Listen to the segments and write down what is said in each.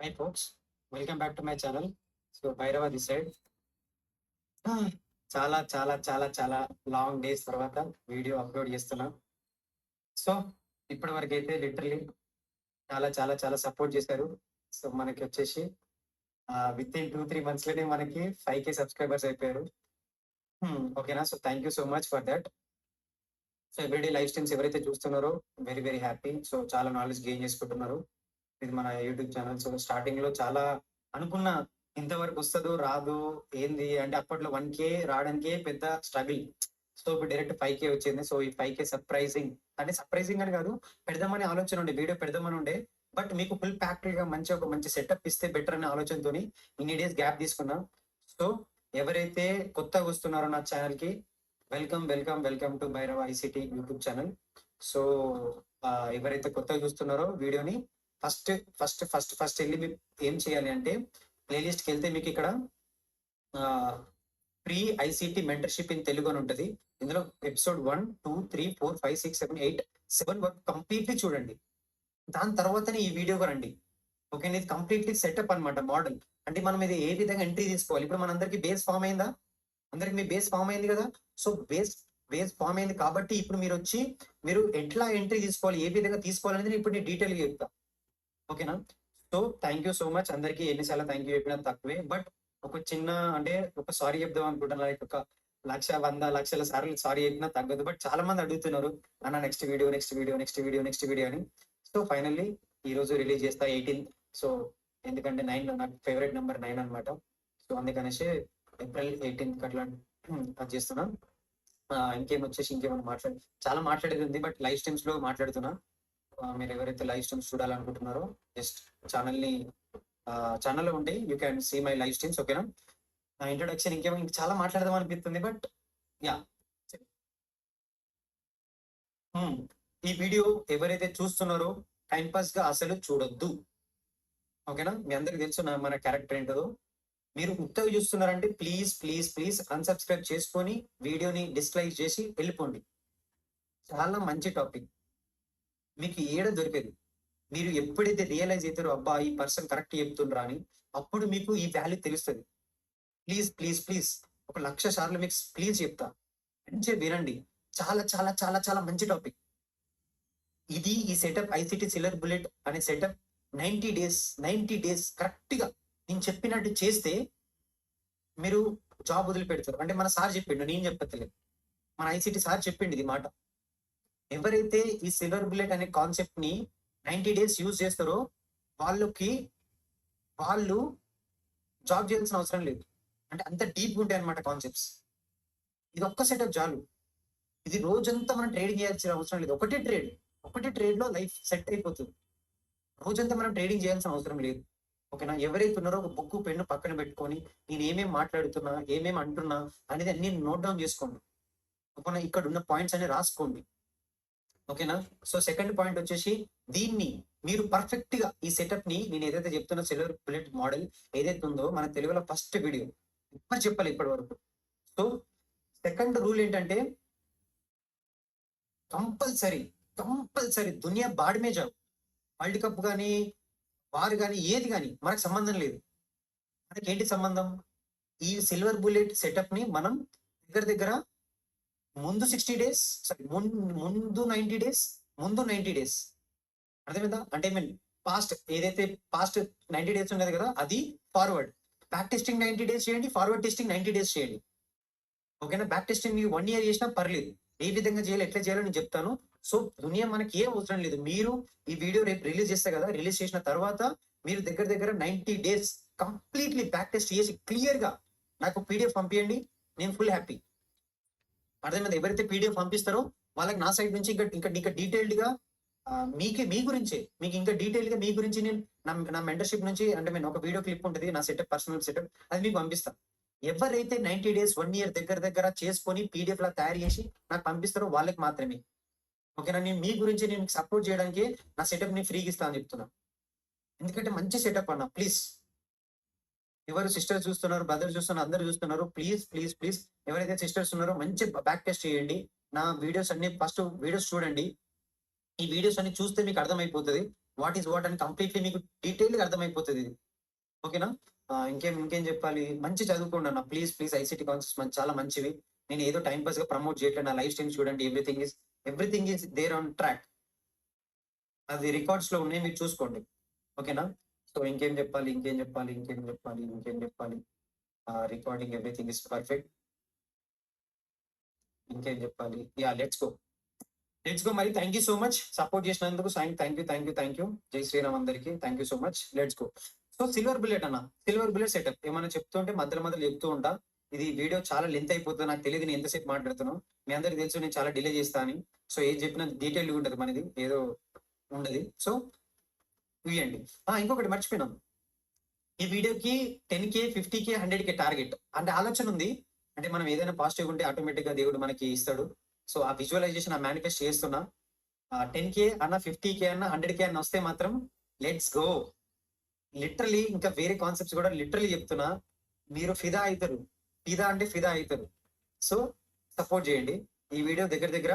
Hi folks, welcome back to my channel. So Bhairava this side. చాలా long days తర్వాత video upload చేస్తున్నా. So ఇప్పటి వరకు అయితే లిటరలీ చాలా సపోర్ట్ చేశారు. సో మనకి వచ్చేసి విత్ ఇన్ 2-3 months లోనే మనకి 5K సబ్స్క్రైబర్స్ అయిపోయారు. ఓకేనా. So thank you so much for that. So everyday live streams ఎవరైతే చూస్తున్నారో వెరీ హ్యాపీ. సో చాలా నాలెడ్జ్ గెయిన్ చేసుకుంటున్నారు. ఇది మన యూట్యూబ్ ఛానల్. సో స్టార్టింగ్ లో చాలా అనుకున్న ఇంతవరకు వస్తుందో రాదు ఏంది అంటే అప్పట్లో 1K రావడానికే పెద్ద స్ట్రగుల్. సో ఇప్పుడు డైరెక్ట్ 5K వచ్చింది. సో ఈ 5K సర్ప్రైజింగ్ అని కాదు, పెడదామని ఆలోచన ఉండే, వీడియో పెడదామని ఉండే. బట్ మీకు ఫుల్ ప్యాక్డ్ గా ఒక మంచి సెటప్ ఇస్తే బెటర్ అనే ఆలోచనతో ఇన్ని డేస్ గ్యాప్ తీసుకున్నా. సో ఎవరైతే కొత్తగా వస్తున్నారో నా ఛానల్ కి welcome to Bhairava ICT YouTube channel. So ఎవరైతే కొత్తగా చూస్తున్నారో వీడియోని ఫస్ట్ వెళ్ళి మీరు ఏం చేయాలి అంటే ప్లేలిస్ట్కి వెళ్తే మీకు ఇక్కడ pre ICT mentorship in Telugu అని ఉంటుంది. ఇందులో ఎపిసోడ్ 1, 2, 3, 4, 5, 6, 7, 8, 7 వరకు కంప్లీట్లీ చూడండి. దాని తర్వాతనే ఈ వీడియోకి రండి. ఓకే, ఇది కంప్లీట్లీ సెటప్ అనమాట, మోడల్. అంటే మనం ఇది ఏ విధంగా ఎంట్రీ తీసుకోవాలి. ఇప్పుడు మనందరికి బేస్ ఫామ్ అయిందా? అందరికి మీ బేస్ ఫామ్ అయింది కదా. సో బేస్ ఫామ్ అయింది కాబట్టి ఇప్పుడు మీరు ఎట్లా ఎంట్రీ తీసుకోవాలి, ఏ విధంగా తీసుకోవాలనేది ఇప్పుడు నేను డీటెయిల్గా చెప్తా. ఓకేనా. So thank you so much అందరికి. ఎన్నిసార్లు థ్యాంక్ యూ చెప్పినా తక్కువే. బట్ ఒక చిన్న అంటే ఒక సారీ చెప్దాం అనుకుంటున్నా. లైక్ ఒక 100,000 సార్లు సారీ చెప్పినా తగ్గదు. బట్ చాలా మంది అడుగుతున్నారు అన్న నెక్స్ట్ వీడియో అని. సో ఫైనల్లీ ఈ రోజు రిలీజ్ చేస్తా 18th. సో ఎందుకంటే 9 నాకు ఫేవరెట్ నెంబర్ 9 అనమాట. సో అందుకనేసి ఏప్రిల్ 18th అట్లా అది చేస్తున్నా. ఇంకేమన్నా చాలా మాట్లాడేది ఉంది, బట్ లైవ్ స్ట్రీమ్స్ లో మాట్లాడుతున్నా. మీరు ఎవరైతే లైవ్ స్ట్రీమ్స్ చూడాలనుకుంటున్నారో జస్ట్ ఛానల్లో ఉంటాయి, you can see my live streams. ఓకేనా. నా ఇంట్రొడక్షన్ ఇంక చాలా మాట్లాడదాం అనిపిస్తుంది, బట్ యా. ఈ వీడియో ఎవరైతే చూస్తున్నారో టైం పాస్ గా అసలు చూడొద్దు. ఓకేనా. మీ అందరికి తెలుసు మన క్యారెక్టర్ ఏంటో. మీరు ఉత్తగా చూస్తున్నారంటే ప్లీజ్ అన్సబ్స్క్రైబ్ చేసుకొని వీడియోని డిస్లైక్ చేసి వెళ్ళిపోండి. చాలా మంచి టాపిక్, మీకు ఏడ దొరికేది. మీరు ఎప్పుడైతే రియలైజ్ అవుతారో అబ్బా ఈ పర్సన్ కరెక్ట్ చెప్తుండ్రా అని, అప్పుడు మీకు ఈ వాల్యూ తెలుస్తుంది. ప్లీజ్ ఒక 1,00,000 సార్లు మీకు ప్లీజ్ చెప్తా, మంచిగా వినండి. చాలా మంచి టాపిక్ ఇది. ఈ సెటప్ ఐసిటీ సిల్వర్ బుల్లెట్ అనే సెటప్ 90 డేస్ కరెక్ట్ గా నేను చెప్పినట్టు చేస్తే మీరు జాబ్ వదిలిపెడతారు. అంటే మన సార్ చెప్పిండు, నేను చెప్పట్లేదు, మన ఐసిటీ సార్ చెప్పిండు ఇది మాట. ఎవరైతే ఈ సిల్వర్ బుల్లెట్ అనే కాన్సెప్ట్ ని 90 డేస్ యూజ్ చేస్తారో వాళ్ళు జాబ్ చేయాల్సిన అవసరం లేదు. అంటే అంత డీప్ ఉంటాయి అనమాట కాన్సెప్ట్స్. ఇది ఒక్క సెటప్ చాలు. ఇది రోజంతా మనం ట్రేడింగ్ చేయాల్సిన అవసరం లేదు. ఒకటే ట్రేడ్ లో లైఫ్ సెట్ అయిపోతుంది. రోజంతా మనం ట్రేడింగ్ చేయాల్సిన అవసరం లేదు. ఓకేనా. ఎవరైతే ఉన్నారో ఒక బుక్ పెన్ను పక్కన పెట్టుకొని నేను ఏమేమి మాట్లాడుతున్నా, ఏమేమి అంటున్నా అనేది అన్ని నోట్ డౌన్ చేసుకోండి. ఓకేనా. ఇక్కడ ఉన్న పాయింట్స్ అన్ని రాసుకోండి. ఓకేనా. సో సెకండ్ పాయింట్ వచ్చేసి దీన్ని మీరు పర్ఫెక్ట్ గా ఈ సెటప్ ని నేను ఏదైతే చెప్తున్నా సిల్వర్ బుల్లెట్ మోడల్ ఏదైతే ఉందో మన తెలుగులో ఫస్ట్ వీడియో ఇప్పుడు చెప్పాలి ఇప్పటి వరకు. సో సెకండ్ రూల్ ఏంటంటే కంపల్సరీ దునియా బాడిమే జాబ్. వరల్డ్ కప్ కానీ వార్ కానీ ఏది కానీ మనకు సంబంధం లేదు. మనకి ఏంటి సంబంధం? ఈ సిల్వర్ బుల్లెట్ సెటప్ ని మనం దగ్గర ముందు 60 డేస్ ముందు 90 డేస్ అర్థమైందా? అంటే ఏదైతే పాస్ట్ 90 డేస్ ఉన్నది కదా, అది ఫార్వర్డ్. బ్యాక్ టెస్టింగ్ 90 డేస్ చేయండి, ఫార్వర్డ్ టెస్టింగ్ 90 డేస్ చేయండి. ఓకేనా. బ్యాక్ టెస్టింగ్ మీరు 1 year చేసినా పర్లేదు. ఏ విధంగా చేయాలి, ఎట్లా చేయాలో నేను చెప్తాను. సో దునియా మనకి ఏం అవసరం లేదు. మీరు ఈ వీడియో రేపు రిలీజ్ చేస్తే కదా, రిలీజ్ చేసిన తర్వాత మీరు దగ్గర 90 డేస్ కంప్లీట్లీ బ్యాక్ టెస్ట్ చేసి క్లియర్ గా నాకు పీడిఎఫ్ పంపించండి, నేను ఫుల్ హ్యాపీ. అర్థమైంది? ఎవరైతే పీడిఎఫ్ పంపిస్తారో వాళ్ళకి నా సైడ్ నుంచి ఇంకా డీటెయిల్డ్ గా మీకు ఇంకా డీటెయిల్ గా మీ గురించి నేను నా మెంటర్షిప్ నుంచి అంటే నేను ఒక వీడియో క్లిప్ ఉంటుంది, నా సెటప్ పర్సనల్ సెటప్, అది మీకు పంపిస్తాను. ఎవరైతే 90 డేస్ 1 year దగ్గర చేసుకొని పీడిఎఫ్ లా తయారు చేసి నాకు పంపిస్తారో వాళ్ళకి మాత్రమే. ఓకేనా. నేను మీ గురించి నేను సపోర్ట్ చేయడానికి నా సెటప్ ని ఫ్రీగా ఇస్తా అని చెప్తున్నా. ఎందుకంటే మంచి సెటప్ అన్న. ప్లీజ్ ఎవరు సిస్టర్స్ చూస్తున్నారు, బ్రదర్స్ చూస్తున్నారు, అందరు చూస్తున్నారు, ప్లీజ్ ఎవరైతే సిస్టర్స్ ఉన్నారో మంచి బ్యాక్ టెస్ట్ చేయండి. నా వీడియోస్ అన్ని ఫస్ట్ వీడియోస్ చూడండి. ఈ వీడియోస్ అన్ని చూస్తే మీకు అర్థమైపోతుంది వాట్ ఈస్ వాట్ అని కంప్లీట్లీ మీకు డీటెయిల్ గా అర్థమైపోతుంది ఇది. ఓకేనా? ఇంకేం చెప్పాలి? మంచి చదువుకోండి అన్న. ప్లీజ్ ప్లీజ్ ఐసీటీ కాన్సెప్ట్స్ చాలా మంచివి. నేను ఏదో టైం పాస్ గా ప్రమోట్ చేయట్లేదు. నా లైఫ్ స్టైల్ చూడండి. Everything is there on track. అది రికార్డ్స్ లో ఉన్నాయి, మీరు చూసుకోండి. ఓకేనా? సో ఇంకేం చెప్పాలి? Recording everything is perfect. ఇంకేం చెప్పాలి? లెట్స్ గో మరి. Thank you so much support చేసినందుకు. Thank you. జై శ్రీరామ్ అందరికి. Thank you so much. Let's go. So silver bullet అన్న, సిల్వర్ బుల్లెట్ సెటప్ ఏమైనా చెప్తుంటే మధ్యలో చెప్తూ ఉంటా. ఇది వీడియో చాలా లెంత్ అయిపోతుంది, నాకు తెలియదు నేను ఎంతసేపు మాట్లాడుతున్నాను. మీ అందరికి తెలుసు నేను చాలా డిలే చేస్తా అని. సో ఏం చెప్పినా డీటెయిల్ ఉంటది మనది, ఏదో ఉండదు. సో ఇవ్వండి. ఇంకొకటి మర్చిపోయినాం. ఈ వీడియోకి 10K 50K 100K టార్గెట్ అంటే ఆలోచన ఉంది. అంటే మనం ఏదైనా పాజిటివ్ ఉంటే ఆటోమేటిక్ గా దేవుడు మనకి ఇస్తాడు. సో ఆ విజువలైజేషన్ మేనిఫెస్ట్ చేస్తున్నా. 10K అన్న 50K అన్న 100K అన్న వస్తే మాత్రం లెట్స్ గో. లిటరలీ ఇంకా వేరే కాన్సెప్ట్స్ కూడా లిటరలీ చెప్తున్నా, మీరు ఫిదా అవుతారు. సో సపోర్ట్ చేయండి. ఈ వీడియో దగ్గర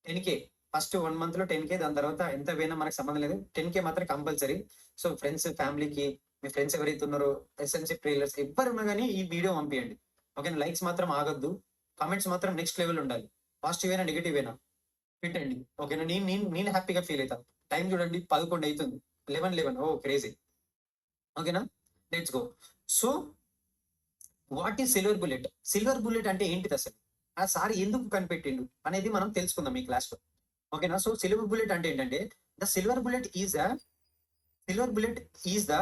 10K ఫస్ట్ 1 month లో 10K, దాని తర్వాత ఎంత పోయినా మనకు సంబంధం లేదు. 10K మాత్రం కంపల్సరీ. సో ఫ్రెండ్స్, ఫ్యామిలీకి, మీ ఫ్రెండ్స్ ఎవరైతే ఉన్నారో, ఎస్ఎన్సీ ట్రైలర్స్ ఎవరున్నా కానీ ఈ వీడియో పంపించండి. ఓకేనా? లైక్స్ మాత్రం ఆగద్దు, కామెంట్స్ మాత్రం నెక్స్ట్ లెవెల్ ఉండాలి. పాజిటివ్ అయినా నెగిటివ్ అయినా పెట్టండి. ఓకేనా? నేను హ్యాపీగా ఫీల్ అవుతా. టైం చూడండి 11 అవుతుంది. 11 ఓ క్రేజీ. ఓకేనా? Let's go. So what is silver bullet? Silver bullet అంటే ఏంటిది అసలు? ఆ సార్ ఎందుకు కనిపెట్టిండు అనేది మనం తెలుసుకుందాం ఈ క్లాస్ లో. ఓకేనా? సో సిల్వర్ బుల్లెట్ అంటే ఏంటంటే, the silver bullet is the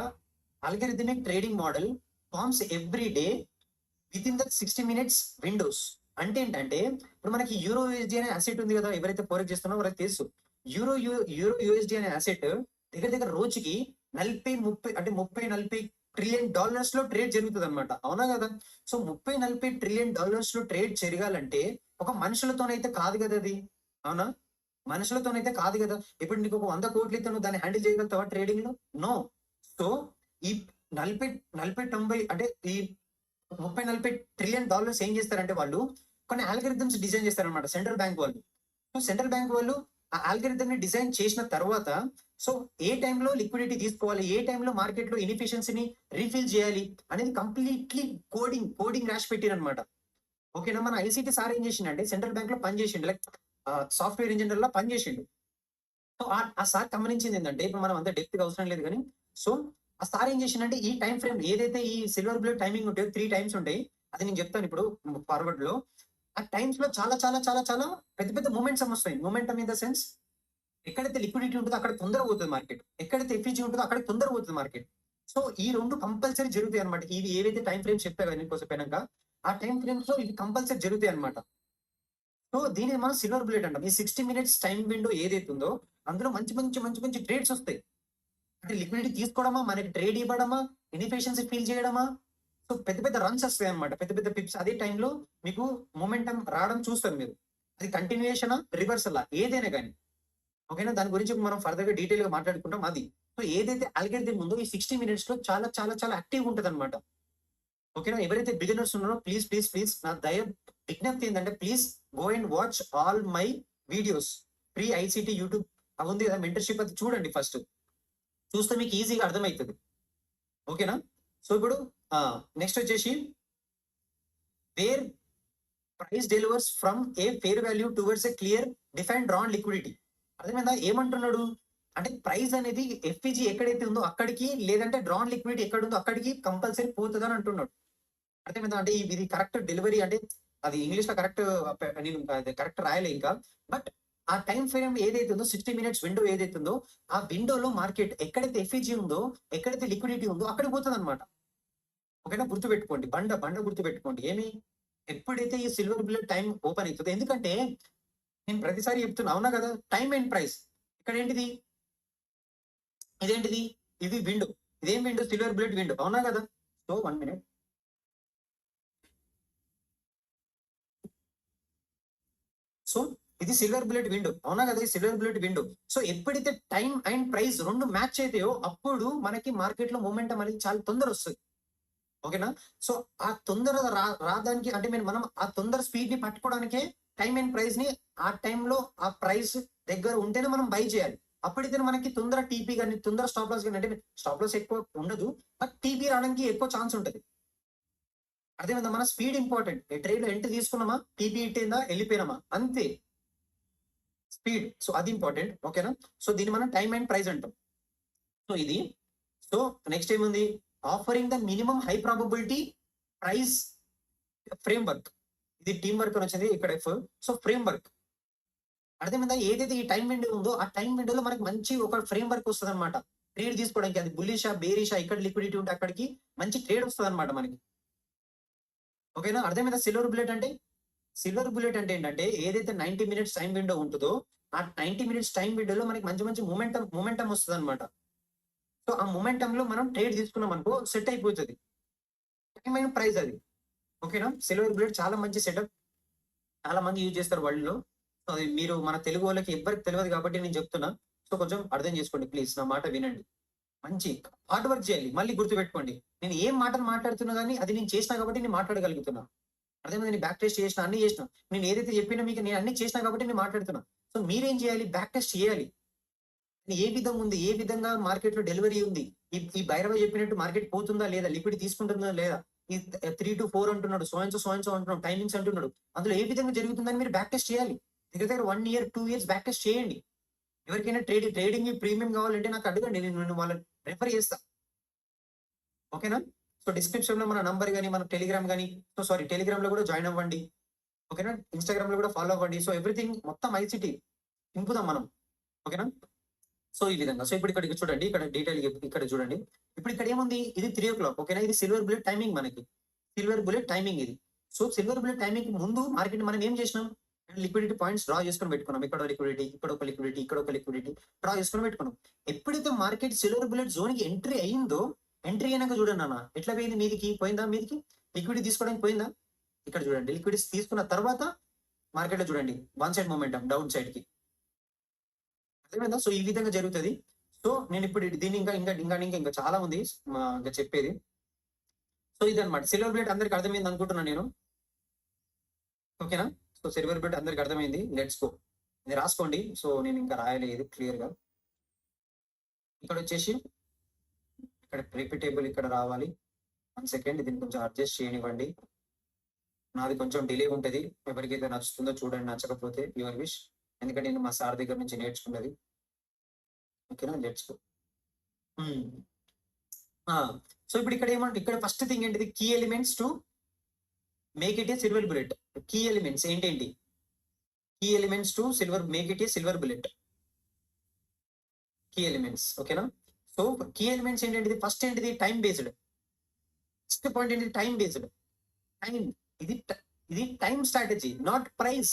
algorithmic trading model forms every day within the 60 minutes windows. అంటే ఏంటంటే, ఇప్పుడు మనకి యూరో యూఎస్డి అనే అసెట్ ఉంది కదా, ఎవరైతే ఫోరెక్స్ చేస్తున్నారో వాళ్ళకి తెలుసు. యూరో యూఎస్డి అనే అసెట్ దగ్గర రోజుకి 30-40 ట్రిలియన్ డాలర్స్ లో ట్రేడ్ జరుగుతుంది అనమాట. అవునా కదా? సో 30-40 ట్రిలియన్ డాలర్స్ లో ట్రేడ్ జరగాలంటే ఒక మనుషులతోనైతే కాదు కదా అది. అవునా? మనుషులతోనైతే కాదు కదా. ఇప్పుడు నీకు ఒక 100 కోట్లు ఇస్తే నువ్వు దాన్ని హ్యాండిల్ చేయగలుగుతావా ట్రేడింగ్ లో? నో. సో ఈ 40-90 అంటే ఈ 30-40 ట్రిలియన్ డాలర్స్ ఏం చేస్తారంటే వాళ్ళు కొన్ని ఆల్గరిథమ్స్ డిజైన్ చేస్తారనమాట సెంట్రల్ బ్యాంక్ వాళ్ళు. సో సెంట్రల్ బ్యాంక్ వాళ్ళు ఆ ఆల్గరిథమ్ ని డిజైన్ చేసిన తర్వాత, సో ఏ టైంలో లిక్విడిటీ తీసుకోవాలి, ఏ టైంలో మార్కెట్ లో ఇన్ఎఫిషియన్సీని రీఫిల్ చేయాలి అనేది కంప్లీట్లీ కోడింగ్ రాసి పెట్టిరనమాట. ఓకేనా? మన ఐసీటీ సార్ ఏం చేసిండే, సెంట్రల్ బ్యాంక్ లో పనిచేసిండు, లైక్ సాఫ్ట్వేర్ ఇంజనీర్ లా పనిచేసిండు. సో ఆ సార్ గమనించింది ఏంటంటే, ఇప్పుడు మనం అంత డెప్త్ అవసరం లేదు కానీ, సో ఆ సార్ ఏం చేసిండే, ఈ టైం ఫ్రేమ్ ఏదైతే ఈ సిల్వర్ బుల్లెట్ టైమింగ్ ఉంటాయో 3 times ఉంటాయి. అది నేను చెప్తాను ఇప్పుడు ఫార్వర్డ్ లో. ఆ టైమ్స్ లో చాలా చాలా చాలా చాలా పెద్ద మూమెంట్స్ వస్తాయి. మూమెంటం ఇన్ ద సెన్స్, ఎక్కడైతే లిక్విడిటీ ఉంటుందో అక్కడ తొందర పోతుంది మార్కెట్, ఎక్కడైతే ఎఫిషియన్సీ ఉంటుందో అక్కడ తొందర పోతుంది మార్కెట్. సో ఈ రెండు కంపల్సరీ జరుగుతాయి అనమాట. ఇవి ఏవైతే టైం ఫ్రేమ్స్ చెప్పా కదా నీకోసం పోయినాక, ఆ టైం ఫ్రేమ్స్ లో ఇవి కంపల్సరీ జరుగుతాయి అనమాట. సో దీని మనం సిల్వర్ బుల్లెట్ అంటాం. ఈ 60 minutes టైం విండో ఏదైతే ఉందో అందులో మంచి ట్రేడ్స్ వస్తాయి. అంటే లిక్విడిటీ తీసుకోవడమా, మనకి ట్రేడ్ ఇవ్వడమా, ఇన్ఎఫిషియన్సీ ఫీల్ చేయడమా. సో పెద్ద పెద్ద వస్తాయి అనమాట, పెద్ద పిప్స్. అదే టైంలో మీకు మొమెంటం రావడం చూస్తారు మీరు. అది కంటిన్యూయేషన్, రివర్సల్ ఏదైనా కానీ. ఓకేనా? దాని గురించి మనం ఫర్దర్ గా డీటెయిల్ గా మాట్లాడుకుంటాం. అది సో ఏదైతే అల్గరిథం ఉందో ఈ 60 minutes లో చాలా చాలా చాలా యాక్టివ్ ఉంటుంది అనమాట. ఓకేనా? ఎవరైతే బిగినర్స్ ఉన్నారో ప్లీజ్ నా విజ్ఞప్తి ఏంటంటే, please go and watch all my videos. Free ICT YouTube అది ఉంది కదా, మెంటర్షిప్, అది చూడండి ఫస్ట్. చూస్తే మీకు ఈజీగా అర్థమవుతుంది. ఓకేనా? సో ఇప్పుడు నెక్స్ట్ వచ్చేసి, where price delivers from a fair value towards a clear defined drawn liquidity. అర్థమైందా? ఏమంటున్నాడు అంటే, ప్రైస్ అనేది ఎఫ్పిజి ఎక్కడైతే ఉందో అక్కడికి, లేదంటే డ్రాన్ లిక్విడిటీ ఎక్కడ ఉందో అక్కడికి కంపల్సరీ పోతుంది అని అంటున్నాడు. అర్థమైందా? అంటే ఇది కరెక్ట్ డెలివరీ, అంటే అది ఇంగ్లీష్ లో కరెక్ట్, నేను కరెక్ట్ రాయలే ఇంకా. బట్ ఆ టైం ఫ్రేమ్ ఏదైతే ఉందో, 60 minutes విండో ఏదైతే ఉందో, ఆ విండోలో మార్కెట్ ఎక్కడైతే ఎఫ్ఈజీ ఉందో, ఎక్కడైతే లిక్విడిటీ ఉందో అక్కడికి పోతుంది అనమాట. ఓకేనా? గుర్తుపెట్టుకోండి, బండ గుర్తుపెట్టుకోండి. ఏమి, ఎప్పుడైతే ఈ సిల్వర్ బుల్లెట్ టైం ఓపెన్ అవుతుందో, ఎందుకంటే నేను ప్రతిసారి చెప్తున్నా, అవునా కదా, టైం అండ్ ప్రైస్. ఇక్కడ ఏంటిది, ఇదేంటిది, ఇది విండో. ఇదేం విండో? సిల్వర్ బుల్లెట్ విండో, అవునా కదా? So 1 minute. సో ఇది సిల్వర్ బుల్లెట్ విండో, అవునా కదా? Silver bullet window. సో ఎప్పుడైతే టైం అండ్ ప్రైస్ రెండు మ్యాచ్ అయితాయో అప్పుడు మనకి మార్కెట్ లో మూమెంటం అనేది చాలా తొందర వస్తుంది. ఓకేనా? సో ఆ తొందర రావడానికి అంటే మనం ఆ తొందర స్పీడ్ ని పట్టుకోవడానికే టైం అండ్ ప్రైస్ ని ఆ టైంలో ఆ ప్రైస్ దగ్గర ఉంటేనే మనం బై చేయాలి. అప్పుడైతే మనకి తొందర టీపీ కానీ తొందర స్టాప్ లాస్ కానీ, అంటే స్టాప్ లాస్ ఎక్కువ ఉండదు, బట్ టీపీ రావడానికి ఎక్కువ ఛాన్స్ ఉంటుంది. అర్థమైందా? మన స్పీడ్ ఇంపార్టెంట్. ట్రేడ్ లో ఎంట్రీ తీసుకున్నామా, టీపీ ఇట్టిందా, వెళ్ళిపోయినామా, అంతే స్పీడ్. సో అది ఇంపార్టెంట్. ఓకేనా? సో దీన్ని మనం టైమ్ అండ్ ప్రైస్ అంటాం. సో ఇది. సో నెక్స్ట్ ఏముంది, offering the minimum high probability price frame work. ఇది టీమ్ వర్క్ అని వచ్చింది ఇక్కడ ఎఫ్. సో ఫ్రేమ్ వర్క్ అర్థమైందా? ఏదైతే ఈ టైం విండో ఉందో ఆ టైం విండోలో మనకి మంచి ఒక ఫ్రేమ్ వర్క్ వస్తుంది అనమాట ట్రేడ్ తీసుకోవడానికి. అది బుల్లిషా బేరిషా, ఇక్కడ లిక్విడిటీ ఉంటే అక్కడికి మంచి ట్రేడ్ వస్తుంది అనమాట మనకి. ఓకేనా? అర్థమైందా? సిల్వర్ బుల్లెట్ అంటే, సిల్వర్ బుల్లెట్ అంటే ఏంటంటే ఏదైతే 90 మినిట్స్ టైం విండో ఉంటుందో ఆ 90 మినిట్స్ టైం విండోలో మనకి మంచి మంచి మూమెంటం వస్తుంది అనమాట. సో ఆ మూమెంటం లో మనం ట్రేడ్ తీసుకున్నాం అనుకో సెట్ అయిపోతుంది. టైం అండ్ ప్రైస్ అది. ఓకేనా? సిల్వర్ బుల్లెట్ చాలా మంచి సెటప్, చాలా మంది యూజ్ చేస్తారు వరల్డ్ లో. సో అది మీరు మన తెలుగు వాళ్ళకి ఎవ్వరికి తెలియదు కాబట్టి నేను చెప్తున్నా. సో కొంచెం అర్థం చేసుకోండి ప్లీజ్, నా మాట వినండి. మంచి హార్డ్ వర్క్ చేయాలి. మళ్ళీ గుర్తుపెట్టుకోండి, నేను ఏం మాటలు మాట్లాడుతున్నా కానీ అది నేను చేసినా కాబట్టి నేను మాట్లాడగలుగుతున్నా. అర్థమైంది? నేను బ్యాక్ టెస్ట్ చేసిన, అన్ని చేసిన, నేను ఏదైతే చెప్పినా మీకు నేను అన్ని చేసినా కాబట్టి నేను మాట్లాడుతున్నా. సో మీరేం చేయాలి, బ్యాక్ టెస్ట్ చేయాలి. ఏ విధంగా ఉంది, ఏ విధంగా మార్కెట్ లో డెలివరీ ఉంది, ఈ భైరవ చెప్పినట్టు మార్కెట్ పోతుందా లేదా, లిక్విడ్ తీసుకుంటుందా లేదా, ఈ 3 to 4 అంటున్నాడు, సో అంటున్నాడు, టైమింగ్స్ అంటున్నాడు, అందులో ఏ విధంగా జరుగుతుందని మీరు బ్యాక్ టెస్ట్ చేయాలి. దగ్గర దగ్గర 1 year 2 years బ్యాక్ టెస్ట్ చేయండి. ఎవరికైనా ట్రేడింగ్ ప్రీమియం కావాలంటే నాకు అడగండి, నేను వాళ్ళని రెఫర్ చేస్తా. ఓకేనా? సో డిస్క్రిప్షన్ లో మన నంబర్ కానీ మన టెలిగ్రామ్ కానీ, సో సారీ టెలిగ్రామ్ లో కూడా జాయిన్ అవ్వండి. ఓకేనా? ఇన్స్టాగ్రామ్ లో కూడా ఫాలో అవ్వండి. సో ఎవ్రీథింగ్ మొత్తం ఐసిటీ నింపుదాం మనం. ఓకేనా? సో ఈ విధంగా. సో ఇప్పుడు ఇక్కడ చూడండి, ఇక్కడ డీటెయిల్ ఇక్కడ చూడండి. ఇప్పుడు ఇక్కడ ఏముంది, ఇది 3 o'clock. ఓకేనా? ఇది సిల్వర్ బుల్లెట్ టైమింగ్, మనకి సిల్వర్ బుల్లెట్ టైమింగ్ ఇది. సో సిల్వర్ బుల్లెట్ టైమింగ్ ముందు మార్కెట్ మనం ఏం చేసినాం, లిక్విడిటీ పాయింట్స్ డ్రా చేసుకొని పెట్టుకున్నాం. ఇక్కడ లిక్విడిటీ, ఇక్కడ ఒక లిక్విడిటీ, ఇక్కడ ఒక లిక్విడిటీ డ్రా చేసుకొని పెట్టుకున్నాం. ఎప్పుడైతే మార్కెట్ సిల్వర్ బుల్లెట్ జోన్ కి ఎంట్రీ అయిందో, ఎంట్రీ అయినాక చూడండి అన్న ఎట్లా పోయింది, మీదికి పోయిందా, మీదికి లిక్విడిటీ తీసుకోవడానికి పోయిందా. ఇక్కడ చూడండి, లిక్విడిటీ తీసుకున్న తర్వాత మార్కెట్ లో చూడండి one side momentum down side కి. అర్థమైందా? సో ఈ విధంగా జరుగుతుంది. సో నేను ఇప్పుడు దీన్ని ఇంకా చాలా ఉంది ఇంకా చెప్పేది. సో ఇది అనమాట సిల్వర్ బుల్లెట్. అందరికి అర్థమైంది అనుకుంటున్నాను నేను. ఓకేనా? సో సిల్వర్ బుల్లెట్ అందరికి అర్థమైంది. Let's go. ఇది రాసుకోండి. సో నేను ఇంకా రాయలేదు క్లియర్ గా. ఇక్కడ వచ్చేసి ఇక్కడ రిపీటేబుల్ ఇక్కడ రావాలి. 1 second, దీన్ని కొంచెం అడ్జస్ట్ చేయనివ్వండి. నాది కొంచెం డిలే ఉంటుంది. ఎవరికైతే నచ్చుతుందో చూడండి, నచ్చకపోతే యువర్ విష్. ఎందుకంటే నేను మా సార్ దగ్గర నుంచి నేర్చుకున్నది. ఓకేనా? Let's go. సో ఇప్పుడు ఇక్కడ ఏమంటే, ఇక్కడ ఫస్ట్ థింగ్ ఏంటిది, key elements to make it a silver bullet. Key elements ఏంటేంటి, key elements to make it a silver bullet. Key elements. ఓకేనా? సో కీ ఎలిమెంట్స్ ఏంటంటే, ఫస్ట్ ఏంటిది, టైం బేస్డ్. ఫస్ట్ పాయింట్ ఏంటిది, టైం బేస్డ్. టైం, ఇది time strategy, not price.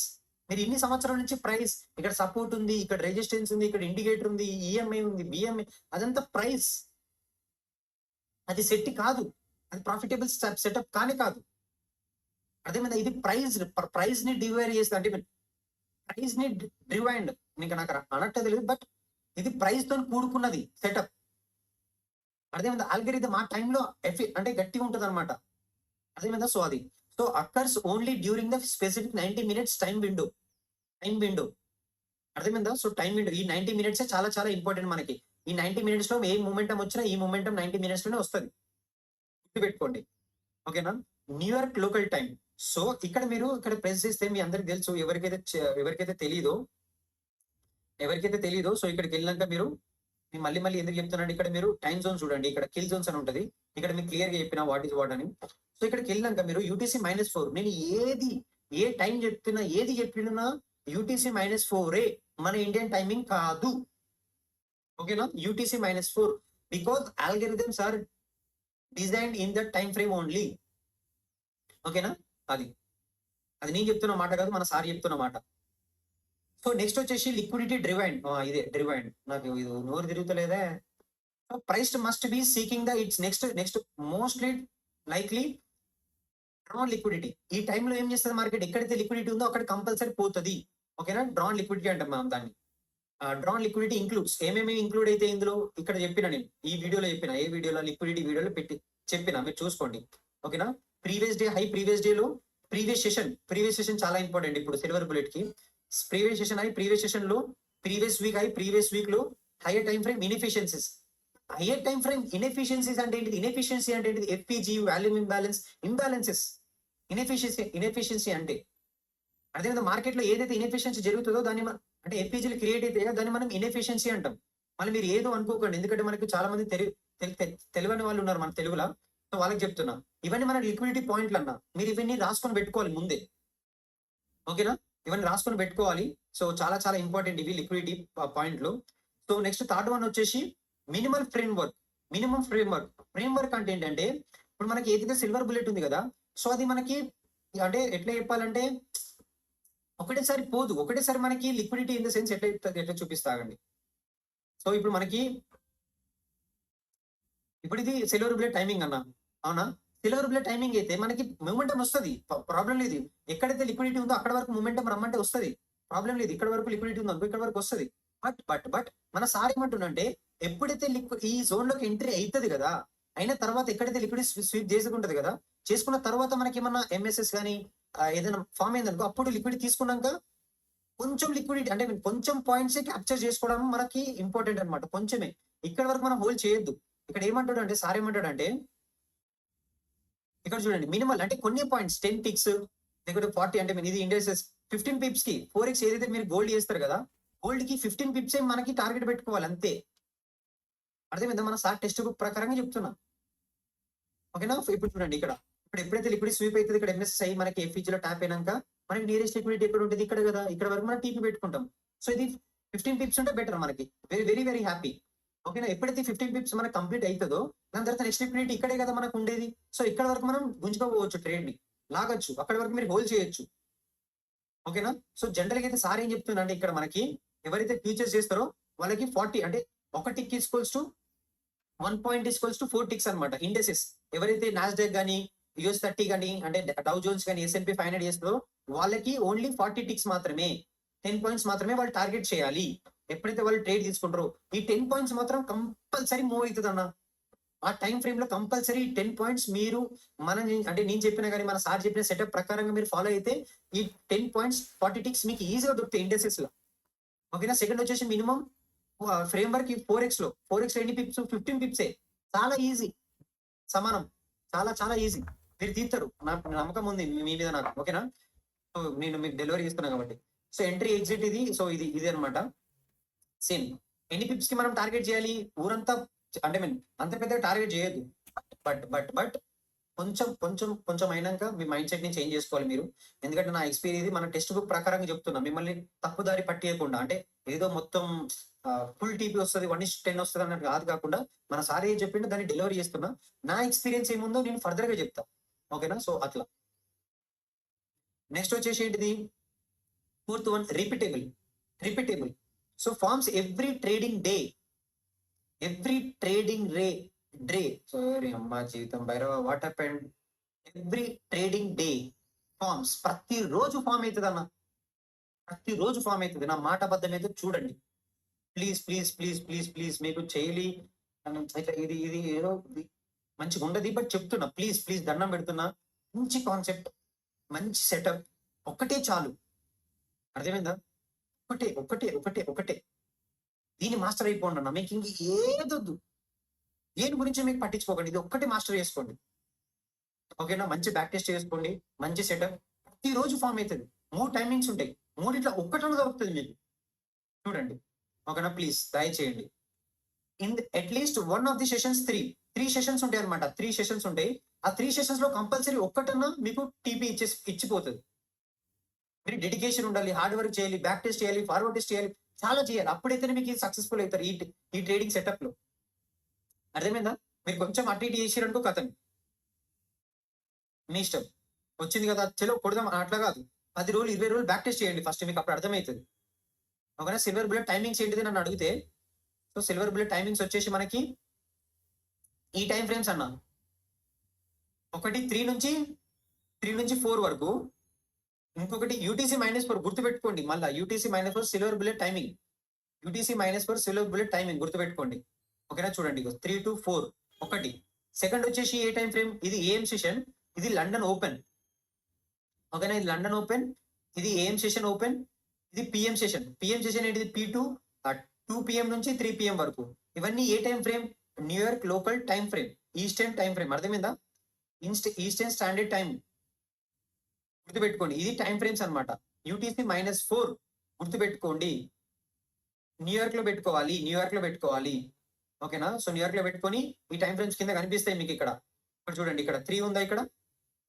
మీరు ఇన్ని సంవత్సరాల నుంచి ప్రైస్, ఇక్కడ సపోర్ట్ ఉంది, ఇక్కడ రెసిస్టెన్స్ ఉంది, ఇక్కడ ఇండికేటర్ ఉంది, ఈఎంఐ ఉంది, బిఎంఐ, అదంతా ప్రైస్. అది సెట్ కాదు, అది ప్రాఫిటబుల్ సెటప్ కానీ కాదు. అదేమైనా ఇది ప్రైస్ ని డివైడ్ చేస్తుంది, అంటే ప్రైస్ ని రివైండ్, ఇంకా నాకు అనట్టు తెలియదు, బట్ ఇది ప్రైస్ తో కూడుకున్నది సెటప్. అదేమైందా? ఆల్గరిథం ఆ టైంలో అంటే గట్టిగా ఉంటుంది అనమాట. అదేమైందా? సో అది so occurs only during the specific 90 minutes time window. అర్థమైందా? సో టైం విండో, ఈ 90 minutes చాలా చాలా ఇంపార్టెంట్ మనకి. ఈ 90 minutes లో ఏ మూమెంటం వచ్చినా ఈ మూమెంటం 90 minutes లోనే వస్తుంది, గుర్తుపెట్టుకోండి. ఓకేనా? New York local time. సో ఇక్కడ మీరు ఇక్కడ ప్రెస్ చేస్తే మీ అందరికి తెలుసు, ఎవరికైతే తెలీదో సో ఇక్కడికి వెళ్ళినాక మీరు మళ్ళీ ఎందుకు చెప్తున్నాను, ఇక్కడ మీరు టైం జోన్ చూడండి, ఇక్కడ కిల్ జోన్స్ అని ఉంటుంది. ఇక్కడ మీకు క్లియర్ గా చెప్పిన వాట్ ఈస్ వాట్ అని. సో ఇక్కడికి వెళ్ళినాక మీరు UTC -4, నేను ఏ టైం చెప్తున్నా, ఏది చెప్పినా UTC -4 మన ఇండియన్ టైమింగ్ కాదు. ఓకేనా? UTC -4 because algorithms are designed in the time frame only. ఓకేనా? అది నేను చెప్తున్న మాట కాదు, మన సార్ చెప్తున్న మాట. సో నెక్స్ట్ వచ్చేసి లిక్విడిటీ డ్రివైండ్. ఇదే డ్రివైండ్, నాకు ఇది నోరు తిరుగుతలేదే. So price must be seeking the it's next mostly likely drawn liquidity. ఈ టైంలో ఏం చేస్తుంది మార్కెట్, ఎక్కడైతే లిక్విడిటీ ఉందో అక్కడ కంపల్సరీ పోతుంది. ఓకేనా? డ్రాన్ లిక్విడిటీ అంటాం మనం దాన్ని. డ్రాన్ లిక్విడిటీ ఇంక్లూడ్స్ ఏమేమి ఇంక్లూడ్ అయితే ఇందులో ఇక్కడ చెప్పిన, నేను ఈ వీడియోలో చెప్పిన, ఏ వీడియోలో లిక్విడిటీ వీడియోలో చెప్పిన, మీరు చూసుకోండి. ఓకేనా? Previous day high, previous session చాలా ఇంపార్టెంట్ ఇప్పుడు సిల్వర్ బుల్లెట్ కి. ప్రీవియస్ సెషన్ లో ప్రీవియస్ వీక్ లో hire time frame inefficiencies. Hire time frame inefficiencies అంటే ఏంటిది? ఇన్ఎఫిషియన్సీ అంటే ఏంటిది? ఎఫ్పిజి, వాల్యూమ్ ఇంబ్యాలెన్సెస్. ఇన్ఎఫిషియన్సీ అంటే అదేవిధంగా మార్కెట్ లో ఏదైతే ఇన్ఎఫిషియన్సీ జరుగుతుందో దాన్ని అంటే ఎఫ్పిజీలు క్రియేట్ అయితే దాన్ని మనం ఇన్ఎఫిషియన్సీ అంటాం. మళ్ళీ మీరు ఏదో అనుకోకండి, ఎందుకంటే మనకి చాలా మంది తెలియని వాళ్ళు ఉన్నారు మన తెలుగులో. సో వాళ్ళకి చెప్తున్నా, ఇవన్నీ మన లిక్విడిటీ పాయింట్లు అన్న. మీరు ఇవన్నీ రాసుకొని పెట్టుకోవాలి ముందే, ఓకేనా? ఇవన్నీ రాసుకొని పెట్టుకోవాలి. సో చాలా చాలా ఇంపార్టెంట్ ఇవి లిక్విడిటీ పాయింట్లు. సో నెక్స్ట్ థర్డ్ వన్ వచ్చేసి మినిమల్ ఫ్రేమ్వర్క్. ఫ్రేమ్వర్క్ అంటే ఏంటంటే, ఇప్పుడు మనకి ఏదైతే సిల్వర్ బుల్లెట్ ఉంది కదా, సో అది మనకి అంటే ఎట్లా చెప్పాలంటే ఒకటేసారి పోదు. ఒకటేసారి మనకి లిక్విడిటీ ఇన్ ద సెన్స్ ఎట్లా చూపిస్తాగండి. సో ఇప్పుడు మనకి ఇది సిల్వర్ బుల్లెట్ టైమింగ్ అన్న, అవునా? సిల్వర్ బుల్లెట్ టైమింగ్ అయితే మనకి మూమెంటం వస్తుంది, ప్రాబ్లం లేదు. ఎక్కడైతే లిక్విడిటీ ఉందో అక్కడ వరకు మూమెంటం రమ్మంటే వస్తుంది, ప్రాబ్లం లేదు. ఇక్కడ వరకు లిక్విడిటీ ఉందో ఇక్కడ వరకు వస్తుంది. బట్ మన సార్ ఏమంటుండంటే, ఎప్పుడైతే ఈ జోన్ లోకి ఎంట్రీ అవుతుంది కదా, అయిన తర్వాత ఎక్కడైతే లిక్విడిటీ స్వీప్ చేసుకుంటది కదా, చేసుకున్న తర్వాత మనకి ఏమన్నా ఎంఎస్ఎస్ కానీ ఏదైనా ఫామ్ అయిందనుకో, అప్పుడు లిక్విడిటీ తీసుకున్నాక కొంచెం లిక్విడిటీ అంటే కొంచెం పాయింట్స్ క్యాప్చర్ చేసుకోవడం మనకి ఇంపార్టెంట్ అనమాట. కొంచెమే, ఇక్కడ వరకు మనం హోల్డ్ చేయొద్దు. ఇక్కడ ఏమంటాడు అంటే, సార్ ఏమంటాడు అంటే, ఇక్కడ చూడండి మినిమల్ అంటే కొన్ని పాయింట్స్ 10 టిక్స్ లేకపోతే 40 అంటే ఇది ఇండెక్సెస్ 15 పిప్స్ కి 4x ఏదైతే మీరు గోల్డ్ చేస్తారు కదా, గోల్డ్ కి 15 పిప్స్ మనకి టార్గెట్ పెట్టుకోవాలి అంతే. అర్థమైందా? మన సార్ టెక్స్ట్ బుక్ ప్రకారంగా చెప్తున్నా, ఓకేనా? ఇప్పుడు చూడండి, ఇప్పుడు ఎప్పుడైతే లిక్విడ్ స్వీప్ అవుతుంది, ఇక్కడ ఎంఎస్ఎస్ అయ్యి మనకి ఎఫ్ఈజీ లో ట్యాప్ అయినాక మనకి నియరెస్ట్ లిక్విడిటీ ఎక్కడ ఉంటుంది? ఇక్కడ కదా, ఇక్కడ వరకు మనం టీపీ పెట్టుకుంటాం. సో ఇది 15 పిప్స్ ఉంటే బెటర్ మనకి, వెరీ వెరీ వెరీ హ్యాపీ, ఓకేనా? ఎప్పుడైతే 15 పిప్స్ మనకి కంప్లీట్ అవుతుందో దాని తర్వాత నెక్స్ట్ లిక్విడిటీ ఇక్కడే కదా మనకు ఉండేది. సో ఇక్కడ వరకు మనం గుంజుకోవచ్చు, ట్రేడ్ ని లాగొచ్చు, అక్కడ వరకు మీరు హోల్డ్ చేయొచ్చు, ఓకేనా? సో జనరల్ గా అయితే సార్ ఏం చెప్తున్నా అంటే, ఇక్కడ మనకి ఎవరైతే ఫ్యూచర్స్ చేస్తారో వాళ్ళకి 40 అంటే 1 tick equals to 1 point equals to 4 ticks అనమాట. ఇండెసెస్ ఎవరైతే నాస్డాక్ కానీ US30 కానీ అంటే డౌ జోన్స్ కానీ S&P 500 చేస్తారో వాళ్ళకి ఓన్లీ 40 టిక్స్ మాత్రమే, 10 పాయింట్స్ మాత్రమే వాళ్ళు టార్గెట్ చేయాలి. ఎప్పుడైతే వాళ్ళు ట్రేడ్ తీసుకుంటారో ఈ 10 పాయింట్స్ మాత్రం కంపల్సరీ మూవ్ అవుతుంది అన్న. ఆ టైం ఫ్రేమ్ లో కంపల్సరీ 10 పాయింట్స్ మీరు అంటే నేను చెప్పిన కానీ మన సార్ చెప్పిన సెటప్ ప్రకారంగా మీరు ఫాలో అయితే ఈ 10 పాయింట్స్ 40 టిక్స్ మీకు ఈజీగా దొరుకుతాయి ఇండెక్సెస్ లో, ఓకేనా? సెకండ్ వచ్చేసి మినిమం ఫ్రేమ్ వర్క్ 4x లో ఎన్ని పిప్స్? 15 పిప్సే, చాలా ఈజీ, సమానం, చాలా చాలా ఈజీ. మీరు తీస్తారు, నాకు నమ్మకం ఉంది మీ మీద నాకు, ఓకేనా? సో నేను మీకు డెలివరీ ఇస్తున్నా కాబట్టి. సో ఎంట్రీ ఎగ్జిట్ ఇది, సో ఇది అనమాట. సేమ్ ఎన్ని పిప్స్ కి మనం టార్గెట్ చేయాలి? ఊరంతా అంటే అంత పెద్దగా టార్గెట్ చేయొద్దు, బట్ కొంచెం అయినాక మీ మైండ్ సెట్ ని చేంజ్ చేసుకోవాలి మీరు. ఎందుకంటే నా ఎక్స్పీరియన్స్ మన టెక్స్ట్ బుక్ ప్రకారంగా చెప్తున్నా, మిమ్మల్ని తప్పుదారి పట్టేయకుండా. అంటే ఏదో మొత్తం ఫుల్ టీపీ వస్తుంది 1:10 వస్తుంది అన్నట్టు కాకుండా మన సార్ ఏం చెప్పిండో దాన్ని డెలివరీ చేస్తున్నా. నా ఎక్స్పీరియన్స్ ఏముందో నేను ఫర్దర్ గా చెప్తా, ఓకేనా? సో అట్లా. నెక్స్ట్ వచ్చేసి ఏంటిది? Fourth one repeatable. So forms every trading day. Sorry అమ్మా జీవితం Bhairava, what happened? Every trading day forms, ప్రతిరోజు ఫామ్ అవుతుంది అన్న, ప్రతిరోజు ఫామ్ అవుతుంది. నా మాట అబద్ధం అయితే చూడండి, ప్లీజ్ మీకు చేయలి ఇది ఏదో మంచిగా ఉండదు, బట్ చెప్తున్నా, ప్లీజ్ దండం పెడుతున్నా. మంచి కాన్సెప్ట్, మంచి సెటప్, ఒకటే చాలు, అర్థమైందా? ఒకటే దీన్ని మాస్టర్ అయిపోండి అన్న. మీకు ఇంక ఏదొద్దు, దేని గురించి మీకు పట్టించుకోకండి, ఇది ఒక్కటే మాస్టర్ చేసుకోండి, ఓకేనా? మంచి బ్యాక్ టెస్ట్ చేసుకోండి, మంచి సెటప్, ప్రతిరోజు ఫామ్ అవుతుంది. 3 టైమింగ్స్ ఉంటాయి, 3 ఒక్కటో దొరుకుతుంది మీకు, చూడండి, ఓకేనా? ప్లీజ్ దయచేయండి. At least one of the sessions 3 sessions ఉంటాయి అనమాట. 3 సెషన్స్ ఉంటాయి. ఆ 3 సెషన్స్ లో కంపల్సరీ ఒక్కటన్నా మీకు టీపీ ఇచ్చిపోతుంది. మీరు డెడికేషన్ ఉండాలి, హార్డ్ వర్క్ చేయాలి, బ్యాక్ టెస్ట్ చేయాలి, ఫార్వర్డ్ టెస్ట్ చేయాలి, చాలా చేయాలి. అప్పుడైతే మీకు సక్సెస్ఫుల్ అవుతారు ఈ ట్రేడింగ్ సెటప్ లో, అర్థమైందా? మీరు కొంచెం అటు ఇటు చేసిరంటూ కథం మీ ఇష్టం, వచ్చింది కదా చలో కొడదాం అట్లా కాదు. 10 రోజులు 20 రోజులు బ్యాక్ టెస్ట్ చేయండి ఫస్ట్, మీకు అప్పుడు అర్థమవుతుంది, ఓకేనా? సిల్వర్ బుల్లెట్ టైమింగ్స్ ఏంటిది నన్ను అడిగితే, సో సిల్వర్ బుల్లెట్ టైమింగ్స్ వచ్చేసి మనకి ఈ టైం ఫ్రేమ్స్ అన్న, ఒకటి 3 నుంచి 4 వరకు, ఇంకొకటి UTC -4 గుర్తుపెట్టుకోండి. మళ్ళీ UTC -4 silver bullet timing, UTC -4 silver bullet timing గుర్తుపెట్టుకోండి, ఓకేనా? చూడండి 3 to 4 ఒకటి. సెకండ్ వచ్చేసి ఏ టైం ఫ్రేమ్? ఇది AM సెషన్, ఇది లండన్ ఓపెన్, ఓకేనా? ఇది లండన్ ఓపెన్, ఇది AM సెషన్ ఓపెన్, ఇది పిఎం సెషన్. పిఎం సెషన్ ఏంటిది? P2 2 PM నుంచి 3 PM వరకు. ఇవన్నీ ఏ time frame? New York local time frame, Eastern time frame. అర్థమైందా? ఈస్టర్న్ స్టాండర్డ్ టైం గుర్తుపెట్టుకోండి. ఇది టైం ఫ్రేమ్స్ అన్నమాట. UTC-4 గుర్తుపెట్టుకోండి. న్యూయార్క్ లో పెట్టుకోవాలి. ఓకేనా? సో న్యూయార్క్ లో పెట్టుకొని ఈ టైం ఫ్రేమ్స్ కింద కనిపిస్తాయి మీకు ఇక్కడ. ఇక్కడ చూడండి, ఇక్కడ 3 ఉందా ఇక్కడ?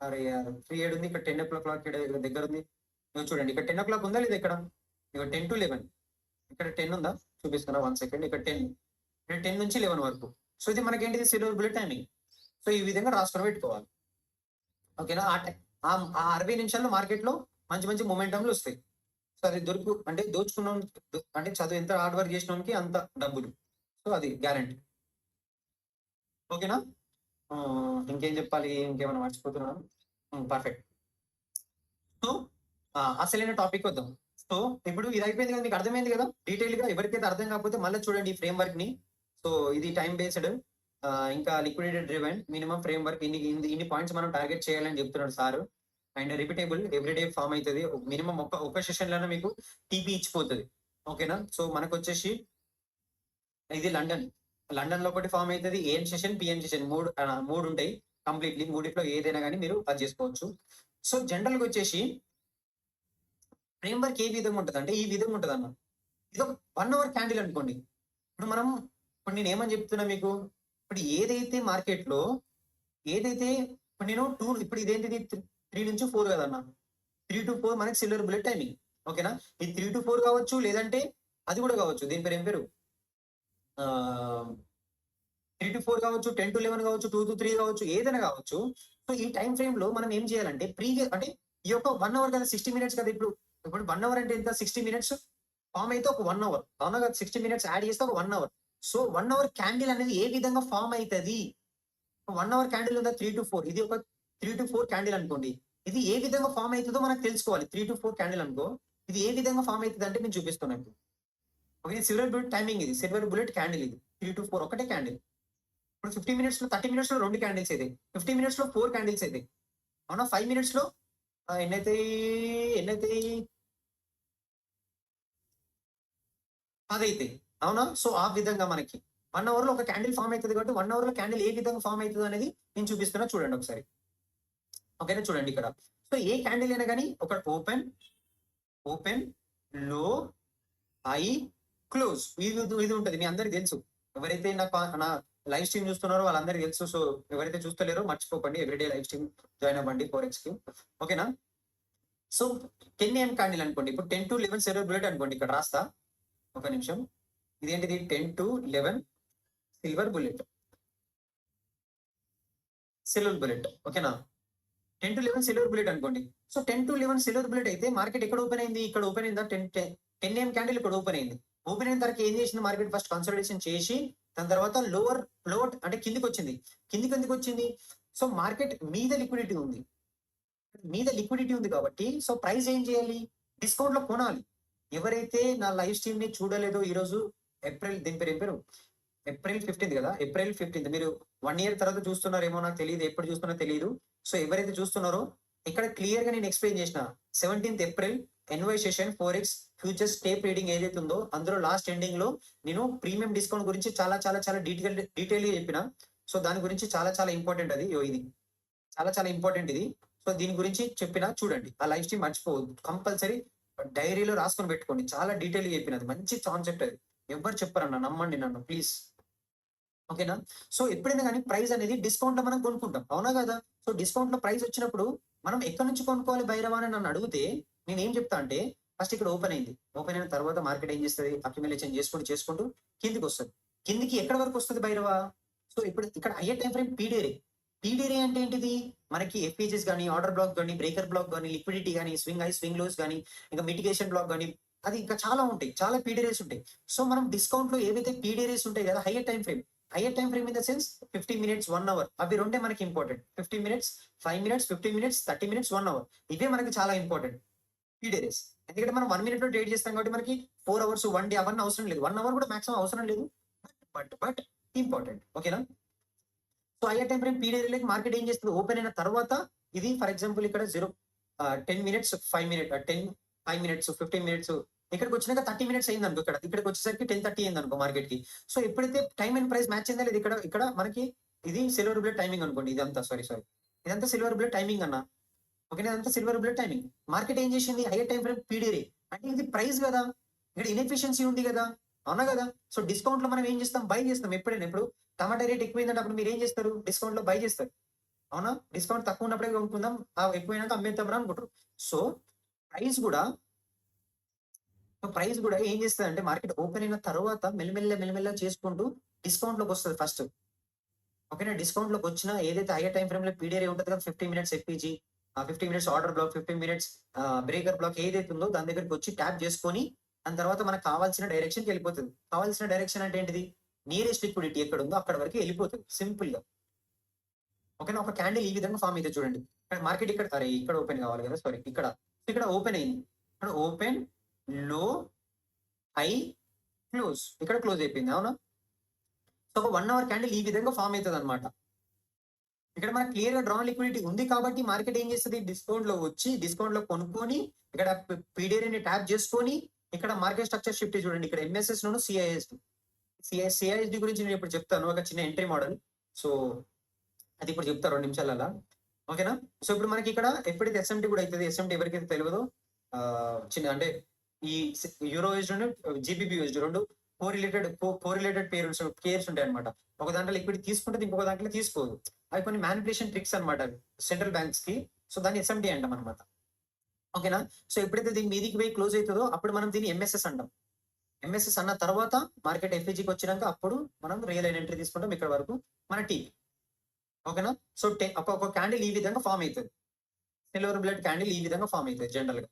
అరే యార్ 3 ఏడు ఉంది. ఇక్కడ 10 o'clock ఇక్కడ దగ్గర ఉంది. చూడండి, ఇక్కడ 10 o'clock ఉందా లేదా? ఇక్కడ 10 to 11. ఇక్కడ 10 ఉందా? చూపిస్తున్నా 1 సెకండ్. ఇక్కడ 10, ఇక్కడ 10 నుంచి 11 వరకు. సో ఇది మనకేంటిది? Silver bullet timing. సో ఈ విధంగా రాసుకొని పెట్టుకోవాలి. ఓకేనా? ఆ 60 నిమిషాల్లో మార్కెట్ లో మంచి మంచి మొమెంటంలు వస్తాయి. సో అది అంటే దోచుకున్న అంటే చదువు ఎంత హార్డ్ వర్క్ చేసినోనికి అంత డబ్బులు. సో అది గ్యారంటీ. ఓకేనా? ఇంకేం చెప్పాలి? ఇంకేమైనా మర్చిపోతున్నాను? పర్ఫెక్ట్. సో అసలైన టాపిక్ వద్దాం. సో ఇప్పుడు ఇది అయిపోయింది కదా, మీకు అర్థమైంది కదా డీటెయిల్ గా. ఎవరికైతే అర్థం కాకపోతే మళ్ళీ చూడండి ఈ ఫ్రేమ్ వర్క్ ని. సో ఇది టైం బేస్డ్, ఇంకా liquidity driven minimum framework. ఇన్ని పాయింట్స్ మనం టార్గెట్ చేయాలని చెప్తున్నాడు sir. And repeatable everyday form అవుతుంది. మినిమం ఒక సెషన్ లోనే మీకు టీపీ ఇచ్చిపోతుంది. ఓకేనా? సో మనకు వచ్చేసి ఇది లండన్ లో ఒకటి ఫామ్ అవుతుంది. ఏఎం సెషన్, పిఎం సెషన్, మూడు ఉంటాయి కంప్లీట్లీ. మూడిట్లో ఏదైనా కానీ మీరు అది చేసుకోవచ్చు. సో జనరల్ గా వచ్చేసి ఫ్రేమ్ వర్క్ ఏ విధంగా ఉంటుంది అంటే ఈ విధంగా ఉంటుంది అన్న. ఇది ఒక 1 hour క్యాండిల్ అనుకోండి. ఇప్పుడు నేను ఏమని చెప్తున్నా మీకు, ఇప్పుడు ఏదైతే మార్కెట్ లో ఇప్పుడు నేను ఇప్పుడు ఇదేంటిది 3 నుంచి 4 కదన్న. 3 to 4 మనకి సిల్వర్ బుల్లెట్ టైమింగ్. ఓకేనా? ఇది 3 to 4 కావచ్చు, లేదంటే అది కూడా కావచ్చు. దీని పేరు ఏం పేరు? 3 to 4 కావచ్చు, 10 to 11 కావచ్చు, 2 to 3 కావచ్చు, ఏదైనా కావచ్చు. సో ఈ టైం ఫ్రేమ్ లో మనం ఏం చేయాలంటే అంటే ఈ యొక్క 1 hour కదా, 60 minutes కదా. ఇప్పుడు 1 hour అంటే ఎంత? 60 minutes ఫామ్ అయితే ఒక 1 hour. అవునా కదా? 60 minutes యాడ్ చేస్తే ఒక 1 hour. సో 1 hour క్యాండిల్ అనేది ఏ విధంగా ఫామ్ అవుతుంది? 1 hour క్యాండిల్ ఉందా? 3 to 4. ఇది ఒక 3 to 4 క్యాండిల్ అనుకోండి. ఇది ఏ విధంగా ఫామ్ అవుతుందో మనకు తెలుసుకోవాలి. 3 to 4 క్యాండిల్ అనుకో, ఇది ఏ విధంగా ఫామ్ అవుతుంది అంటే నేను చూపిస్తున్నాను. ఓకే, సిల్వర్ బుల్లెట్ టైమింగ్ ఇది. సిల్వర్ బుల్లెట్ క్యాండిల్ ఇది. 3 to 4 ఒకటే క్యాండిల్. ఇప్పుడు 50 minutes లో 30 minutes లో 2 క్యాండిల్స్ అయితే, 50 minutes లో 4 క్యాండిల్స్ అయితే, అవునా? 5 minutes లో ఎన్నైతే 10 అయితే, అవునా? సో ఆ విధంగా మనకి 1 hour లో ఒక క్యాండిల్ ఫామ్ అవుతుంది కాబట్టి 1 hour లో క్యాండిల్ ఏ విధంగా ఫామ్ అవుతుంది అనేది నేను చూపిస్తున్నా. చూడండి ఒకసారి. ఓకేనా? చూడండి ఇక్కడ. సో ఏ క్యాండిల్ అయినా కానీ ఒక ఓపెన్ లో హై క్లోజ్ ఇది ఉంటుంది. మీ అందరికి తెలుసు. ఎవరైతే నా లైవ్ స్ట్రీమ్ చూస్తున్నారో వాళ్ళందరికీ తెలుసు. సో ఎవరైతే చూస్తలేరో మర్చిపోకండి, ఎవ్రీడే లైవ్ స్ట్రీమ్ జాయిన్ అవ్వండి ఫోరెక్స్ కి. ఓకేనా? సో 10 AM క్యాండిల్ అనుకోండి. ఇప్పుడు 10 to 11 సిల్వర్ బుల్లెట్ అనుకోండి. ఇక్కడ రాస్తా, ఒక నిమిషం. ఇదేంటిది? 10 to 11 సిల్వర్ బుల్లెట్. ఓకేనా? 10 to 11 సిల్వర్ బుల్లెట్ అనుకోండి. సో 10 to 11 సిల్వర్ బుల్లెట్ అయితే మార్కెట్ ఎక్కడ ఓపెన్ అయింది? ఇక్కడ ఓపెన్ అయిందా? 10 AM క్యాండిల్ ఇక్కడ ఓపెన్ అయింది. ఓపెన్ అయిన తర్వాత ఏం చేసింది మార్కెట్? ఫస్ట్ కన్సల్టేషన్ చేసి దాని తర్వాత లోవర్ అంటే కిందికి వచ్చింది. ఎందుకు వచ్చింది? సో మార్కెట్ మీద లిక్విడిటీ ఉంది కాబట్టి సో ప్రైస్ ఏం చేయాలి? డిస్కౌంట్ లో కొనాలి. ఎవరైతే నా లైవ్ స్ట్రీమ్ ని చూడలేదో, ఈ రోజు దీని పేరు ఏం పేరు? April 15th కదా. April 15th మీరు 1 year తర్వాత చూస్తున్నారేమో, నాకు తెలియదు. ఎప్పుడు చూస్తున్నా తెలియదు. సో ఎవరైతే చూస్తున్నారో ఇక్కడ క్లియర్ గా నేను ఎక్స్ప్లెయిన్ చేసిన 17th April NY session forex futures tape reading ఏదైతే ఉందో అందులో లాస్ట్ ఎండింగ్ లో నేను ప్రీమియం డిస్కౌంట్ గురించి చాలా డీటెయిల్ గా చెప్పిన. సో దాని గురించి చాలా ఇంపార్టెంట్ అది. ఇది చాలా ఇంపార్టెంట్ ఇది. సో దీని గురించి చెప్పిన, చూడండి. ఆ లైవ్ స్ట్రీమ్ మర్చిపోవద్దు, కంపల్సరీ డైరీలో రాసుకొని పెట్టుకోండి. చాలా డీటెయిల్ గా చెప్పినది, మంచి కాన్సెప్ట్ అది. ఎవరు చెప్పారన్న, నమ్మండి నన్ను ప్లీజ్. ఓకేనా? సో ఎప్పుడైనా కానీ ప్రైస్ అనేది డిస్కౌంట్ లో మనం కొనుక్కుంటాం, అవునా కదా? సో డిస్కౌంట్ లో ప్రైస్ వచ్చినప్పుడు మనం ఎక్కడి నుంచి కొనుక్కోవాలి భైరవా అని నన్ను అడిగితే నేను ఏం చెప్తా అంటే, ఫస్ట్ ఇక్కడ ఓపెన్ అయిన తర్వాత మార్కెట్ ఏం చేస్తుంది? అక్యుమిలేషన్ చేసుకుంటూ కిందికి వస్తుంది. కిందికి ఎక్కడ వరకు వస్తుంది భైరవా? సో ఇప్పుడు ఇక్కడ హయ్యర్ టైం ఫ్రేమ్ పీడీరే అంటే ఏంటిది? మనకి ఎఫ్పీజెస్ కానీ, ఆర్డర్ బ్లాక్ కానీ, బ్రేకర్ బ్లాక్ కానీ, లిక్విడిటీ కానీ, స్వింగ్ హై స్వింగ్ లోస్ కానీ, ఇంకా మిటిగేషన్ బ్లాక్ కానీ, అది ఇంకా చాలా ఉంటాయి. చాలా పీడీరేస్ ఉంటాయి. సో మనం డిస్కౌంట్ లో ఏవైతే పీడీరేస్ ఉంటాయి కదా, higher time frame in the sense 50 minutes 1 hour, అవి రెండే మనకి important. 50 minutes, 5 minutes, 15 minutes, 30 minutes, 1 hour, ఇవే మనకి చాలా ఇంపార్టెంట్ పీడీరేస్. ఎందుకంటే మనం 1 minute లో ట్రేడ్ చేస్తాం కాబట్టి మనకి 4 hours 1 day అవన్నీ అవసరం లేదు. 1 hour కూడా మాక్సిమం అవసరం లేదు, బట్ ఇంపార్టెంట్. ఓకేనా? సో హయ్యర్ టైం ఫ్రేమ్ పీడీరేకి మార్కెట్ ఏం చేస్తుంది? ఓపెన్ అయిన తర్వాత ఇది ఫర్ ఎగ్జాంపుల్ ఇక్కడ 10 minutes 5 minutes 10 5 మినిట్స్, 15 మినిట్స్, ఇక్కడికి వచ్చినాక 30 మినిట్స్ అయింది అనుకో, ఇక్కడికి వచ్చేసరికి 10:30 అయింది అనుకో మార్కెట్ కి. సో ఎప్పుడైతే టైమ్ అండ్ ప్రైస్ మ్యాచ్ అయిందా లేదు, ఇక్కడ ఇక్కడ మనకి ఇది సిల్వర్ బుల్లెట్ టైమింగ్ అనుకోండి. ఇదంతా సారీ ఇదంతా సిల్వర్ బుల్లెట్ టైమింగ్ అన్న. ఓకే, ఇదంతా సిల్వర్ బుల్లెట్ టైమింగ్. మార్కెట్ ఏం చేసింది, హైయర్ టైం ఫ్రేమ్ పీడీరే అంటే ఇది ప్రైస్ కదా, ఇక్కడ ఇన్ఎఫిషియన్సీ ఉంది కదా, అవునా కదా. సో డిస్కౌంట్ లో మనం ఏం చేస్తాం, బై చేస్తాం. ఎప్పుడైనా ఇప్పుడు టమాటా రేట్ ఎక్కువైందంటే అప్పుడు మీరు ఏం చేస్తారు, డిస్కౌంట్ లో బై చేస్తారు, అవునా. డిస్కౌంట్ తక్కువ ఉన్నప్పుడే కొనుక్కుందాం, ఎక్కువైనాక అమ్మేద్దాం అనుకుంటారు. సో ప్రైస్ కూడా ప్రైస్ కూడా ఏం చేస్తుంది అంటే, మార్కెట్ ఓపెన్ అయిన తర్వాత మెల్లమెల్ల చేసుకుంటూ డిస్కౌంట్ లోకి వస్తుంది ఫస్ట్. ఓకేనా, డిస్కౌంట్ లోకి వచ్చిన ఏదైతే హైయర్ టైం ఫ్రేమ్ లో పీడియర్ ఉంటుంది కదా, 50 minutes FVG, 50 minutes order block, 15 minutes breaker block ఏదైతే ఉందో దాని దగ్గరికి వచ్చి ట్యాప్ చేసుకొని దాని తర్వాత మనకు కావాల్సిన డైరెక్షన్ కి వెళ్ళిపోతుంది. కావాల్సిన డైరెక్షన్ అంటే ఏంటిది, నియరెస్ట్ లిక్విడిటీ ఎక్కడ ఉందో అక్కడ వరకు వెళ్ళిపోతుంది సింపుల్ గా. ఓకేనా, ఒక క్యాండిల్ ఈ విధంగా ఫామ్ అయితే చూడండి. మార్కెట్ ఇక్కడ ఓపెన్ కావాలి కదా, సారీ ఇక్కడ ఓపెన్ అయింది, ఇక్కడ ఓపెన్, లో, హై, క్లోజ్, ఇక్కడ క్లోజ్ అయిపోయింది, అవునా. సో ఒక 1 అవర్ క్యాండిల్ ఈ విధంగా ఫామ్ అవుతుంది అనమాట. ఇక్కడ మనకి క్లియర్ గా డ్రాన్ లిక్విడిటీ ఉంది కాబట్టి మార్కెట్ ఏం చేస్తుంది, డిస్కౌంట్ లో వచ్చి డిస్కౌంట్ లో కొనుక్కొని ఇక్కడ పీడియర్ ట్యాప్ చేసుకొని ఇక్కడ మార్కెట్ స్ట్రక్చర్ షిఫ్ట్ చూడండి. ఇక్కడ ఎంఎస్ఎస్ లోను సిఐఎస్డి గురించి నేను ఇప్పుడు చెప్తాను, ఒక చిన్న ఎంట్రీ మోడల్. సో అది ఇప్పుడు చెప్తాను 2 నిమిషాలలో, ఓకేనా. సో ఇప్పుడు మనకి ఇక్కడ ఎప్పుడైతే ఎస్ఎంటీ కూడా అవుతుంది, ఎస్ఎంటీ ఎవరికైతే తెలియదో చిన్న అంటే ఈ యూరో యూజ్డ్ జీబీబీ యూజ్డ్ రెండు కోరిలేటెడ్ పేర్స్ ఉంటాయి అనమాట. ఒక దాంట్లో లిక్విడ్ తీసుకుంటే ఇంకొక దాంట్లో తీసుకోదు. అవి కొన్ని మ్యానిపులేషన్ ట్రిక్స్ అనమాట సెంట్రల్ బ్యాంక్స్ కి. సో దాన్ని ఎస్ఎంటీ అంటాం అనమాట, ఓకేనా. సో ఎప్పుడైతే దీని మీదికి పోయి క్లోజ్ అవుతుందో అప్పుడు మనం దీన్ని ఎంఎస్ఎస్ అంటాం. ఎంఎస్ఎస్ అన్న తర్వాత మార్కెట్ ఎఫ్ఈజీకి వచ్చినాక అప్పుడు మనం రియల్ ఎంట్రీ తీసుకుంటాం ఇక్కడ వరకు మన టీ, ఓకేనా. సో ఒక క్యాండిల్ ఈ విధంగా ఫామ్ అవుతుంది, సిల్వర్ బ్లడ్ క్యాండిల్ ఈ విధంగా ఫామ్ అవుతుంది జనరల్ గా,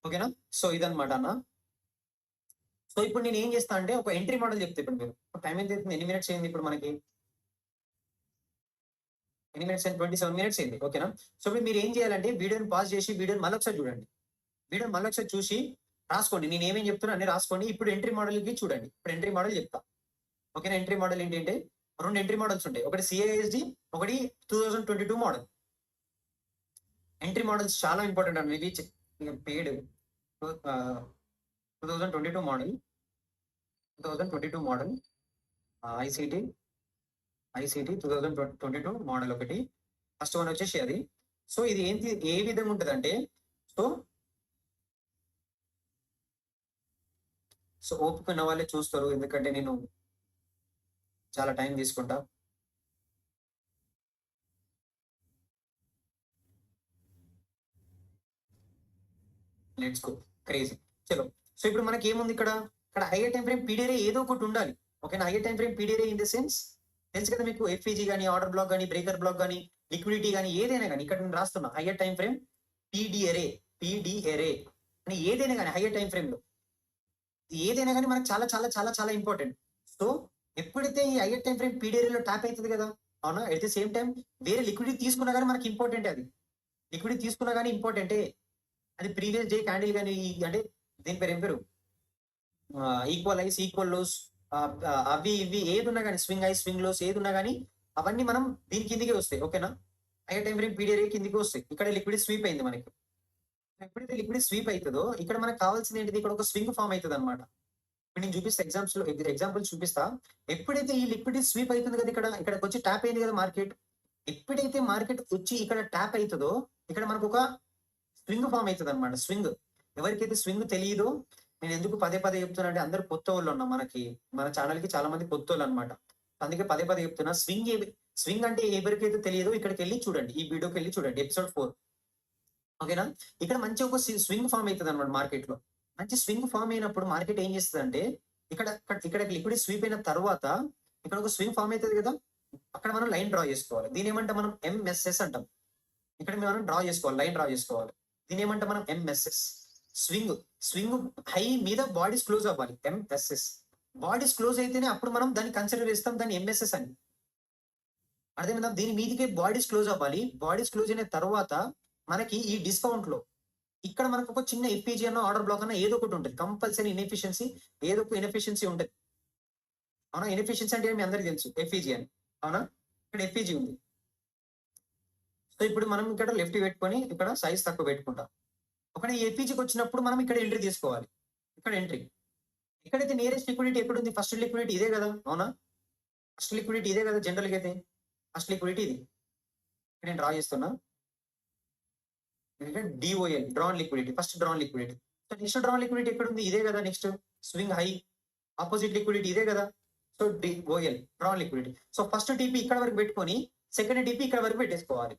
ఓకేనా. సో ఇదనమాట అన్న. సో ఇప్పుడు నేను ఏం చేస్తా అంటే ఒక ఎంట్రీ మోడల్ చెప్తే, ఇప్పుడు మీరు టైం ఎంత అవుతుంది, ఎన్ని మినిట్స్ అయింది ఇప్పుడు మనకి, ఎన్ని మినిట్స్ అయింది, 27 మినిట్స్ అయింది, ఓకేనా. సో ఇప్పుడు మీరు ఏం చేయాలంటే వీడియోని పాజ్ చేసి వీడియోని మళ్ళొకసారి చూడండి, వీడియోని మళ్ళొకసారి చూసి రాసుకోండి, నేను ఏమేం చెప్తున్నా అన్ని రాసుకోండి. ఇప్పుడు ఎంట్రీ మోడల్కి చూడండి, ఇప్పుడు ఎంట్రీ మోడల్ చెప్తా, ఓకేనా. ఎంట్రీ మోడల్ ఏంటంటే 2 ఎంట్రీ మోడల్స్ ఉంటాయి, ఒకటి సిఐఎస్డి, ఒకటి 2022 మోడల్. ఎంట్రీ మోడల్స్ చాలా ఇంపార్టెంట్ అండి, ఇవి పేడ్ 2022 మోడల్, 2022 మోడల్, ఐసిటి 2022 మోడల్ ఒకటి, ఫస్ట్ వన్ వచ్చేసి అది. సో ఇది ఏంటి, ఏ విధంగా ఉంటుంది అంటే, సో ఓపుకున్న వాళ్ళే చూస్తారు, ఎందుకంటే నేను చాలా టైం తీసుకుంటా. లెట్స్ గో క్రేజీ, చలో. సో ఇప్పుడు మనకి ఏముంది ఇక్కడ హైయర్ టైం ఫ్రేమ్ పీడియర్ ఏదో ఒకటి ఉండాలి, ఓకేనా. Higher time frame PD array in the sense తెలుసు కదా మీకు, ఎఫ్ఈజీ కానీ, ఆర్డర్ బ్లాక్ కానీ, బ్రేకర్ బ్లాక్ కానీ, లిక్విడిటీ కానీ, ఏదైనా కానీ ఇక్కడ నేను రాస్తున్నా హైయర్ టైం ఫ్రేమ్ పీడియరే అని, ఏదైనా కానీ హైయర్ టైం ఫ్రేమ్ లో ఏదైనా కానీ మనకు చాలా చాలా చాలా చాలా ఇంపార్టెంట్. సో ఎప్పుడైతే ఈ హైయర్ టైం ఫ్రేమ్ పీడియర్ లో ట్యాప్ అవుతుంది కదా, అవునా. అట్ ద సేమ్ టైం వేరే లిక్విడిటీ తీసుకున్నా కానీ మనకి ఇంపార్టెంట్, అది లిక్విడిటీ తీసుకున్నా కానీ ఇంపార్టెంటే, అది ప్రీవియస్ డే క్యాండిల్ కానీ, అంటే దీని పేరు ఏం పేరు, ఈక్వల్ ఐస్, ఈక్వల్ లోస్, అవి ఇవి ఏది ఉన్నా కానీ, స్వింగ్ ఐస్, స్వింగ్ లోస్ ఏది ఉన్నా కానీ అవన్నీ మనం దీని కిందికే వస్తాయి, ఓకేనా. హైయర్ టైం ఫ్రేమ్ పీడియర్ కిందికి వస్తాయి. ఇక్కడ లిక్విడ్ స్వీప్ అయింది మనకి, ఎప్పుడైతే లిక్విడ్ స్వీప్ అవుతుందో ఇక్కడ మనకు కావాల్సింది ఏంటిది, ఇక్కడ ఒక స్వింగ్ ఫామ్ అవుతుంది అనమాట. ఇప్పుడు నేను చూపిస్తా ఎగ్జాంపుల్ చూపిస్తా. ఎప్పుడైతే ఈ లిక్విడ్ స్వీప్ అవుతుంది కదా, ఇక్కడికి వచ్చి ట్యాప్ అయింది కదా మార్కెట్, ఎప్పుడైతే మార్కెట్ వచ్చి ఇక్కడ ట్యాప్ అవుతుందో ఇక్కడ మనకు ఒక స్వింగ్ ఫామ్ అవుతుంది అనమాట. స్వింగ్, ఎవరికైతే స్వింగ్ తెలియదో, నేను ఎందుకు పదే చెప్తున్నా అంటే అందరు కొత్త వాళ్ళు ఉన్నా మనకి, మన ఛానల్ కి చాలా మంది కొత్త వాళ్ళు అనమాట, అందుకే పదే చెప్తున్నా. స్వింగ్ అంటే ఎవరికైతే తెలియదో ఇక్కడికి వెళ్ళి చూడండి, ఈ వీడియోకి వెళ్ళి చూడండి, ఎపిసోడ్ 4, ఓకేనా. ఇక్కడ మంచి ఒక స్వింగ్ ఫామ్ అవుతుంది అనమాట మార్కెట్ లో. మంచి స్వింగ్ ఫామ్ అయినప్పుడు మార్కెట్ ఏం చేస్తుంది అంటే, ఇక్కడ లిక్విడ్ స్వీప్ అయిన తర్వాత ఇక్కడ ఒక స్వింగ్ ఫామ్ అవుతుంది కదా, అక్కడ మనం లైన్ డ్రా చేసుకోవాలి. దీని ఏమంటే మనం ఎంఎస్ఎస్ అంటాం. ఇక్కడ మనం డ్రా చేసుకోవాలి, లైన్ డ్రా చేసుకోవాలి. దీని ఏమంటే మనం ఎంఎస్ఎస్, స్వింగ్ హై మీద బాడీస్ క్లోజ్ అవ్వాలి, ఎంఎస్ఎస్. బాడీస్ క్లోజ్ అయితేనే అప్పుడు మనం దాన్ని కన్సిడర్ చేస్తాం, దాన్ని ఎంఎస్ఎస్ అని. అర్థమైందా, దీని మీదికే బాడీస్ క్లోజ్ అవ్వాలి. బాడీస్ క్లోజ్ అయిన తర్వాత మనకి ఈ డిస్కౌంట్ లో ఇక్కడ మనకు ఒక చిన్న ఎఫ్ఈజీ అన్న, ఆర్డర్ బ్లాక్ అన్న ఏదో ఒకటి ఉంటుంది, కంపల్సరీ ఇన్ఎఫిషియన్సీ, ఏదో ఒక ఇన్ఎఫిషియన్సీ ఉంటుంది, అవునా. ఇన్ఎఫిషియన్సీ అంటే మీ అందరికి తెలుసు, ఎఫ్ఈజీ అని, అవునా. ఇక్కడ ఎఫ్ఈజీ ఉంది. సో ఇప్పుడు మనం ఇక్కడ లెఫ్ట్ పెట్టుకొని ఇక్కడ సైజ్ తక్కువ పెట్టుకుంటాం, ఒకవేళ ఈ ఎఫ్ఈజీకి వచ్చినప్పుడు మనం ఇక్కడ ఎంట్రీ తీసుకోవాలి. ఇక్కడ ఎంట్రీ. ఎక్కడైతే నియరెస్ట్ లిక్విడిటీ ఎక్కడుంది? ఫస్ట్ లిక్విడిటీ ఇదే కదా, అవునా? ఫస్ట్ లిక్విడిటీ ఇదే కదా జనరల్‌గా అయితే. ఫస్ట్ లిక్విడిటీ ఇది. ఇక్కడ నేను డ్రా చేస్తున్నా. ఇక్కడ DOL drawn liquidity, first drawn liquidity. So next drawn liquidity ఎక్కడుంది? ఇదే కదా next swing high. Opposite liquidity ఇదే కదా. So DOL drawn liquidity. So first TP ఇక్కడ వరకు పెట్టుకొని సెకండ్ టీపీ ఇక్కడ వరకు పెట్టేసుకోవాలి.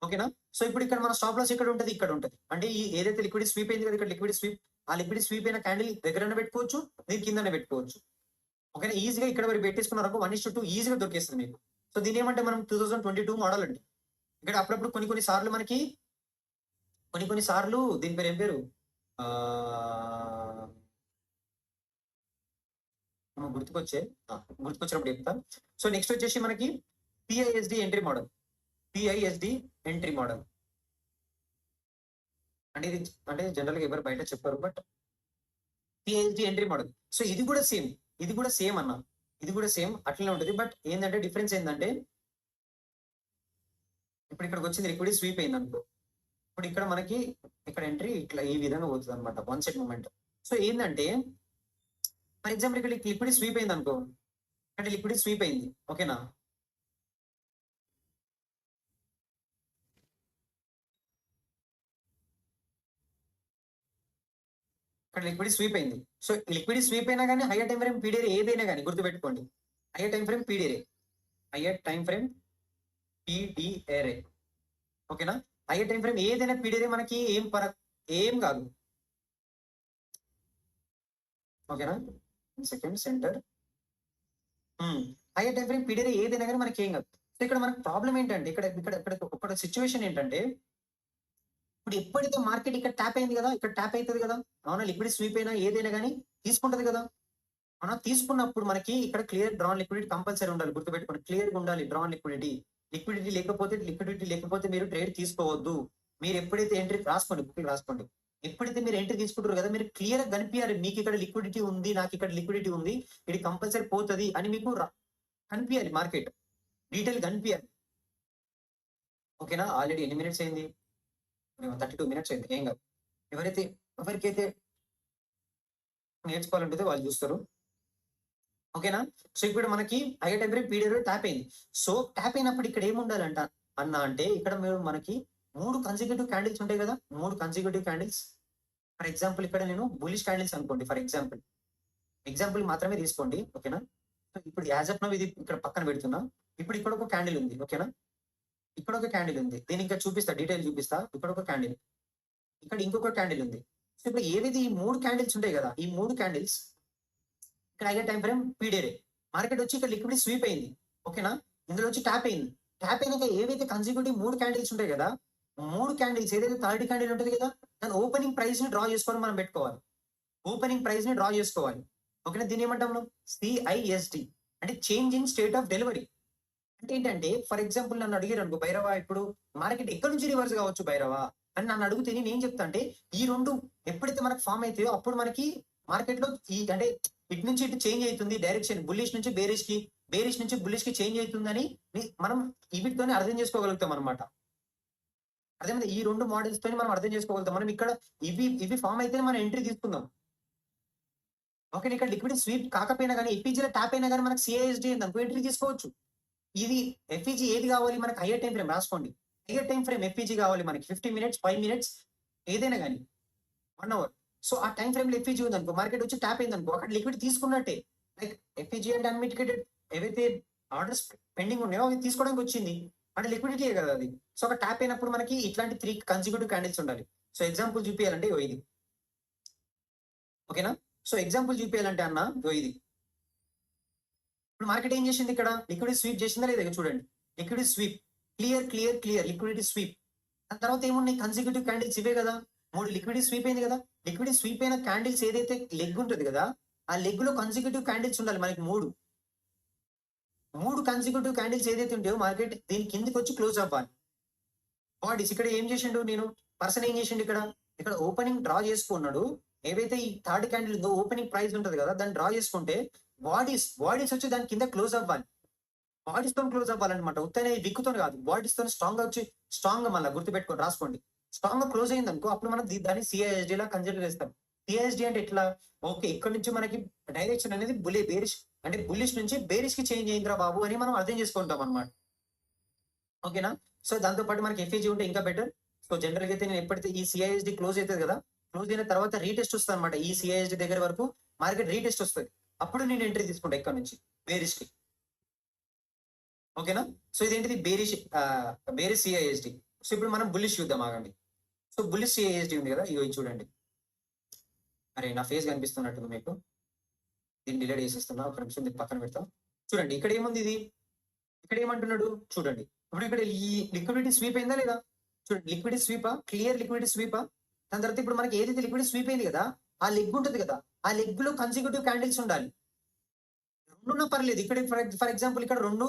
ఓకేనా? సో ఇప్పుడు ఇక్కడ మన స్టాప్ లాస్ ఎక్కడ ఉంటది? ఇక్కడ ఉంటది. అంటే ఈ ఏదైతే లిక్విడ్ స్వీప్ అయింది కదా, ఇక్కడ లిక్విడ్ స్వీప్, ఆ లిక్విడ్ స్వీప్ అయిన క్యాండిల్ దగ్గరనే పెట్టుకోవచ్చు, దీని కిందనే పెట్టుకోవచ్చు. ఓకేనా? ఈజీగా ఇక్కడ వరకు పెట్టేసుకున్నారు 1:2 ఈజీగా దొరికేస్తుంది మీకు. సో దీని ఏమంటే మనం 2022 మోడల్ అండి. ఇక్కడ అప్పుడప్పుడు కొన్ని సార్లు మనకి కొన్ని సార్లు దీని పేరు ఏం పేరు గుర్తుకొచ్చినప్పుడు చెప్తా. సో నెక్స్ట్ వచ్చేసి మనకి పిఐఎస్డి ఎంట్రీ మోడల్. పిఐఎస్డి ఎంట్రీ మోడల్ అంటే ఇది అంటే జనరల్ గా ఎవరు బయట చెప్పారు, బట్ పిఐఎస్డి ఎంట్రీ మోడల్. సో ఇది కూడా సేమ్ అన్న, ఇది కూడా సేమ్ అట్లనే ఉంటుంది. బట్ ఏంటంటే డిఫరెన్స్ ఏంటంటే ఇప్పుడు ఇక్కడికి వచ్చింది లిక్విడ్ స్వీప్ అయింది అనుకో, ఇప్పుడు ఇక్కడ మనకి ఇక్కడ ఎంట్రీ ఇట్లా ఈ విధంగా పోతుంది అనమాట, వన్ సెట్ మూమెంట్. సో ఏంటంటే ఫర్ ఎగ్జాంపుల్ ఇక్కడ లిక్విడ్ స్వీప్ అయింది అనుకో, అంటే లిక్విడ్ స్వీప్ అయింది, ఓకేనా? ఇక్కడ లిక్విడ్ స్వీప్ అయింది. సో లిక్విడ్ స్వీప్ అయినా కానీ హైయర్ టైం ఫ్రేమ్ పీడియర్ ఏదైనా కానీ గుర్తుపెట్టుకోండి, హైయర్ టైం ఫ్రేమ్ పీడియరే, హైయర్ టైం ఫ్రేమ్ పీడియరే, ఓకేనా? హైయర్ టైం ఫ్రేమ్ ఏదైనా పీడియరే, మనకి ఏం కాదు, ఓకేనా? Second center higher time frame పీడియరే ఏదైనా కానీ మనకి ఏం కాదు. సో ఇక్కడ మనకు ప్రాబ్లం ఏంటంటే ఇక్కడ ఇక్కడ ఇక్కడ ఒక సిచ్యువేషన్ ఏంటంటే ఇప్పుడు ఎప్పుడైతే మార్కెట్ ఇక్కడ ట్యాప్ అయింది కదా, ఇక్కడ ట్యాప్ అవుతుంది కదా, అవునా? లిక్విడ్ స్వీప్ అయినా ఏదైనా కానీ తీసుకుంటది కదా, అవునా? తీసుకున్నప్పుడు మనకి ఇక్కడ క్లియర్ డ్రాన్ లిక్విడిటీ కంపల్సరీ ఉండాలి, గుర్తుపెట్టుకోండి. క్లియర్ గా ఉండాలి డ్రాన్ లిక్విడిటీ. లిక్విడిటీ లేకపోతే మీరు ట్రేడ్ తీసుకోవద్దు. మీరు ఎప్పుడైతే ఎంట్రీ రాసుకోండి, బుక్ రాసుకోండి. ఎప్పుడైతే మీరు ఎంట్రీ తీసుకుంటారు కదా, మీరు క్లియర్ గా కనిపించాలి, మీకు ఇక్కడ లిక్విడిటీ ఉంది, నాకు ఇక్కడ లిక్విడిటీ ఉంది, ఇది కంపల్సరీ పోతుంది అని మీకు కనిపించాలి, మార్కెట్ డీటెయిల్ కనిపించాలి, ఓకేనా? ఆల్రెడీ ఎన్ని మినిట్స్ అయింది? 32 మినిట్స్ అయింది, ఏం కాదు. ఎవరికైతే నేర్చుకోవాలంటే వాళ్ళు చూస్తారు, ఓకేనా? సో ఇప్పుడు మనకి hire time frame PD array tap అయింది. సో ట్యాప్ అయినప్పుడు ఇక్కడ ఏముండాలంట అంటే ఇక్కడ మనకి 3 కన్సిక్యూటివ్ క్యాండిల్స్ ఉంటాయి కదా, 3 కన్సిక్యూటివ్ క్యాండిల్స్. ఫర్ ఎగ్జాంపుల్ ఇక్కడ నేను బులిష్ క్యాండిల్స్ అనుకోండి, ఫర్ ఎగ్జాంపుల్ మాత్రమే తీసుకోండి, ఓకేనా? ఇప్పుడు యాజ్ ఆఫ్ నౌ ఇది ఇక్కడ పక్కన పెడుతున్నా. ఇప్పుడు ఇక్కడ ఒక క్యాండిల్ ఉంది, ఓకేనా? ఇక్కడ ఒక క్యాండిల్ ఉంది, దీని ఇంకా చూపిస్తా, డీటెయిల్ చూపిస్తా. ఇక్కడ ఒక క్యాండిల్, ఇక్కడ ఇంకొక క్యాండిల్ ఉంది. సో ఇప్పుడు ఏవైతే ఈ 3 క్యాండిల్స్ ఉంటాయి కదా, ఈ 3 క్యాండిల్స్ ఇక్కడ హైయర్ టైం ఫ్రేమ్ పీడియరే. మార్కెట్ వచ్చి ఇక్కడ లిక్విడ్ స్వీప్ అయింది, ఓకేనా? ఇందులో వచ్చి ట్యాప్ అయింది. ట్యాప్ అయినాక ఏవైతే కన్సిక్యూటివ్ 3 క్యాండిల్స్ ఉంటాయి కదా, 3 క్యాండిల్స్ ఏదైతే థర్డ్ క్యాండిల్ ఉంటుంది కదా, దాని ఓపెనింగ్ ప్రైస్ ని డ్రా చేసుకొని మనం పెట్టుకోవాలి, ఓపెనింగ్ ప్రైస్ ని డ్రా చేసుకోవాలి, ఓకేనా? దీని ఏమంటాం మనం? సిఐఎస్డి అంటే change in state of delivery. అంటే ఏంటంటే ఫర్ ఎగ్జాంపుల్ నన్ను అడిగారు అనుకో, భైరవ ఇప్పుడు మార్కెట్ ఎక్కడి నుంచి రివర్స్ కావచ్చు భైరవ అని నన్ను అడిగితే నేను ఏం చెప్తా అంటే, ఈ రెండు ఎప్పుడైతే మనకు ఫామ్ అవుతాయో అప్పుడు మనకి మార్కెట్ లో అంటే ఇటు నుంచి ఇటు చేంజ్ అవుతుంది డైరెక్షన్, బుల్లిష్ నుంచి బేరిష్ నుంచి బుల్లిష్ కి చేంజ్ అవుతుందని మనం వీటితోనే అర్థం చేసుకోగలుగుతాం అనమాట. అర్థమైంది? ఈ 2 మోడల్స్ తోని మనం అర్థం చేసుకోగలుగుతాం. మనం ఇక్కడ ఇవి ఫామ్ అయితే మనం ఎంట్రీ తీసుకుందాం, ఓకే? ఇక్కడ లిక్విడ్ స్వీప్ కాకపోయినా కానీ ఎఫ్ఈజీలో ట్యాప్ అయినా కానీ మనకి సిఐఎస్డి అనుకో ఎంట్రీ తీసుకోవచ్చు. ఇది ఎఫ్ఈజీ ఏది కావాలి మనకి? హైయర్ టైం ఫ్రేమ్ రాసుకోండి, హైయర్ టైం ఫ్రేమ్ ఎఫ్ఈజీ కావాలి మనకి 50 మినిట్స్ 5 మినిట్స్ ఏదైనా కానీ 1 అవర్. సో ఆ టైం ఫ్రేమ్ లో ఎఫ్ఈజీ ఉంది అనుకో, మార్కెట్ వచ్చి ట్యాప్ అయింది అనుకో, అక్కడ లిక్విడ్ తీసుకున్నట్టే. లైక్ ఎఫ్ఈజీ అంటే అన్మిటికేటెడ్, ఏవైతే ఆర్డర్స్ పెండింగ్ ఉన్నాయో అవి తీసుకోవడానికి వచ్చింది అంటే లిక్విడిటీ కదా అది. సో ఒక ట్యాప్ అయినప్పుడు మనకి ఇట్లాంటి 3 కన్సిక్యూటివ్ క్యాండిల్స్ ఉండాలి. సో ఎగ్జాంపుల్ చూపించాలంటే ఇది, ఓకేనా? సో ఎగ్జాంపుల్ చూపించాలంటే అన్న ఇది ఇప్పుడు మార్కెట్ ఏం చేసింది, ఇక్కడ లిక్విడ్ స్వీప్ చేసిందా లేదా చూడండి. Liquid sweep clear liquidity sweep. దాని తర్వాత ఏమున్నాయి? కన్సిక్యూటివ్ క్యాండిల్స్ ఇవే కదా, 3 లిక్విడ్ స్వీప్ అయింది కదా. లిక్విడ్ స్వీప్ అయిన క్యాండిల్స్ ఏదైతే లెగ్ ఉంటుంది కదా, ఆ లెగ్ లో కన్సిక్యూటివ్ క్యాండిల్స్ ఉండాలి మనకి 3 కన్సిక్యూటివ్ క్యాండిల్స్ ఏదైతే ఉంటాయో మార్కెట్ దీని కిందకి వచ్చి క్లోజ్ అవ్వాలి. బాడీస్ ఇక్కడ ఏం చేసిండు పర్సన్ ఏం చేసిండు, ఇక్కడ ఓపెనింగ్ డ్రా చేసుకున్నాడు. ఏవైతే ఈ థర్డ్ క్యాండిల్ ఉందో ఓపెనింగ్ ప్రైస్ ఉంటుంది కదా, దాన్ని డ్రా చేసుకుంటే బాడీస్ వచ్చి దాని కింద క్లోజ్ అవ్వాలి. బాడీస్ తో క్లోజ్ అవ్వాలన్నమాట, ఉత్తనే విక్కుతో కాదు, బాడీస్ తో స్ట్రాంగ్ గా వచ్చి స్ట్రాంగ్ గా మళ్ళీ గుర్తుపెట్టుకొని రాసుకోండి. స్ట్రాంగ్ గా క్లోజ్ అయింది అనుకో, అప్పుడు మనం దాన్ని సిఐఎస్డి లా కన్సిడర్ చేస్తాం. సిఐఎస్డి అంటే ఎట్లా? ఓకే, ఇక్కడ నుంచి మనకి డైరెక్షన్ అనేది బేరిష్ అంటే బుల్లిష్ నుంచి బేరిష్ కి చేంజ్ అయిందిరా బాబు అని మనం అర్థం చేసుకుంటాం అనమాట. ఓకేనా? సో దాంతో పాటు మనకి ఎఫ్ఏజీ ఉంటే ఇంకా బెటర్. సో జనరల్ గా అయితే నేను ఎప్పుడైతే ఈ సిఐఎస్డి క్లోజ్ అవుతుంది కదా, క్లోజ్ అయిన తర్వాత రీటెస్ట్ వస్తుంది అనమాట. ఈ సిఐఎస్డి దగ్గర వరకు మార్కెట్ రీటెస్ట్ వస్తుంది. అప్పుడు నేను ఎంట్రీ తీసుకుంటా ఇక్కడ నుంచి బేరిష్ కి. ఓకేనా? సో ఇదేంటిది బేరిష్ సిఐఎస్డి. సో ఇప్పుడు మనం బుల్లిష్ చూద్దాం, ఆగండి. సో బుల్లిష్ సిఐఎస్డి ఉంది కదా, ఇగో ఇది చూడండి. అరే నా ఫేస్ కనిపిస్తున్నట్టుంది మీకు, దీన్ని డిలీట్ చేసేస్తున్నా, ఒక నిమిషం దీన్ని పక్కన పెడతాం. చూడండి ఇక్కడ ఏముంది, ఇది ఇక్కడ ఏమంటున్నాడు చూడండి. ఇప్పుడు ఇక్కడ ఈ లిక్విడిటీ స్వీప్ అయిందా లేదా? చూడండి, లిక్విడిటీ స్వీపా, క్లియర్ లిక్విడిటీ స్వీపా. దాని తర్వాత ఇప్పుడు మనకి ఏదైతే లిక్విడిటీ స్వీప్ అయింది కదా, ఆ లెగ్ ఉంటుంది కదా, ఆ లెగ్ లో కన్సిక్యూటివ్ క్యాండిల్స్ ఉండాలి. రెండున్నా పర్లేదు. ఇక్కడ ఫర్ ఎగ్జాంపుల్ ఇక్కడ రెండు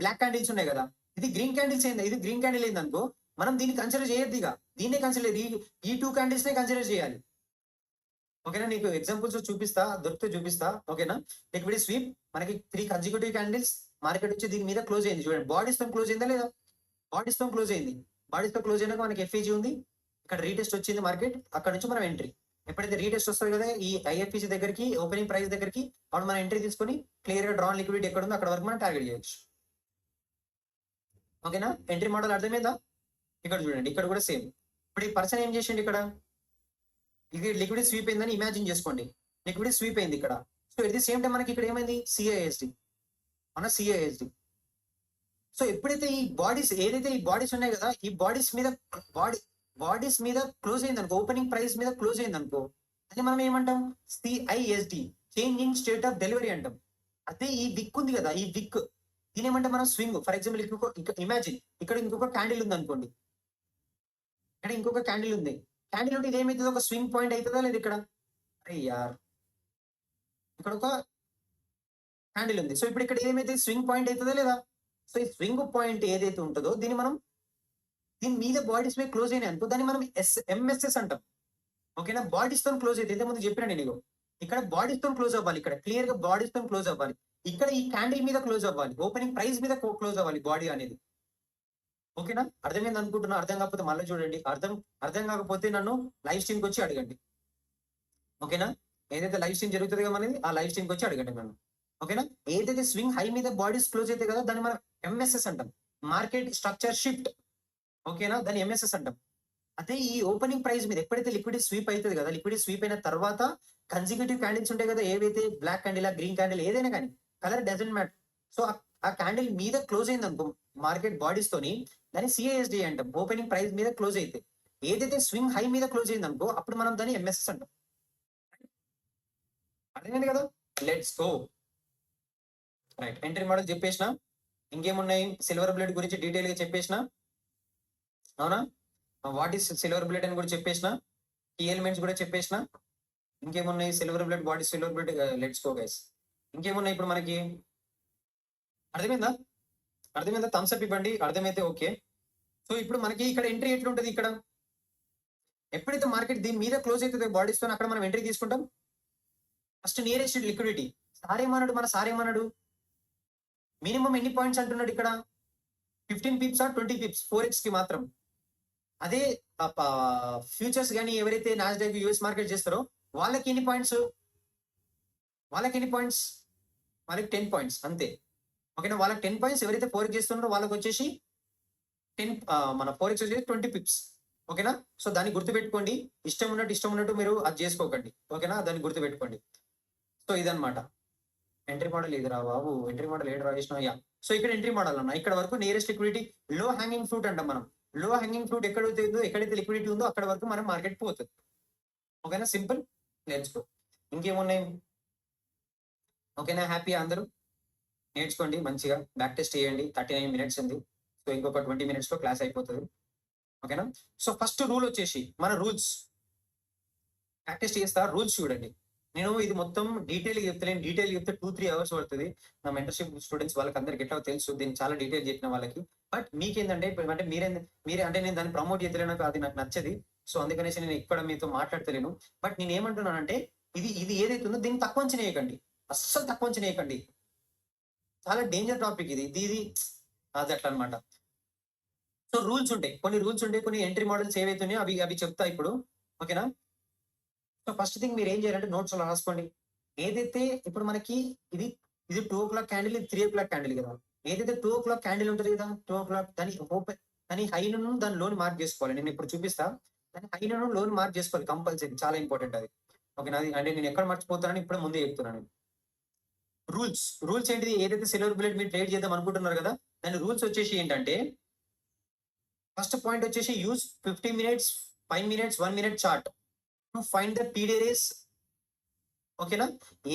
బ్లాక్ క్యాండిల్స్ ఉన్నాయి కదా, ఇది గ్రీన్ క్యాండిల్స్ అయింది, ఇది గ్రీన్ క్యాండిల్ అయింది అనుకో, మనం దీన్ని కన్సిడర్ చేయొద్దు. ఇక దీన్నే కన్సిడర్, ఈ టూ క్యాండిల్స్ నే కన్సిడర్ చేయాలి. ఓకేనా? నీకు ఎగ్జాంపుల్స్ చూపిస్తా, దొరికితే చూపిస్తా. ఓకేనా? లిక్విడిటీ స్వీప్ మనకి 3 కన్సిక్యూటివ్ క్యాండిల్స్, మార్కెట్ వచ్చి దీని మీద క్లోజ్ అయింది. చూడండి, బాడీస్ తో క్లోజ్ అయిందా లేదా? బాడీస్ తో క్లోజ్ అయింది. బాడీస్ తో క్లోజ్ అయినాక మనకి ఎఫ్ఏజీ ఉంది, ఇక్కడ రీటెస్ట్ వచ్చింది మార్కెట్, అక్కడ నుంచి మనం ఎంట్రీ. ఎప్పుడైతే రీటెస్ట్ వస్తుంది కదా ఈ ఐఎఫ్ఈసీ దగ్గరికి, ఓపెనింగ్ ప్రైస్ దగ్గరికి, అప్పుడు మనం ఎంట్రీ తీసుకొని క్లియర్ గా డ్రాన్ లిక్విడిటీ ఎక్కడ ఉందో అక్కడ వరకు మనం టార్గెట్ చేయొచ్చు. ఓకేనా? ఎంట్రీ మోడల్ అర్థమైందా? ఇక్కడ చూడండి, ఇక్కడ కూడా సేమ్. ఇప్పుడు ఈ పర్సన్ ఏం చేసిండు ఇక్కడ, ఇది లిక్విడిటీ స్వీప్ అయిందని ఇమాజిన్ చేసుకోండి. లిక్విడిటీ స్వీప్ అయింది ఇక్కడ. So at the same time మనకి ఇక్కడ ఏమైంది, సిఐఎస్డి మన సిఐఎస్డి. సో ఎప్పుడైతే ఈ బాడీస్, ఏదైతే ఈ బాడీస్ ఉన్నాయి కదా, ఈ బాడీస్ మీద క్లోజ్ అయింది అనుకో, ఓపెనింగ్ ప్రైస్ మీద క్లోజ్ అయింది అనుకో, అది మనం ఏమంటాం, సిఐఎస్డి, చేంజింగ్ స్టేట్ ఆఫ్ డెలివరీ అంటాం. అదే ఈ విక్ ఉంది కదా, ఈ విక్, దీని ఏమంటే మనం స్వింగ్. ఫర్ ఎగ్జాంపుల్ ఇమాజిన్ ఇక్కడ ఇంకొక క్యాండిల్ ఉంది అనుకోండి, ఇక్కడ ఇంకొక క్యాండిల్ ఉంది. క్యాండిల్ ఉంటే ఇది ఏమైతుంది, ఒక స్వింగ్ పాయింట్ అవుతుందా లేదు ఇక్కడ? అరే యార్, ఇక్కడ ఒక క్యాండిల్ ఉంది. సో ఇప్పుడు ఇక్కడ ఏమైతే స్వింగ్ పాయింట్ అవుతుందా లేదా? సో ఈ స్వింగ్ పాయింట్ ఏదైతే ఉంటుందో దీన్ని మనం, దీని మీద బాడీస్ మీద క్లోజ్ అయినాయి అనుకో, దాన్ని మనం ఎంఎస్ఎస్ అంటాం. ఓకేనా? బాడీస్ తో క్లోజ్ అయితే ఇంతకుముందు చెప్పిన నేను, ఇక్కడ బాడీస్ తో క్లోజ్ అవ్వాలి, ఇక్కడ క్లియర్ గా బాడీస్ తో క్లోజ్ అవ్వాలి, ఇక్కడ ఈ క్యాండిల్ మీద క్లోజ్ అవ్వాలి, ఓపెనింగ్ ప్రైస్ మీద క్లోజ్ అవ్వాలి బాడీ అనేది. ఓకేనా? అర్థమైంది అనుకుంటున్నా. అర్థం కాకపోతే మళ్ళీ చూడండి, అర్థం కాకపోతే నన్ను లైవ్ స్ట్రీమ్కి వచ్చి అడగండి. ఓకేనా? ఏదైతే లైవ్ స్ట్రీమ్ జరుగుతుంది కదా మనది, ఆ లైవ్ స్ట్రీమ్కి వచ్చి అడగండి నన్ను. ఓకేనా? ఏదైతే స్వింగ్ హై మీద బాడీస్ క్లోజ్ అయితే కదా, దాన్ని మనం ఎంఎస్ఎస్ అంటాం, మార్కెట్ స్ట్రక్చర్ షిఫ్ట్. ఓకేనా? దాన్ని ఎంఎస్ఎస్ అంటాం. అదే ఈ ఓపెనింగ్ ప్రైస్ మీద ఎప్పుడైతే లిక్విడిటీ స్వీప్ అవుతుంది కదా, లిక్విడిటీ స్వీప్ అయిన తర్వాత కన్సిక్యూటివ్ క్యాండిల్స్ ఉంటాయి కదా, ఏవైతే బ్లాక్ క్యాండిల్, గ్రీన్ క్యాండిల్, ఏదైనా కానీ కలర్ డజంట్ మ్యాటర్. సో ఆ క్యాండిల్ మీద క్లోజ్ అయింది అనుకో మార్కెట్ బాడీస్ తోని, దాన్ని సిఐఎస్డి అంటాం, ఓపెనింగ్ ప్రైస్ మీద క్లోజ్ అయితే. ఏదైతే స్వింగ్ హై మీద క్లోజ్ అయింది అనుకో, అప్పుడు మనం దాన్ని ఎంఎస్ఎస్ అంటాం. అర్థమైంది కదా? Let's go. Right, entry model చెప్పేసిన, ఇంకేమున్నాయి, సిల్వర్ బ్లేడ్ గురించి డీటెయిల్ గా చెప్పేసిన, అవునా? వాట్ ఈస్ సిల్వర్ బ్లేడ్ అని కూడా చెప్పేసిన, కీ ఎలిమెంట్స్ కూడా చెప్పేసిన. ఇంకేమున్నాయి, silver blade, what is silver blade, let's go guys. ఇంకేమున్నాయి ఇప్పుడు మనకి, అర్థమైందా? థమ్స్ అప్ ఇవ్వండి అర్థమైతే ఓకే. సో ఇప్పుడు మనకి ఇక్కడ ఎంట్రీ ఎట్లుంటది, ఇక్కడ ఎప్పుడైతే మార్కెట్ దీని మీద క్లోజ్ అవుతుంది బాడీస్ తో, అక్కడ మనం ఎంట్రీ తీసుకుంటాం. First nearest liquidity. మన సారేమన్నాడు, మినిమం ఎన్ని పాయింట్స్ అంటున్నాడు ఇక్కడ, 15 పిప్స్ ఆర్ 20 పిప్స్, 4x కి మాత్రం. అదే ఫ్యూచర్స్ కానీ ఎవరైతే నాస్డాక్ యూఎస్ మార్కెట్ చేస్తారో వాళ్ళకి ఎన్ని పాయింట్స్, వాళ్ళకి 10 పాయింట్స్ అంతే. ఓకేనా? వాళ్ళకి 10 పాయింట్స్. ఎవరైతే 4x చేస్తున్నారో వాళ్ళకి వచ్చేసి 10, మన 4x వచ్చేసి 20 పిప్స్. ఓకేనా? సో దాన్ని గుర్తుపెట్టుకోండి. ఇష్టం ఉన్నట్టు మీరు అది చేసుకోకండి. ఓకేనా? దాన్ని గుర్తుపెట్టుకోండి. సో ఇదనమాట ఎంట్రీ మోడల్. ఇది రా బాబు, ఎంట్రీ మోడల్ ఏడు రాసిన. యా, సో ఇక్కడ ఎంట్రీ మోడల్ అన్న, ఇక్కడ వరకు నియరెస్ట్ లిక్విడిటీ, లో హ్యాంగింగ్ ఫ్రూట్ అంటాం మనం. లో హ్యాంగింగ్ ఫ్రూట్ ఎక్కడైతే లిక్విడిటీ ఉందో అక్కడ వరకు మనం మార్కెట్ పోతుంది. ఓకేనా? Simple, let's go. ఇంకేమున్నాయి? ఓకేనా? హ్యాపీ అందరూ నేర్చుకోండి మంచిగా, బ్యాక్ టెస్ట్ చేయండి. 39 మినిట్స్ ఉంది. సో ఇంకొక 20 మినిట్స్ లో క్లాస్ అయిపోతుంది. ఓకేనా? సో ఫస్ట్ రూల్ వచ్చేసి మన రూల్స్ బ్యాక్ టెస్ట్ చేస్తా. రూల్స్ చూడండి. నేను ఇది మొత్తం డీటెయిల్ చెప్తలేను, డీటెయిల్ చెప్తే 2-3 అవర్స్ పడుతుంది. నా మెంటర్షిప్ స్టూడెంట్స్ వాళ్ళకి అందరికి ఎట్లా తెలుసు, దీన్ని చాలా డీటెయిల్ చెప్పిన వాళ్ళకి. బట్ మీకేంటంటే, అంటే మీరే అంటే నేను దాన్ని ప్రమోట్ చేయలేను, అది నాకు నచ్చది. సో అందుకనేసి నేను ఇక్కడ మీతో మాట్లాడతలేను. బట్ నేను ఏమంటున్నానంటే, ఇది ఏదైతే ఉందో దీన్ని తక్కువ అంచనా వేయకండి, అస్సలు తక్కువ అంచనా వేయకండి. చాలా డేంజర్ టాపిక్ ఇది అది అట్లా అనమాట. సో రూల్స్ ఉంటాయి, కొన్ని ఎంట్రీ మోడల్స్ ఏవైతే ఉన్నాయో అవి అవి చెప్తా ఇప్పుడు. ఓకేనా? సో ఫస్ట్ థింగ్ మీరు ఏం చేయాలంటే నోట్స్ లో రాసుకోండి. ఏదైతే ఇప్పుడు మనకి ఇది ఇది 2:00 క్యాండిల్, ఇది 3:00 క్యాండిల్ కదా. ఏదైతే 2:00 క్యాండిల్ ఉంటుంది కదా, 2:00 దాని ఓపెన్, దాని హైను దాని లోన్ మార్క్ చేసుకోవాలి. నేను ఇప్పుడు చూపిస్తా. దాని హైను లోన్ మార్క్ చేసుకోవాలి కంపల్సరీ, చాలా ఇంపార్టెంట్ అది. ఓకేనా? అది అంటే నేను ఎక్కడ మర్చిపోతానని ఇప్పుడే ముందే చెప్తున్నాను. రూల్స్ ఏంటిది? ఏదైతే సిల్వర్ బుల్లెట్ మీరు ట్రేడ్ చేద్దాం అనుకుంటున్నారు కదా, దాని రూల్స్ వచ్చేసి ఏంటంటే, ఫస్ట్ పాయింట్ వచ్చేసి use 50 minutes, 5 minutes, 1 minute chart to find the period race. ఓకేనా?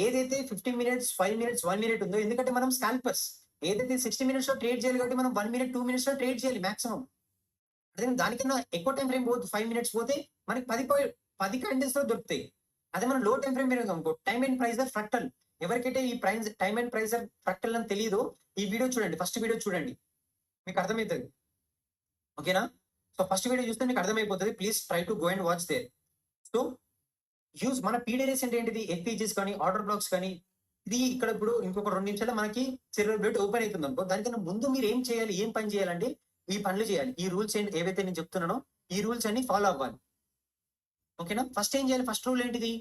ఏదైతే 15 మినిట్స్, 5 మినిట్స్, 1 మినిట్ ఉందో, ఎందుకంటే మనం స్కాల్పర్స్, ఏదైతే 60 మినిట్స్ లో ట్రేడ్ చేయాలి కాబట్టి మనం 1 మినిట్, 2 మినిట్స్ లో ట్రేడ్ చేయాలి మాక్సిమం. అదే దానికన్నా ఎక్కువ టైం ఫ్రేమ్ పోతే 5 మినిట్స్ పోతే మనకి 10 క్యాండిల్స్ లో దొరుకుతాయి. అదే మనం లో టైం ఫ్రేమ్ మీద అనుకో, టైమ్ అండ్ ప్రైజర్ ఫ్రాక్టల్. ఎవరికైతే ఈ price time and pressure fractal అని తెలియదో ఈ వీడియో చూడండి, ఫస్ట్ వీడియో చూడండి, మీకు అర్థమవుతుంది. ఓకేనా? సో ఫస్ట్ వీడియో చూస్తే మీకు అర్థమైపోతుంది. Please try to go and watch there. So use మన పీడిఎస్ అంటే ఏంటిది? ఎఫ్పీజీస్ కానీ ఆర్డర్ బ్లాక్స్ కానీ, ఇది ఇక్కడ ఇప్పుడు ఇంకొక 2 నిమిషాలు మనకి సిల్వర్ బుల్లెట్ ఓపెన్ అవుతుంది అనుకో, దానికన్నా ముందు మీరు ఏం చేయాలి, ఏం పని చేయాలంటే ఈ పనులు చేయాలి. ఈ రూల్స్ ఏవైతే నేను చెప్తున్నానో ఈ రూల్స్ అన్ని ఫాలో అవ్వాలి. ఓకేనా? ఫస్ట్ ఏం చేయాలి? ఫస్ట్ రూల్ ఏంటిది?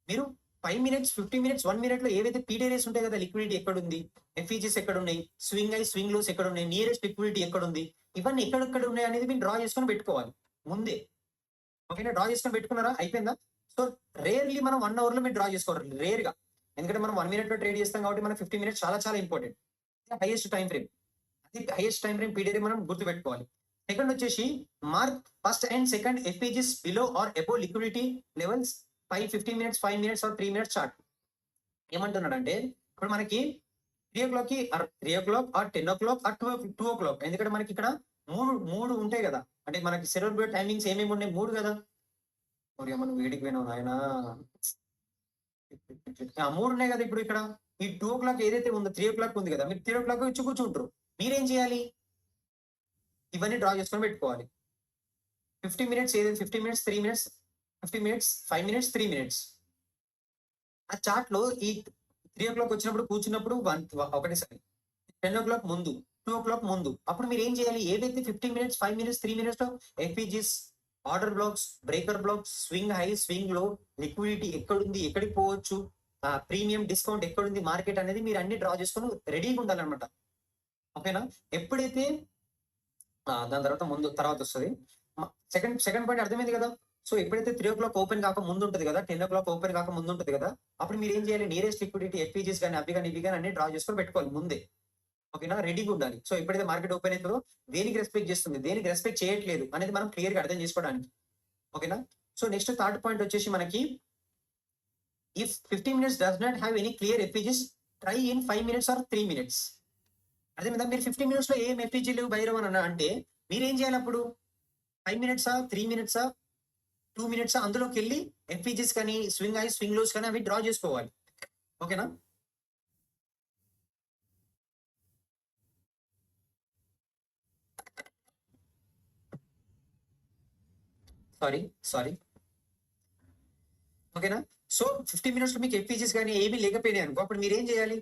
మీరు 5 మినిట్స్, 50 మినిట్స్, 1 మినిట్ లో ఏవైతే పీడిఎస్ ఉంటాయి కదా, లిక్విడిటీ ఎక్కడ ఉంది, ఎఫ్ఈజీస్ ఎక్కడ ఉన్నాయి, స్వింగ్ లోస్ ఎక్కడ ఉన్నాయి, నియరెస్ట్ లిక్విడిటీ ఎక్కడ ఉంది, ఇవన్నీ ఎక్కడెక్కడ ఉన్నాయి అనేది మీరు డ్రా చేసుకొని పెట్టుకోవాలి ముందే. ఓకేనా? డ్రా చేసుకొని పెట్టుకున్నారా? అయిపోయిందా? సో రేర్లీ మనం 1 అవర్ లో మీరు డ్రా చేసుకోవాలి, రేర్ గా. ఎందుకంటే మనం 1 మినిట్ లో ట్రేడ్ చేస్తాం కాబట్టి మనకి 50 మినిట్స్ చాలా చాలా ఇంపార్టెంట్. హైయెస్ట్ టైం ఫ్రేమ్, అది హైయెస్ట్ టైం ఫ్రేమ్ పీడియడ్ మనం గుర్తు పెట్టుకోవాలి. సెకండ్ వచ్చేసి mark first and second FVGs below or above liquidity levels 15 minutes, 5 minutes or 3 minutes chart. ఏమంటున్నాడంటే ఇప్పుడు మనకి 3 o'clock are 10 o'clock are 2 o'clock, ఎందుకంటే మనకి ఇక్కడ మూడు ఉంటాయి కదా. అంటే మనకి సిల్వర్ బుల్లెట్ టైమింగ్స్ ఏమేమి ఉన్నాయి? 3 కదా. మరి మనం వేడికి పోయినావు ఆయన. 3 ఉన్నాయి కదా. ఇప్పుడు ఇక్కడ ఈ 2 o'clock ఏదైతే ఉందో 3 o'clock ఉంది కదా, మీరు 3 o'clock వచ్చి కూర్చుంటారు. మీరేం చేయాలి? ఇవన్నీ డ్రా చేసుకొని పెట్టుకోవాలి. 50 మినిట్స్ ఏదైతే 50 minutes, 3 minutes, 50 minutes, 5 minutes, 3 minutes. ఆ చార్ట్ లో ఈ 3 o'clock వచ్చినప్పుడు కూర్చున్నప్పుడు ఒకటేసారి 10 o'clock ముందు, 2 o'clock ముందు, అప్పుడు మీరు ఏం చేయాలి? ఏదైతే 15 మినిట్స్, 5 మినిట్స్, 3 మినిట్స్ లో FVGs, order blocks, breaker blocks, swing high, swing low, liquidity ఎక్కడుంది, ఎక్కడికి పోవచ్చు, ప్రీమియం డిస్కౌంట్ ఎక్కడుంది, మార్కెట్ అనేది మీరు అన్ని డ్రా చేసుకొని రెడీగా ఉండాలన్నమాట. ఓకేనా? ఎప్పుడైతే దాని తర్వాత వస్తుంది. సెకండ్ పాయింట్ అర్థమైంది కదా. సో ఎప్పుడైతే 3 o'clock ఓపెన్ కాక ముందు ఉంటుంది కదా, 10 o'clock ఓపెన్ కాక ముందు ఉంటుంది కదా, అప్పుడు మీరు ఏం చేయాలి? నియరెస్ట్ లిక్విడిటీ ఎఫ్ఈజీస్ కానీ అవి కానీ ఇవి కానీ అన్ని డ్రా చేసుకొని పెట్టుకోవాలి ముందే. ఓకేనా? రెడీగా ఉండాలి. సో ఎప్పుడైతే మార్కెట్ ఓపెన్ అవుతుందో దేనికి రెస్పెక్ట్ చేస్తుంది, దేనికి రెస్పెక్ట్ చేయట్లేదు అనేది మనం క్లియర్ గా అర్థం చేసుకోవడానికి. ఓకేనా? సో నెక్స్ట్ థర్డ్ పాయింట్ వచ్చేసి మనకి, if 15 minutes does not have any clear FVGs, try in 5 minutes or 3 minutes. అదే విధంగా మీరు 15 మినిట్స్ లో ఏం ఎఫ్ఈజీ లేవు భైరవ్ అని అంటే మీరేం చేయాలి? అప్పుడు 5 మినిట్సా, 3 మినిట్సా, 2 మినిట్సా, అందులోకి వెళ్ళి ఎఫ్ఈజీస్ కానీ స్వింగ్ హై, స్వింగ్ లోస్ కానీ అవి డ్రా చేసుకోవాలి. ఓకేనా? సారీ. ఓకేనా? సో 50 మినిట్స్ లో మీకు ఎఫ్ఈజీస్ కానీ ఏమీ లేకపోయినాయి అనుకో, అప్పుడు మీరు ఏం చేయాలి?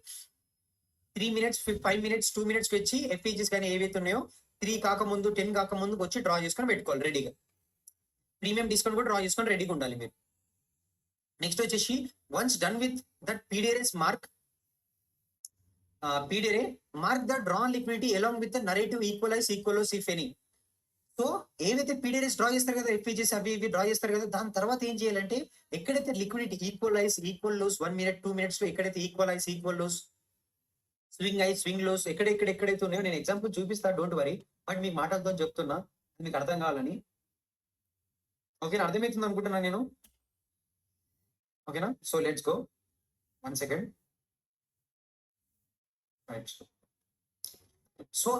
3 మినిట్స్, 5 మినిట్స్, 2 మినిట్స్ వచ్చి ఎఫ్ఈజీస్ కానీ ఏవైతే ఉన్నాయో 3 కాకముందు, 10 కాకముందు వచ్చి డ్రా చేసుకొని పెట్టుకోవాలి రెడీగా. ప్రీమియం డిస్కౌంట్ కూడా డ్రా చేసుకొని రెడీగా ఉండాలి మీరు. నెక్స్ట్ వచ్చేసి once done with that PDS mark the drawn liquidity along with the narrative equalise if any. So ఏవైతే పీడిఎస్ డ్రా చేస్తారు కదా, ఎఫ్ఈజీస్ అవి ఇవి డ్రా చేస్తారు కదా, దాని తర్వాత ఏం చేయాలంటే ఎక్కడైతే liquidity equal lows 1 minute, 2 minutes లో ఎక్కడైతే equal lows, swing high, swing lows ఎక్కడైతే ఉన్నాయో నేను ఎగ్జాంపుల్ చూపిస్తా, డోంట్ వరీ. బట్ మీకు మాటలతో చెప్తున్నా, మీకు అర్థం కావాలని. ఓకేనా? అర్థమవుతుంది అనుకుంటున్నా నేను. ఓకేనా? So let's go. 1 second. Right. So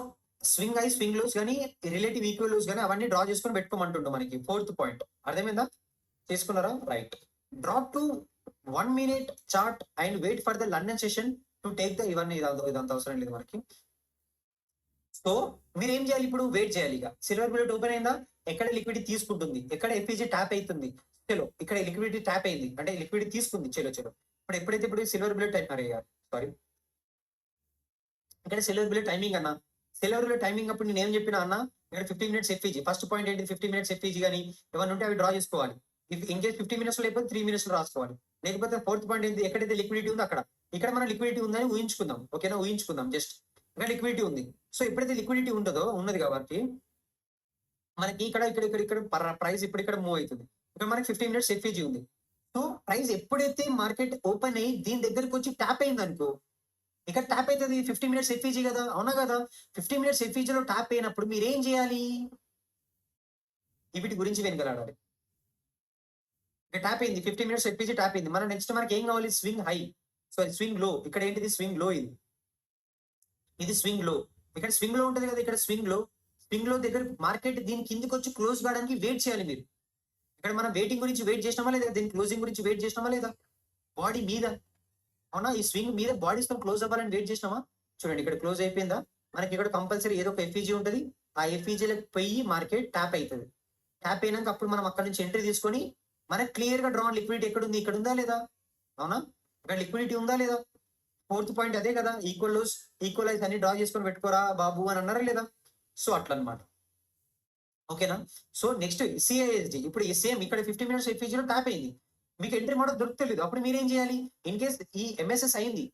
swing high, swing lows కానీ రిలేటివ్ ఈక్వల్ లోస్ కానీ అవన్నీ డ్రా చేసుకొని పెట్టుకోమంటుండే మనకి. 4th పాయింట్ అర్థమైందా? చేసుకున్నారా? Right. Drop to 1 minute chart and wait for the London session to take the ఇదంతా అవసరం లేదు మనకి. సో మీరు ఏం చేయాలి? ఇప్పుడు వెయిట్ చేయాలి. ఇక సిల్వర్ బుల్లెట్ ఓపెన్ అయిందా, ఎక్కడ లిక్విడిటీ తీసుకుంటుంది, ఎక్కడ ఎఫ్ఈజీ ట్యాప్ అవుతుంది, చలో ఇక్కడ లిక్విడిటీ ట్యాప్ అయింది అంటే లిక్విడిటీ తీసుకుంది, చలో. ఇప్పుడు ఎప్పుడైతే ఇప్పుడు సిల్వర్ బుల్లెట్ సారీ, ఇక్కడ సిల్వర్ బుల్లెట్ టైమింగ్ అన్న, సిల్వర్ బుల్లెట్ టైమింగ్ అప్పుడు నేను ఏం చెప్పినా అన్న, ఇక్కడ 15 మినిట్స్ ఎఫ్ఈజీ. ఫస్ట్ పాయింట్ ఏంటి? 15 మినిట్స్ ఎఫ్ఈజీ గాని ఏమన్నా ఉంటే అవి డ్రా చేసుకోవాలి. ఇన్ కేస్ 15 మినిట్స్ లేకపోతే 3 మినిట్స్ రాసుకోవాలి. లేకపోతే ఫోర్త్ పాయింట్ ఏంటి? ఎక్కడైతే లిక్విడిటీ ఉందో అక్కడ. ఇక్కడ మనం లిక్విడిటీ ఉందని ఊహించుకుందాం. ఓకేనా? ఊహించుకుందాం జస్ట్. ఇక్కడ లిక్విడిటీ ఉంది. సో ఎప్పుడైతే లిక్విడిటీ ఉన్నది కాబట్టి మనకి ఇక్కడ ప్రైస్ ఇప్పుడు ఇక్కడ మూవ్ అవుతుంది. ఇక్కడ మనకి 15 మినిట్స్ ఎఫ్ఈజీ ఉంది. సో ప్రైస్ ఎప్పుడైతే మార్కెట్ ఓపెన్ అయ్యి దీని దగ్గరకు వచ్చి ట్యాప్ అయింది అనుకో, ఇక్కడ ట్యాప్ అవుతుంది. 15 మినిట్స్ ఎఫ్ఈజీ కదా, అవునా కదా? 15 మినిట్స్ ఎఫ్ఈజీలో ట్యాప్ అయినప్పుడు మీరు ఏం చేయాలి? వీటి గురించి వెనుకలాడాలి. ఇక్కడ ట్యాప్ అయింది, 15 మినిట్స్ ఎఫ్ఈజీ ట్యాప్ అయింది. మన నెక్స్ట్ మనకి ఏం కావాలి? స్వింగ్ హై, సారీ స్వింగ్ లో. ఇక్కడ ఏంటిది? స్వింగ్ లో. ఇది స్వింగ్ లో. ఇక్కడ స్వింగ్ లో ఉంటుంది కదా, ఇక్కడ స్వింగ్ లో దగ్గర మార్కెట్ దీని కిందికి వచ్చి క్లోజ్ కావడానికి వెయిట్ చేయాలి మీరు. ఇక్కడ మనం వెయిటింగ్ గురించి వెయిట్ చేసినామా లేదా? దీని క్లోజింగ్ గురించి వెయిట్ చేసినామా లేదా? బాడీ మీద, అవునా? ఈ స్వింగ్ మీద బాడీస్ తో క్లోజ్ అవ్వాలని వెయిట్ చేసినామా? చూడండి ఇక్కడ క్లోజ్ అయిపోయిందా? మనకి ఇక్కడ కంపల్సరీ ఏదో ఒక ఎఫ్ఈజీ ఉంటుంది. ఆ ఎఫ్ఈజీలకు పోయి మార్కెట్ ట్యాప్ అవుతుంది. ట్యాప్ అయినాక అప్పుడు మనం అక్కడ నుంచి ఎంట్రీ తీసుకొని మనకి క్లియర్ గా డ్రా లిక్విడిటీ ఎక్కడ ఉంది? ఇక్కడ ఉందా లేదా? అవునా? ఇక్కడ లిక్విడిటీ ఉందా లేదా? ఫోర్త్ పాయింట్ అదే కదా, ఈక్వలైజ్ అన్ని డ్రా చేసుకొని పెట్టుకోరా బాబు అని అన్నారా లేదా? సో అట్లా అనమాట. ఓకేనా? So next CISD. ఇప్పుడు సేమ్ ఇక్కడ 15 మినిట్స్ ఎఫ్ఈజీలో ట్యాప్ అయింది. మీకు ఎంట్రీ మోడల్ దొరుకుతలేదు. అప్పుడు మీరేం చేయాలి? ఇన్ కేస్ ఈ ఎంఎస్ఎస్ అయింది,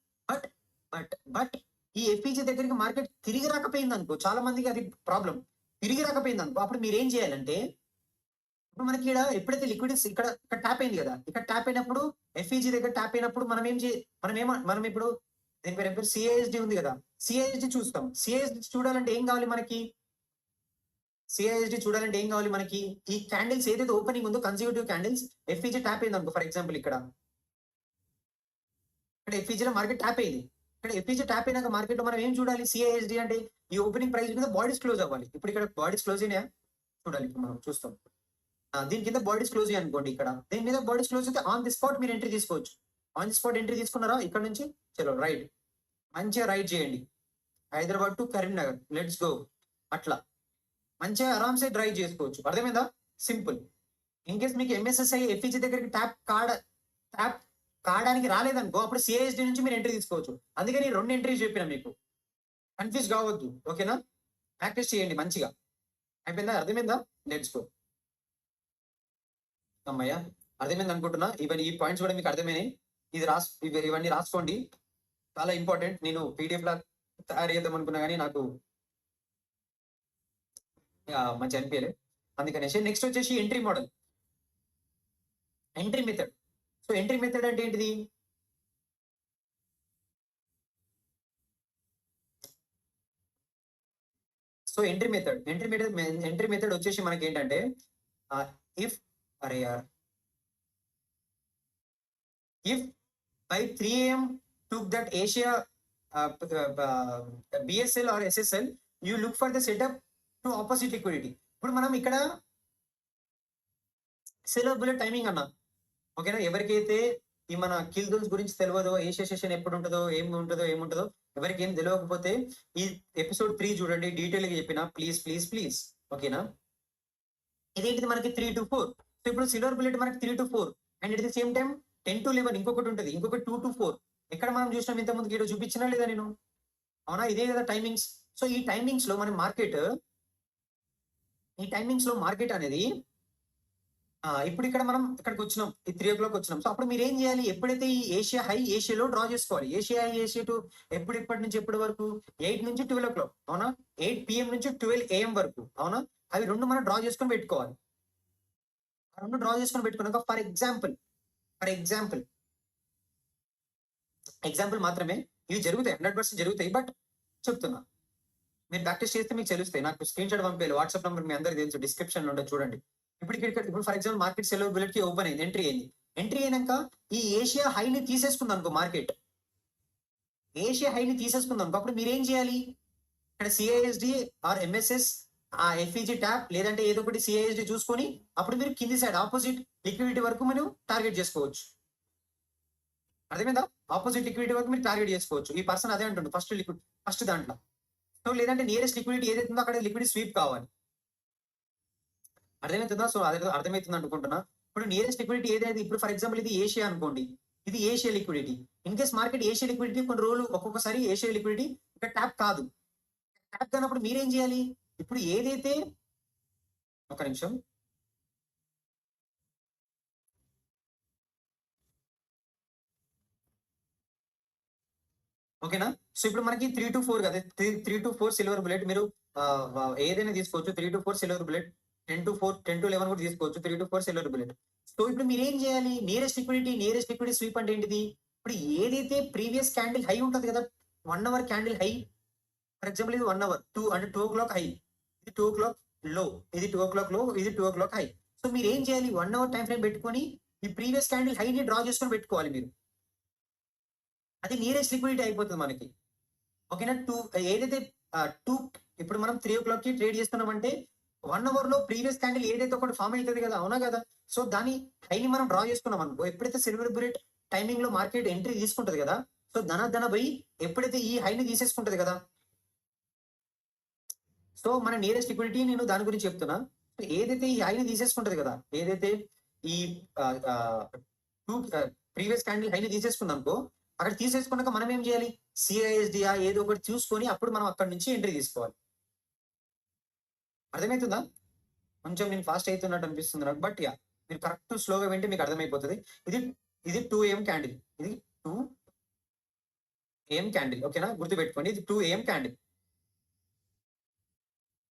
బట్ ఈ ఎఫ్ఈజీ దగ్గరికి మార్కెట్ తిరిగి రాకపోయింది అనుకో, చాలా మందికి అది ప్రాబ్లం. తిరిగి రాకపోయింది అనుకో, అప్పుడు మీరేం చేయాలంటే, ఇప్పుడు మనకి ఇక్కడ ఎప్పుడైతే లిక్విడిటీ ఇక్కడ ట్యాప్ అయింది కదా, ఇక్కడ ట్యాప్ అయినప్పుడు ఎఫ్ఈజీ దగ్గర ట్యాప్ అయినప్పుడు మనం ఇప్పుడు దీని పేరు సిఐఎస్డి ఉంది కదా, సిఐఎస్డి చూస్తాం. సిఐఎస్డి చూడాలంటే ఏం కావాలి మనకి? సిఐఎస్డి చూడాలంటే ఏం కావాలి మనకి? ఈ క్యాండిల్స్ ఏదైతే ఓపెనింగ్ ఉందో కన్సిక్యూటివ్ క్యాండిల్స్, ఎఫ్ఈజీ ట్యాప్ అయింది అనుకో. ఫర్ ఎగ్జాంపుల్ ఇక్కడ ఎఫ్ఈజీలో మార్కెట్ ట్యాప్ అయింది. ఇక్కడ ఎఫ్ఈజీ ట్యాప్ అయినాక మార్కెట్ లో మనం ఏం చూడాలి? సిఐఎస్డి అంటే ఈ ఓపెనింగ్ ప్రైస్ మీద బాడీస్ క్లోజ్ అవ్వాలి. ఇప్పుడు ఇక్కడ బాడీస్ క్లోజ్ అయినాయా చూడాలి. ఇప్పుడు మనం చూస్తాం. దీని కింద బాడీస్ క్లోజ్ అయ్యి అనుకోండి. ఇక్కడ దీని మీద బాడీస్ క్లోజ్ అయితే ఆన్ ది స్పాట్ మీరు ఎంట్రీ తీసుకోవచ్చు. ఆన్ ది స్పాట్ ఎంట్రీ తీసుకున్నారా? ఇక్కడ నుంచి చలో రైట్, మంచిగా రైడ్ చేయండి. Hyderabad to Karimnagar, let's go. అట్లా మంచిగా ఆరామ్సే డ్రైవ్ చేసుకోవచ్చు. అర్థమైందా? సింపుల్. ఇన్ కేస్ మీకు ఎంఎస్ఎస్ఐ ఎఫ్ఈజీ దగ్గరికి ట్యాప్ కావడానికి రాలేదనుకో, అప్పుడు సిఐఎస్డి నుంచి మీరు ఎంట్రీ తీసుకోవచ్చు. అందుకని 2 ఎంట్రీస్ చెప్పిన మీకు. కన్ఫ్యూజ్ కావద్దు. ఓకేనా? ప్రాక్టీస్ చేయండి మంచిగా. అయిపోయిందా? అర్థమైందా? Let's go. అమ్మయ్య అర్థమైంది అనుకుంటున్నా. ఇవన్నీ ఈ పాయింట్స్ కూడా మీకు అర్థమైనాయి. ఇవన్నీ రాసుకోండి, చాలా ఇంపార్టెంట్. నేను పీడిఎఫ్ లా తయారు చేద్దాం అనుకున్నా కానీ నాకు మంచి అనిపించలేదు. అందుకనేసి నెక్స్ట్ వచ్చేసి entry model, entry method. So entry method అంటే ఏంటిది? సో ఎంట్రీ మెథడ్ వచ్చేసి మనకి ఏంటంటే, if by 3 AM took that Asia BSL or SSL, you look for the setup to opposite liquidity. ఇప్పుడు మనం ఇక్కడ సెలర్ బుల్లెట్ టైమింగ్ అన్నా. ఓకేనా? ఎవరికైతే ఈ మన కిల్ జోన్స్ గురించి తెలియదో, ఏషియా సెషన్ ఎప్పుడు ఉంటుందో ఏముంటుందో ఎవరికి ఏం తెలియకపోతే ఈ ఎపిసోడ్ 3 చూడండి, డీటెయిల్ గా చెప్పిన. ప్లీజ్. ఓకేనా? ఇదేంటిది మనకి 3 to 4. సో ఇప్పుడు సిల్వర్ బుల్లెట్ మనకి 3 to 4 and at the same time 10 to 11 ఇంకొకటి ఉంటుంది, ఇంకొకటి 2 to 4. ఎక్కడ మనం చూసినాం ఇంత ముందుకి? ఈరోజు చూపించినా లేదా నేను? అవునా? ఇదే కదా టైమింగ్స్. సో ఈ టైమింగ్స్ లో మన మార్కెట్ అనేది ఇప్పుడు ఇక్కడ మనం ఇక్కడికి వచ్చినాం, ఈ 3 o'clock వచ్చినాం. సో అప్పుడు మీరు ఏం చేయాలి? ఎప్పుడైతే ఈ ఏషియా హై ఏషియాలో డ్రా చేసుకోవాలి. ఏషియా టు ఎప్పటి నుంచి ఎప్పటి వరకు? 8 నుంచి 12 o'clock. అవునా? 8 PM నుంచి 12 AM వరకు. అవునా? అవి 2 మనం డ్రా చేసుకొని పెట్టుకోవాలి. పెట్టుకున్నాక ఫర్ ఎగ్జాంపుల్ మాత్రమే ఇవి జరుగుతాయి, 100% జరుగుతాయి. బట్ చెప్తున్నా, మీరు ప్రాక్టీస్ చేస్తే మీకు తెలుస్తాయి. నాకు స్క్రీన్ షాట్ పంపేయాలి, వాట్సాప్ నెంబర్ మీ అందరికి తెలుసు, డిస్క్రిప్షన్ లో ఉంటుంది చూడండి. ఇప్పుడు ఫర్ ఎగ్జాంపుల్ మార్కెట్ సెలవు బుల్లెట్ కి ఓపెన్ అయింది, ఎంట్రీ అయినాక ఈ ఏషియా హైని తీసేసుకుంది అనుకో మార్కెట్, అప్పుడు మీరు ఏం చేయాలి? ఇక్కడ సిఐఎస్డి ఆర్ ఎంఎస్ఎస్ ఆ ఎఫ్ఈజీ ట్యాప్ లేదంటే ఏదో ఒకటి సిఐఎస్డి చూసుకొని అప్పుడు మీరు కింది సైడ్ ఆపోజిట్ లిక్విడిటీ వరకు మీరు టార్గెట్ చేసుకోవచ్చు. అర్థమైందా? ఆపోజిట్ లిక్విడిటీ వరకు మీరు టార్గెట్ చేసుకోవచ్చు. ఈ పర్సన్ అదే అంటుండు ఫస్ట్ దాంట్లో. సో లేదంటే నియరెస్ట్ లిక్విడిటీ ఏదైతే ఉందో అక్కడ లిక్విడిటీ స్వీప్ కావాలి. అర్థమవుతుందా? సో అదే అర్థమవుతుంది అనుకుంటున్నా. ఇప్పుడు నియరెస్ట్ లిక్విడిటీ ఏదైతే, ఇప్పుడు ఫర్ ఎగ్జాంపుల్ ఇది ఏషియా అనుకోండి, ఇది Asia liquidity. In case market Asia liquidity కొన్ని రోజులు ఒక్కొక్కసారి ఏషియా లిక్విడిటీ ఇక్కడ ట్యాప్ కాదు. ట్యాప్ కానప్పుడు మీరేం చేయాలి? ఇప్పుడు ఏదైతే ఒక నిమిషం ఓకేనా. సో ఇప్పుడు మనకి 3-4 కదా, 3-4 సిల్వర్ బుల్లెట్ మీరు ఏదైనా తీసుకోవచ్చు. 3-4 సిల్వర్ బుల్లెట్, 10-4, 10-11 కూడా తీసుకోవచ్చు. 3-4 సిల్వర్ బుల్లెట్. సో ఇప్పుడు మీరు ఏం చేయాలి? నియరెస్ట్ లిక్విడిటీ స్వీప్ అంటే ఏంటిది? ఇప్పుడు ఏదైతే ప్రీవియస్ క్యాండిల్ హై ఉంటది కదా, 1 hour candle high, for example ఇది 1 అవర్ 2 అంటే 2 o'clock హై, ఇది 2 o'clock లో, ఇది 2 o'clock లో, ఇది 2 o'clock హై. సో మీరు ఏం చేయాలి? 1 అవర్ టైం ఫ్రేమ్ పెట్టుకొని ఈ ప్రీవియస్ క్యాండిల్ హైని డ్రా చేసుకొని పెట్టుకోవాలి మీరు. అది నియరెస్ట్ లిక్విడిటీ అయిపోతుంది మనకి. ఓకేనా. ఏదైతే 2 ఇప్పుడు మనం 3 o'clock కి ట్రేడ్ చేస్తున్నామంటే 1 అవర్ లో ప్రీవియస్ క్యాండిల్ ఏదైతే ఒకటి ఫామ్ అవుతుంది కదా, అవునా కదా. సో దాని హైని మనం డ్రా చేసుకున్నాం అనుకో, ఎప్పుడైతే సిల్వర్ బుల్లెట్ టైమింగ్ లో మార్కెట్ ఎంట్రీ తీసుకుంటది కదా, సో ధన పోయి ఎప్పుడైతే ఈ హైని తీసేసుకుంటది కదా, సో మన నియరెస్ట్ లిక్విడిటీ నేను దాని గురించి చెప్తున్నా. ఏదైతే ఈ హైని తీసేసుకుంటది కదా, ఏదైతే ఈ ప్రీవియస్ క్యాండిల్ హైని తీసేసుకుందాం అనుకో, అక్కడ తీసేసుకున్నాక మనం ఏం చేయాలి? సిఐఎస్డిఆ ఏదో ఒకటి చూసుకొని అప్పుడు మనం అక్కడ నుంచి ఎంట్రీ తీసుకోవాలి. అర్థమవుతుందా? కొంచెం నేను ఫాస్ట్ అవుతున్నట్టు అనిపిస్తుంది నాకు, బట్ యా మీరు కరెక్ట్ స్లోగా వింటే మీకు అర్థమైపోతుంది. ఇది 2 AM క్యాండిల్, ఇది 2 AM క్యాండిల్. ఓకేనా, గుర్తుపెట్టుకోండి, ఇది 2 AM candle,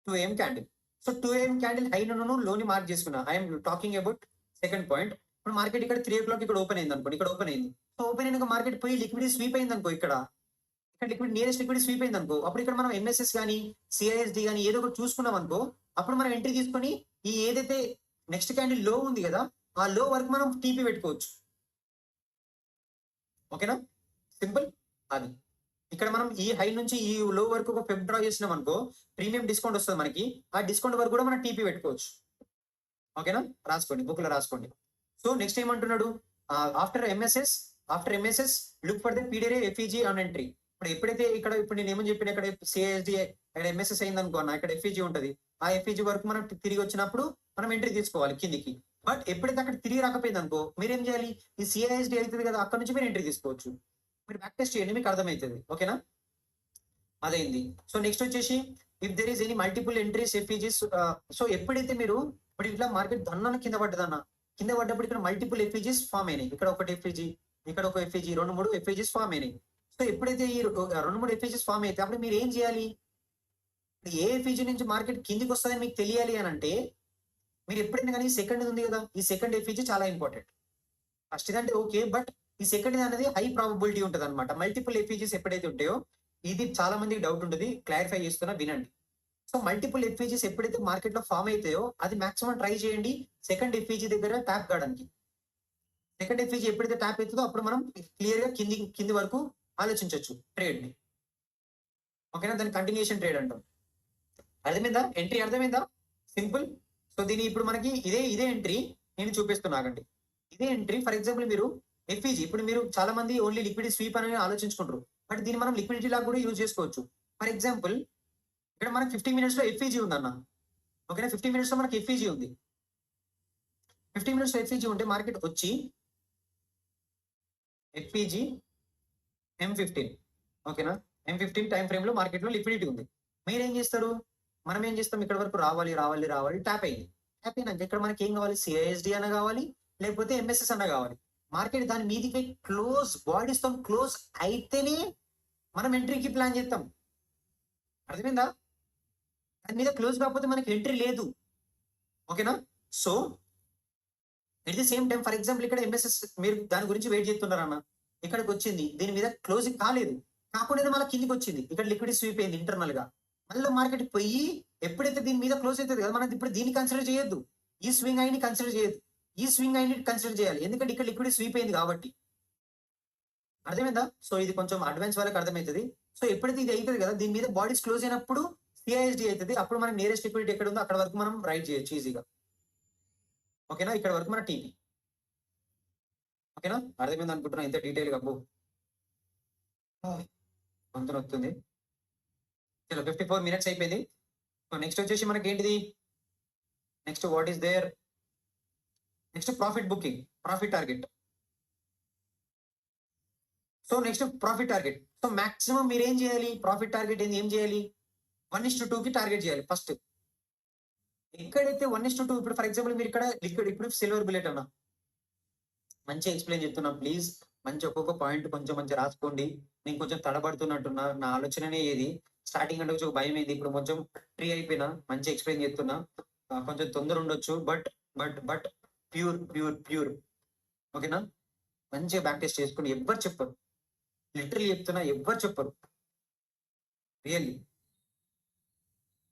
2 AM candle. So 2 AM candle high లోని మార్క్ చేసుకున్నా. I'm talking about second point. ఇప్పుడు మార్కెట్ ఇక్కడ 3 o'clock ఇక్కడ ఓపెన్ అయింది అనుకోండి, ఇక్కడ ఓపెన్ అయింది. సో ఓపెన్ అయినాక మార్కెట్ పోయి లిక్విడిటీ స్వీప్ అయింది అనుకో, ఇక్కడ నియరెస్ట్ లిక్విడిటీ స్వీప్ అయింది అనుకో, అప్పుడు ఇక్కడ మనం ఎంఎస్ఎస్ కానీ సిఐఎస్డి కానీ ఏదో ఒకటి చూసుకున్నాం అనుకో, అప్పుడు మనం ఎంట్రీ తీసుకొని ఈ ఏదైతే నెక్స్ట్ క్యాండిల్ లో ఉంది కదా, ఆ లో వరకు మనం టీపీ పెట్టుకోవచ్చు. ఓకేనా, సింపుల్. అది ఇక్కడ మనం ఈ హై నుంచి ఈ లో వరకు ఒక ఫెబ్ డ్రా చేసినాం అనుకో, ప్రీమియం డిస్కౌంట్ వస్తుంది మనకి. ఆ డిస్కౌంట్ వరకు కూడా మనం టీపీ పెట్టుకోవచ్చు. ఓకేనా, రాసుకోండి, బుక్ లో రాసుకోండి. సో నెక్స్ట్ ఏమంటున్నాడు? After MSS look for the PDA FEG on entry. ఇప్పుడు ఎప్పుడైతే ఇప్పుడు నేను ఏమని చెప్పిన, ఇక్కడ సిఐఎస్డి ఇక్కడ ఎంఎస్ఎస్ అయింది అనుకో అన్న, ఇక్కడ ఎఫ్ఈజీ ఉంటది. ఆ ఎఫ్ఈజీ వరకు మనం తిరిగి వచ్చినప్పుడు మనం ఎంట్రీ తీసుకోవాలి కిందికి. బట్ ఎప్పుడైతే అక్కడ తిరిగి రాకపోయింది అనుకో, మీరు ఏం చేయాలి? ఈ సిఐఎస్డి అవుతుంది కదా, అక్కడ నుంచి మీరు ఎంట్రీ తీసుకోవచ్చు. మీరు బ్యాక్ టెస్ట్ చేయండి, మీకు అర్థమవుతుంది. ఓకేనా, అదైంది. సో నెక్స్ట్ వచ్చేసి if there is any multiple entries FVGs. So ఎప్పుడైతే మీరు ఇప్పుడు ఇట్లా మార్కెట్ దన్నాన కింద పడ్డదన్న, కింద పడ్డప్పుడు ఇక్కడ మల్టిపుల్ ఎఫ్ఈజీస్ ఫామ్ అయినాయి. ఇక్కడ ఒకటి ఎఫ్ఈజీ, ఇక్కడ ఒక ఎఫ్ఈజీ, 2-3 ఎఫ్ఈజీస్ ఫామ్ అయినాయి. సో ఎప్పుడైతే ఈ 2-3 ఎఫ్ఈజీస్ ఫామ్ అయితే అప్పుడు మీరు ఏం చేయాలి? ఏ ఎఫ్ఈజీ నుంచి మార్కెట్ కిందికి వస్తుందని మీకు తెలియాలి అని అంటే, మీరు ఎప్పుడైనా కానీ సెకండ్ ఉంది కదా, ఈ సెకండ్ ఎఫ్ఈజీ చాలా ఇంపార్టెంట్. ఫస్ట్ అంటే ఓకే, బట్ ఈ సెకండ్ అనేది హై ప్రాబబిలిటీ ఉంటుంది అనమాట. మల్టిపుల్ ఎఫ్ఈజీస్ ఎప్పుడైతే ఉంటాయో, ఇది చాలా మందికి డౌట్ ఉంటుంది, క్లారిఫై చేస్తున్నా, వినండి. సో మల్టిపుల్ ఎఫ్ఈజీస్ ఎప్పుడైతే మార్కెట్ లో ఫామ్ అవుతాయో, అది మాక్సిమం ట్రై చేయండి సెకండ్ ఎఫ్ఈజీ దగ్గర ట్యాప్ కావడానికి. సెకండ్ ఎఫ్ఈజీ ఎప్పుడైతే ట్యాప్ అవుతుందో అప్పుడు మనం క్లియర్ గా కింది వరకు ఆలోచించవచ్చు ట్రేడ్ ని. ఓకేనా, దాని కంటిన్యూషన్ ట్రేడ్ అంటాం. అర్థమైందా? ఎంట్రీ అర్థమైందా? సింపుల్. సో దీని ఇప్పుడు మనకి ఇదే ఎంట్రీ నేను చూపిస్తున్నా, ఆగండి. ఇదే ఎంట్రీ. ఫర్ ఎగ్జాంపుల్ మీరు ఎఫ్ఈజీ, ఇప్పుడు మీరు చాలా మంది ఓన్లీ లిక్విడిటీ స్వీప్ అని ఆలోచించుకుంటారు, బట్ దీన్ని మనం లిక్విడిటీ లాగా కూడా యూజ్ చేసుకోవచ్చు. ఫర్ ఎగ్జాంపుల్ ఇక్కడ మనకి 15 minutes లో ఎఫ్ఈజీ ఉందన్న. ఓకేనా, 15 minutes లో మనకి ఎఫ్ఈజీ ఉంది. 15 minutes లో ఎఫ్ఈజీ ఉంటే మార్కెట్ వచ్చి ఎఫ్ఈజీ M15. ఓకేనా, M15 టైం ఫ్రేమ్ లో మార్కెట్ లో లిక్విడిటీ ఉంది. మీరేం చేస్తారు? మనం ఏం చేస్తాం? ఇక్కడ వరకు రావాలి ట్యాప్ అయింది. ట్యాప్ అయినాక ఇక్కడ మనకి ఏం కావాలి? సిఐఎస్డి అన్న కావాలి, లేకపోతే ఎంఎస్ఎస్ అన్న కావాలి. మార్కెట్ దాని మీదికి బాడీస్ తో క్లోజ్ అయితేనే మనం ఎంట్రీకి ప్లాన్ చేస్తాం. అర్థమైందా? దాని మీద క్లోజ్ కాకపోతే మనకి ఎంట్రీ లేదు. ఓకేనా, so at the same time for example ఇక్కడ ఎంఎస్ఎస్ మీరు దాని గురించి వెయిట్ చేస్తున్నారన్న, ఇక్కడికి వచ్చింది, దీని మీద క్లోజింగ్ కాలేదు, కాకుండా మళ్ళీ కిందికి వచ్చింది, ఇక్కడ లిక్విడిటీ స్వీప్ అయింది ఇంటర్నల్ గా. మళ్ళీ మార్కెట్ పోయి ఎప్పుడైతే దీని మీద క్లోజ్ అవుతుంది కదా, మనం ఇప్పుడు దీన్ని కన్సిడర్ చేయొద్దు, ఈ స్వింగ్ అయిని కన్సిడర్ చేయొద్దు, ఈ స్వింగ్ అయిని కన్సిడర్ చేయాలి, ఎందుకంటే ఇక్కడ లిక్విడిటీ స్వీప్ అయింది కాబట్టి. అర్థమైందా? సో ఇది కొంచెం అడ్వాన్స్ వాళ్ళకి అర్థమవుతుంది. సో ఎప్పుడైతే ఇది అవుతుంది కదా, దీని మీద బాడీస్ క్లోజ్ అయినప్పుడు సిఐఎస్డి అవుతుంది, అప్పుడు మనం నియరెస్ట్ లిక్విడిటీ ఎక్కడ ఉందో అక్కడ వరకు మనం రైట్ చేయొచ్చు ఈజీగా. ఓకేనా, ఇక్కడ వరకు మన టీపీ. ఓకేనా, అర్థమైంది అనుకుంటున్నా, ఇంత డీటెయిల్ గా అంత వస్తుంది. చలో 54 minutes అయిపోయింది. సో నెక్స్ట్ వచ్చేసి మనకి ఏంటిది? Next what is there? Next profit booking, profit target. So next profit target. So maximum మీరు ఏం చేయాలి? ప్రాఫిట్ టార్గెట్ ఏం చేయాలి? 1:2కి టార్గెట్ చేయాలి ఫస్ట్. ఎక్కడైతే 1:2 ఇప్పుడు ఫర్ ఎగ్జాంపుల్ మీరు ఇక్కడ లిక్విడ్ ఇప్పుడు సిల్వర్ బుల్లెట్ అన్నా. మంచిగా ఎక్స్‌ప్లెయిన్ చేస్తున్నా ప్లీజ్. మంచి ఒక్కొక్క పాయింట్ కొంచెం మంచిగా రాసుకోండి. నేను కొంచెం తడబడుతున్నట్టున్నా. నా ఆలోచననే ఇది. స్టార్టింగ్ అంటే కొంచెం భయమేంది. ఇప్పుడు కొంచెం ఫ్రీ అయిపోయినా. మంచిగా ఎక్స్‌ప్లెయిన్ చేస్తున్నా. కొంచెం తొందర ఉండొచ్చు. But pure. ఓకేనా? మంచిగా బ్యాక్ టెస్ట్ చేసుకోండి. ఎవ్వరు చెప్పరు. లిటరల్లీ చెప్తున్నా ఎవ్వరు చెప్పరు. రియల్లీ.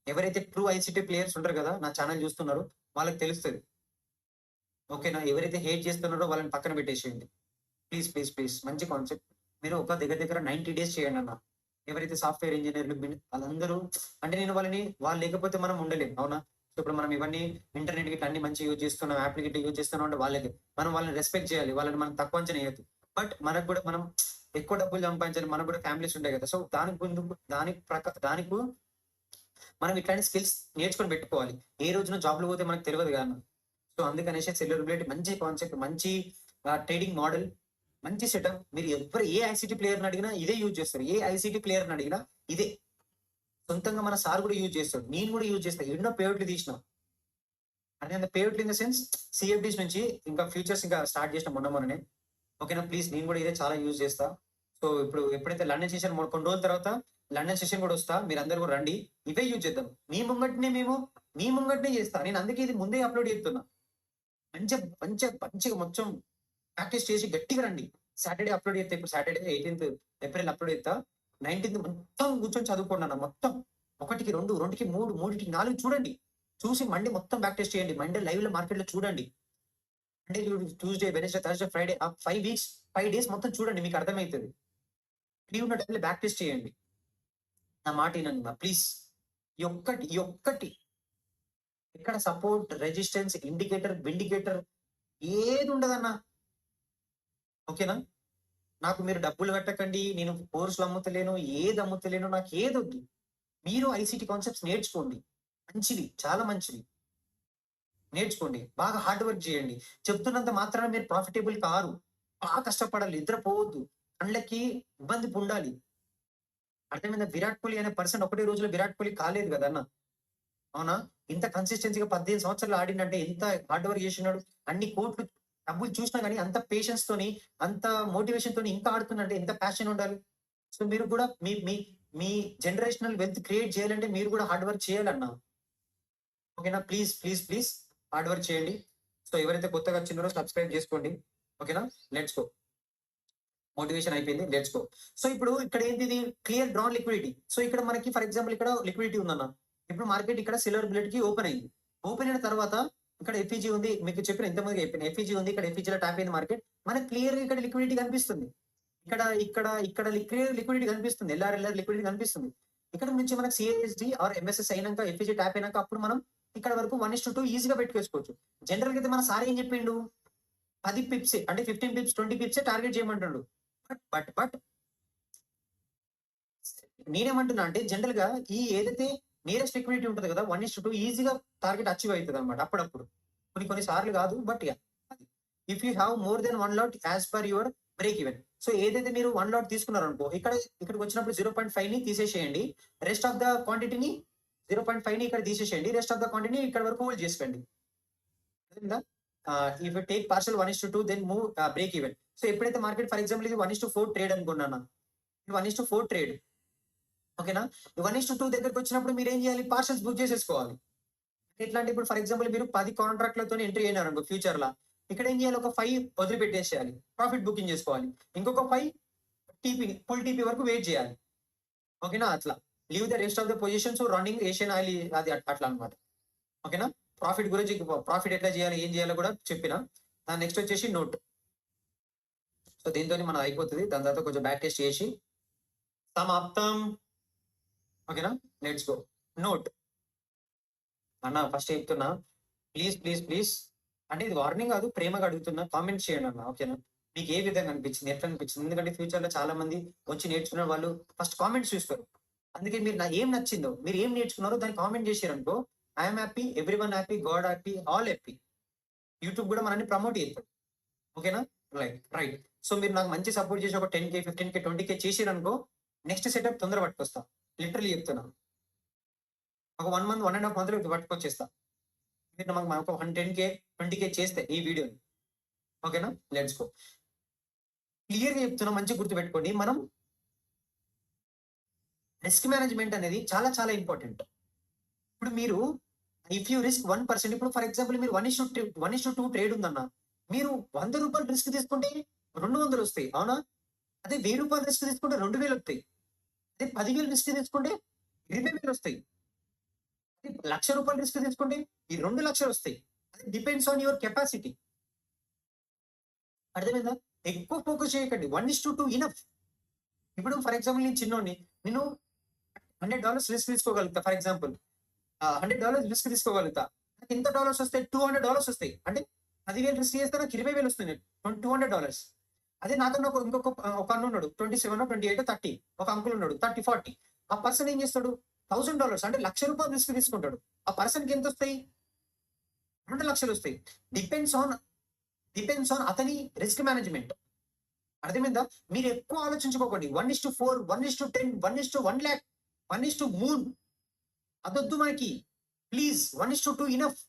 ఎవరైతే ట్రూ ఐసీటీ ప్లేయర్స్ ఉంటారు కదా! నా ఛానెల్ చూస్తున్నారు. వాళ్ళకి తెలుస్తది. ఓకేనా? ఎవరైతే హేట్ చేస్తున్నారో వాళ్ళని పక్కన పెట్టేసేయండి. ప్లీజ్. మంచి కాన్సెప్ట్. మీరు ఒక దగ్గర దగ్గర 90 డేస్ చేయండన్న. ఎవరైతే సాఫ్ట్‌వేర్ ఇంజినీర్‌లు వాళ్ళందరూ అంటే నేను వాళ్ళు లేకపోతే మనం ఉండలేం. అవునా? సో, ఇప్పుడు మనం ఇవన్నీ ఇంటర్నెట్ గిట్ల అన్ని మంచిగా యూజ్ చేస్తున్నాం. యాప్‌లు గిట్ల యూజ్ చేస్తున్నాం అంటే వాళ్ళకే. మనం వాళ్ళని రెస్పెక్ట్ చేయాలి. వాళ్ళని మనం తక్కువ అంచనా ఎయొద్దు. బట్ మనకు గూడా మనం ఎక్కువ డబ్బులు సంపాదించాలి. మనకు కూడా ఫ్యామిలీస్ ఉంటాయి కదా! సో, దానికి ముందు దానికి మనం ఇట్లాంటి స్కిల్స్ నేర్చుకొని పెట్టుకోవాలి. ఏ రోజున జాబ్‌లో పోతే మనకు తెలవదు కదా అన్న. సో, అందుకనేసి సెలబ్రిటీ మంచి కాన్సెప్ట్, మంచి ట్రేడింగ్ మోడల్, మంచి సెటప్. మీరు ఏ ఐసీటీ ప్లేయర్‌ని అడిగినా ఇదే యూజ్ చేస్తారు. ఏ ఐసీటీ ప్లేయర్‌ని అడిగినా ఇదే. సొంతంగా మన సార్ కూడా యూజ్ చేస్తాడు. నేను కూడా యూజ్ చేస్తా. ఎన్నో పేవట్లు తీసినా. అంటే పేవట్లు ఇన్ ద సెన్స్ సీఎఫ్‌డీస్ నుంచి ఇంకా ఫ్యూచర్స్ ఇంకా స్టార్ట్ చేసిన మొన్ననే. ఓకేనా? ప్లీజ్ నేను కూడా ఇదే చాలా యూజ్ చేస్తా. సో, ఇప్పుడు ఎప్పుడైతే లండన్ సెషన్ కొన్ని రోజుల తర్వాత లండన్ సెషన్ కూడా వస్తా. మీరందరూ కూడా రండి. ఇవే యూజ్ చేద్దాం. మీ ముంగటనే చేస్తా. నేను అందుకే ఇది ముందే అప్‌లోడ్ చేస్తున్నా. మంచిగా మొత్తం ప్రాక్టీస్ చేసి గట్టిగా రండి. సాటర్‌డే అప్‌లోడ్ చేత్తా. ఇప్పుడు సాటర్‌డే 18థ్ ఏప్రిల్ అప్‌లోడ్ చేత్తా. 19థ్ మొత్తం కూర్చొని చదువుకోండన్న మొత్తం. 1కి 2, 2కి 3, 3కి 4 చూడండి. చూసి మండే మొత్తం బ్యాక్ టెస్ట్ చేయండి. మండే లైవ్‌లో మార్కెట్‌లో చూడండి. Monday, Tuesday, Wednesday, Thursday, Friday ఆ 5 వీక్స్ 5 డేస్ మొత్తం చూడండి. మీకు అర్థమైతది. ఫ్రీ ఉన్న టైంలో బ్యాక్ టెస్ట్ చేయండి. నా మాట ఇనండి ప్లీజ్. ఈ ఒక్కటి ఎక్కడ సపోర్ట్, రెసిస్టెన్స్, ఇండికేటర్, విండికేటర్ ఏది ఉండదన్న. ఓకేనా? నాకు మీరు డబ్బులు కట్టకండి. నేను కోర్సులు అమ్ముతలేను. ఏది అమ్ముతలేను. నాకు ఏదొద్దు. మీరు ఐసీటీ కాన్సెప్ట్స్ నేర్చుకోండి. మంచివి. చాలా మంచివి. నేర్చుకోండి. బాగా హార్డ్ వర్క్ చేయండి. చెప్తున్నంత మాత్రాన మీరు ప్రాఫిటబుల్ కారు. బాగా కష్టపడాలి. నిద్రపోవద్దు. కళ్ళకి ఇబ్బంది ఉండాలి. అర్థమైందా? విరాట్ కోహ్లీ అనే పర్సన్ ఒకటే రోజులో విరాట్ కోహ్లీ కాలేదు కదన్న. అవునా? ఇంత కన్సిస్టెన్సీ‌గా 18 సంవత్సరాలు ఆడిండంటే ఎంత హార్డ్ వర్క్ చేసిన్నాడు. అన్ని కోట్లు డబ్బులు చూసినా గాని అంత పేషెన్స్ తోని, అంత మోటివేషన్ తోని ఇంకా ఆడుతుండంటే ఎంత ప్యాషన్ ఉండాలి. సో, మీరు కూడా మీ మీ మీ జనరేషనల్ వెల్త్ క్రియేట్ చేయాలంటే మీరు కూడా హార్డ్ వర్క్ చేయాలన్న. ఓకేనా? ప్లీజ్ హార్డ్ వర్క్ చేయండి. సో, ఎవరైతే కొత్తగా వచ్చినారో సబ్స్క్రైబ్ చేసుకోండి. ఓకేనా? Let's go. మోటివేషన్ అయిపోయింది. Let's go. సో, ఇప్పుడు ఇక్కడ ఏంటిది క్లియర్ డ్రాన్ లిక్విడిటీ. సో, ఇక్కడ మనకి ఫర్ ఎగ్జాంపుల్ ఇక్కడ లిక్విడిటీ ఉందన్న. ఇప్పుడు మార్కెట్ ఇక్కడ సిల్వర్ బుల్లెట్‌కి ఓపెన్ అయింది. ఓపెన్ అయిన తర్వాత ఇక్కడ ఎఫ్‌ఈజీ ఉంది. మీకు చెప్పిన ఇంతకుముందుగా చెప్పాను. ఎఫ్‌ఈజీ ఉంది. ఇక్కడ ఎఫ్‌ఈజీలో ట్యాప్ అయింది మార్కెట్. మనకు క్లియర్‌గా ఇక్కడ లిక్విడిటీ కనిపిస్తుంది. ఇక్కడ క్లియర్ లిక్విడిటీ కనిపిస్తుంది. ఎల్ఆర్ఎల్ఆర్ లిక్విడిటీ కనిపిస్తుంది. ఇక్కడ నుంచి మనకు సీఎస్‌డి ఆర్ ఎంఎస్ఎస్ అయినంక ఎఫ్‌ఈజీ ట్యాప్ అయినాక అప్పుడు మనం ఇక్కడ వరకు 1:2 ఈజీగా పెట్టుకేసుకోవచ్చు. జనరల్‌గా అయితే మన సార్ ఏం చెప్పిండు? 10 పిప్సే అంటే 15 పిప్స్, 20 పిప్సే టార్గెట్ చేయమంటుండు. బట్ నేనేమంటున్నా అంటే జనరల్‌గా ఏదైతే నియరెస్ట్ లిక్విడిటీ ఉంటది కదా! 1:2 ఈజీగా టార్గెట్ అచీవ్ అయితదన్నమాట అప్పుడప్పుడు. కొన్ని సార్లు కాదు. But yeah! అది. If you have more than 1 lot as per your break even. So, ఏదైతే మీరు 1 లాట్ తీసుకున్నారనుకో ఇక్కడికొచ్చినప్పుడు 0.5ని తీసేసేయండి. రెస్ట్ ఆఫ్ ద క్వాంటిటీని 0.5ని ఇక్కడ తీసేసేయండి. రెస్ట్ ఆఫ్ ద క్వాంటిటీని ఇక్కడ వరకు హోల్డ్ చేసుకోండి. అర్థమైందా? If you take partial 1:2 then move break even. So, ఎప్పుడైతే మార్కెట్ ఫర్ ఎగ్జాంపుల్ ఇది 1:4 ట్రేడ్ అనుకున్నాను. 1:4 ట్రేడ్. ఓకేనా? 1:2 దగ్గరకొచ్చినప్పుడు మీరేం చేయాలి? పార్షియల్స్ బుక్ చేసేసుకోవాలి. ఎట్లా అంటే ఇప్పుడు ఫర్ ఎగ్జాంపుల్ మీరు 10 కాంట్రాక్ట్‌లతోని ఎంట్రీ అయినారనుకో ఫ్యూచర్‌ల. ఇక్కడ ఏం చేయాలి? ఒక 5 వదిలిపెట్టేసేయాలి. ప్రాఫిట్ బుకింగ్ చేసుకోవాలి. ఇంకొక 5 ఫుల్ టీపీ వరకు వెయిట్ చేయాలి. ఓకేనా? అట్లా. Leave the rest of the positions running Asian oil అది అట్లా అన్నమాట. ఓకేనా? ప్రాఫిట్ గురించి ప్రాఫిట్ ఎట్లా చేయాలి? ఏం చేయాలో కూడా చెప్పినా. నెక్స్ట్ వచ్చేసి నోట్. సో, దీనితోని మనది అయిపోతది. దాని తర్వాత కొంచెం బ్యాక్ టెస్ట్ చేసి సమాప్తం. ఓకేనా? Let's go. నోట్. అన్న ఫస్ట్ చెప్తున్నా. ప్లీజ్ అంటే ఇది వార్నింగ్ కాదు. ప్రేమగా అడుగుతున్నా. కామెంట్ చేయండి అన్న. ఓకేనా? మీకు ఏ విధంగా అనిపించింది? ఎట్లా అనిపించింది? ఎందుకంటే ఫ్యూచర్‌లో చాలా మంది వచ్చి నేర్చుకునే వాళ్ళు ఫస్ట్ కామెంట్స్ చూస్తారు. అందుకే మీరు ఏం నచ్చిందో, మీరు ఏం నేర్చుకున్నారో దాన్ని కామెంట్ చేసిర్రనుకో I am happy, everyone happy, god happy, all happy. YouTube కూడా మనల్ని ప్రమోట్ చేస్తది. ఓకేనా? రైట్. సో, మీరు నాకు మంచి సపోర్ట్ చేసి ఒక 10,000, 15,000, 20,000 చేసిర్రనుకో నెక్స్ట్ సెటప్ తొందరగా పట్టుకొస్తా. లిటరల్లీ చెప్తున్నా. ఒక 1 మంత్, 1.5 మంత్‌లో పట్టుకొచ్చేస్తా. మీరు మాకు ఒక 10K, 20K చేస్తే ఈ వీడియోని. ఓకేనా? Let's go. క్లియర్‌గా చెప్తున్నా మంచిగా గుర్తుపెట్టుకోండి. మనం రిస్క్ మేనేజ్‌మెంట్ అనేది చాలా చాలా ఇంపార్టెంట్. ఇప్పుడు మీరు ఇఫ్ యూ రిస్క్ 1% ఇప్పుడు ఫర్ ఎగ్జాంపుల్ మీరు 1:2 ట్రేడ్ ఉందన్న. మీరు రూ. 100 రిస్క్ తీసుకుంటే 200 వస్తాయి. అవునా? అదే రూ. 1000 రిస్క్ తీసుకుంటే 2000 వస్తాయి. అదే 10,000 రిస్క్ తీసుకుంటే 20,000 వస్తాయి. అదే రూ. 1,00,000 రిస్క్ తీసుకుంటే ఈ 2,00,000 వస్తాయి. అది డిపెండ్స్ ఆన్ యువర్ కెపాసిటీ. అర్థమైందా? ఎక్కువ ఫోకస్ చేయకండి. 1:2 ఇనఫ్. ఇప్పుడు ఫర్ ఎగ్జాంపుల్ నేను చిన్నోడిని. నేను $100 రిస్క్ తీసుకోగలుగుతా ఫర్ ఎగ్జాంపుల్. $100 రిస్క్ తీసుకోగలుగుతా. నాకు ఎంత డాలర్స్ వస్తాయి? $200 వస్తాయి. అంటే 10,000 రిస్క్ చేస్తే నాకు 20,000 వస్తుంది. $200. అదే నాకన్నా ఒక అన్న ఉన్నాడు. 27, 28, 30 ఒక అంకుల్ ఉన్నాడు. 30, 40 ఆ పర్సన్ ఏం చేస్తాడు? $1,000 అంటే ₹1,00,000 రిస్క్ తీసుకుంటాడు. ఆ పర్సన్‌కి ఎంత వస్తాయి? 2,00,000 వస్తాయి. డిపెండ్స్ ఆన్ అతని రిస్క్ మేనేజ్‌మెంట్. అర్థమైందా? మీరు ఎక్కువ ఆలోచించుకోకండి. 1:4, 1:10, 1:1,00,000, 1:మూన్ అదొద్దు మనకి. Please 1:2 enough.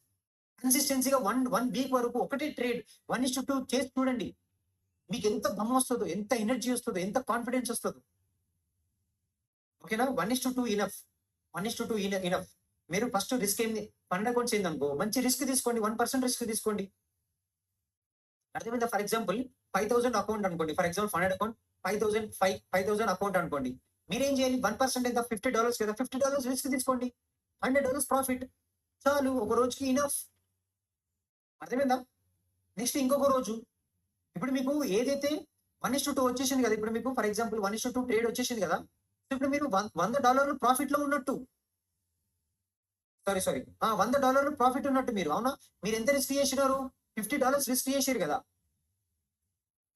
కన్సిస్టెన్సీగా 1 వీక్ వరకు ఒకటే ట్రేడ్ 1:2 చేసి చూడండి. మీకు ఎంత దమ్మొస్తదో, ఎంత ఎనర్జీ వస్తదో, ఎంత కాన్ఫిడెన్స్ వస్తదో. ఓకేనా? 1:2 ఇనఫ్. 1:2 ఇనఫ్. మీరు ఫస్ట్ రిస్క్ ఏంది? ఫండ్ అకౌంట్స్ ఏందనుకో మంచి రిస్క్ తీసుకోండి. 1% రిస్క్ తీసుకోండి. అర్థమైందా? ఫర్ ఎగ్జాంపుల్ 5,000 అకౌంట్ అనుకోండి. For example funded account 5,000 account అనుకోండి. మీరేం చేయాలి? 1% ఎంత? $50 కదా! $50 రిస్క్ తీసుకోండి. $100 ప్రాఫిట్. చాలు ఒక రోజుకి ఇనఫ్. అర్థమైందా? నెక్స్ట్ ఇంకొక రోజు ఇప్పుడు మీకు ఏదైతే 1:2 వచ్చేసింది కదా! ఇప్పుడు మీకు ఫర్ ఎగ్జాంపుల్ 1:2 ట్రేడ్ వచ్చేసింది కదా! సో ఇప్పుడు మీరు $100 ప్రాఫిట్‌లో ఉన్నట్టు. సారీ. ఆ! $100 ప్రాఫిట్ ఉన్నట్టు మీరు. అవునా? మీరు ఎంత రిస్క్ చేసినారు? $50 రిస్క్ చేసిర్రు కదా!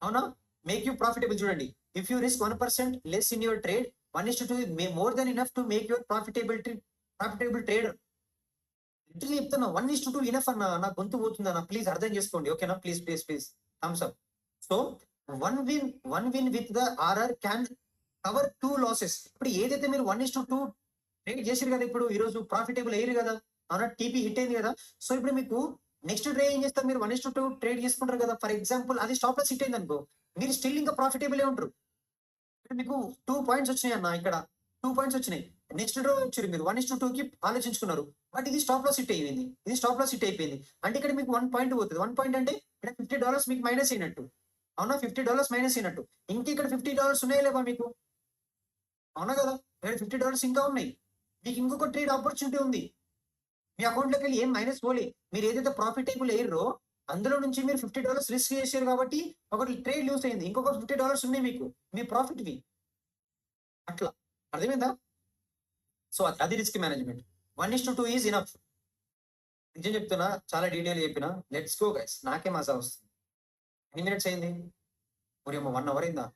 అవునా? మేక్ యూ ప్రాఫిటబుల్ చూడండి. If you risk 1% less in your trade 1:2 more than enough to make your profitable trader. Literally చెప్తున్నా 1:2 ఇనఫ్ అన్న. నా గొంతు పోతుందన్న. ప్లీజ్ అర్థం చేసుకోండి. ఓకేనా? Please. Thumbs up. So, one win with the RR can cover 2 losses. ఇప్పుడు ఏదైతే మీరు 1:2 ట్రేడ్ చేసిర్రు కదా! ఇప్పుడు ఈరోజు ప్రాఫిటబుల్ అయ్యిర్రు కదా! అవునా? టీపీ హిట్ అయింది కదా! సో, ఇప్పుడు మీకు నెక్స్ట్ డే ఏం చేస్తారు? మీరు 1:2 ట్రేడ్ చేసుకుంటారు కదా! ఫర్ ఎగ్జాంపుల్ అది స్టాప్ లాస్ హిట్ అయిందనుకో, మీరు స్టిల్ ఇంకా ప్రాఫిటబులే ఉంటారు. ఇప్పుడు మీకు 2 పాయింట్స్ వచ్చినాయన్న ఇక్కడ. 2 పాయింట్స్ వచ్చినాయి. నెక్స్ట్ డే వచ్చిర్రు మీరు 1:2కి ఆలోచించుకున్నారు. బట్ ఇది స్టాప్ లాస్ హిట్ అయింది. ఇది స్టాప్ లాస్ హిట్ అయిపోయింది. అంటే ఇక్కడ మీకు 1 పాయింట్ పోతది. 1 పాయింట్ అంటే ఇక్కడ $50 మీకు మైనస్ అయినట్టు. అవునా? $50 మైనస్ అయినట్టు. ఇంక ఇక్కడ $50 ఉన్నాయా లేవా మీకు? అవునా కదా! ఇక్కడ $50 ఇంకా ఉన్నాయి. మీకు ఇంకొక ట్రేడ్ ఆపర్చునిటీ ఉంది. మీ అకౌంట్‌లోకెళ్ళి ఏం మైనస్ పోలే. మీరు ఏదైతే ప్రాఫిటబుల్ అయ్యిర్రో అందులో నుంచి మీరు $50 రిస్క్ చేసారు కాబట్టి ఒకటి ట్రేడ్ లూజ్ అయింది. ఇంకొక $50 ఉన్నాయి మీకు. మీ ప్రాఫిట్‌వి. అట్లా. అర్థమైందా? సో, అది రిస్క్ మేనేజ్‌మెంట్. 1:2 is enough. నిజం చెప్తున్నా. చాలా డీటెయిల్‌గా చెప్పినా. Let's go guys. నాకే మజా వస్తుంది. ఎన్ని మినిట్స్ అయింది? ఓరేమో 1 అవర్ అయిందా?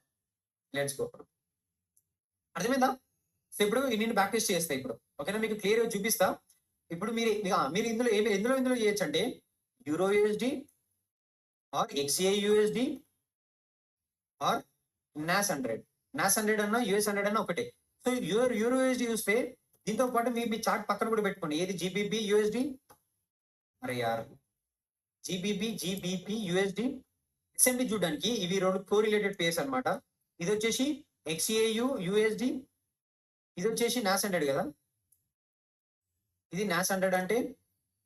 Let's go. అర్థమైందా? సో, ఇప్పుడు నేను బ్యాక్ టెస్ట్ చేస్తా ఇప్పుడు. ఓకేనా? మీకు క్లియర్‌గా చూపిస్తా. ఇప్పుడు మీరు ఎందులో చేయొచ్చంటే euro USD or XAU USD or NAS 100. NAS 100 అన్నా, యూఎస్ 100 అన్నా ఒకటే. సో, యూరో యూఎస్‌డి చూస్తే దీంతో పాటు మీ చార్ట్ పక్కన కూడా పెట్టుకోండి. ఏది జీబీపీ యూఎస్‌డి? అరే యార్! జీబీపీ యూఎస్‌డి, ఎస్ఎండి చూడడానికి ఇవి 2 కోరిలేటెడ్ పేర్స్ అన్నమాట. ఇదొచ్చేసి ఎక్స్‌ఏయు యూఎస్‌డి, ఇదొచ్చేసి నాస్ 100 కదా! ఇది నాస్ 100 అంటే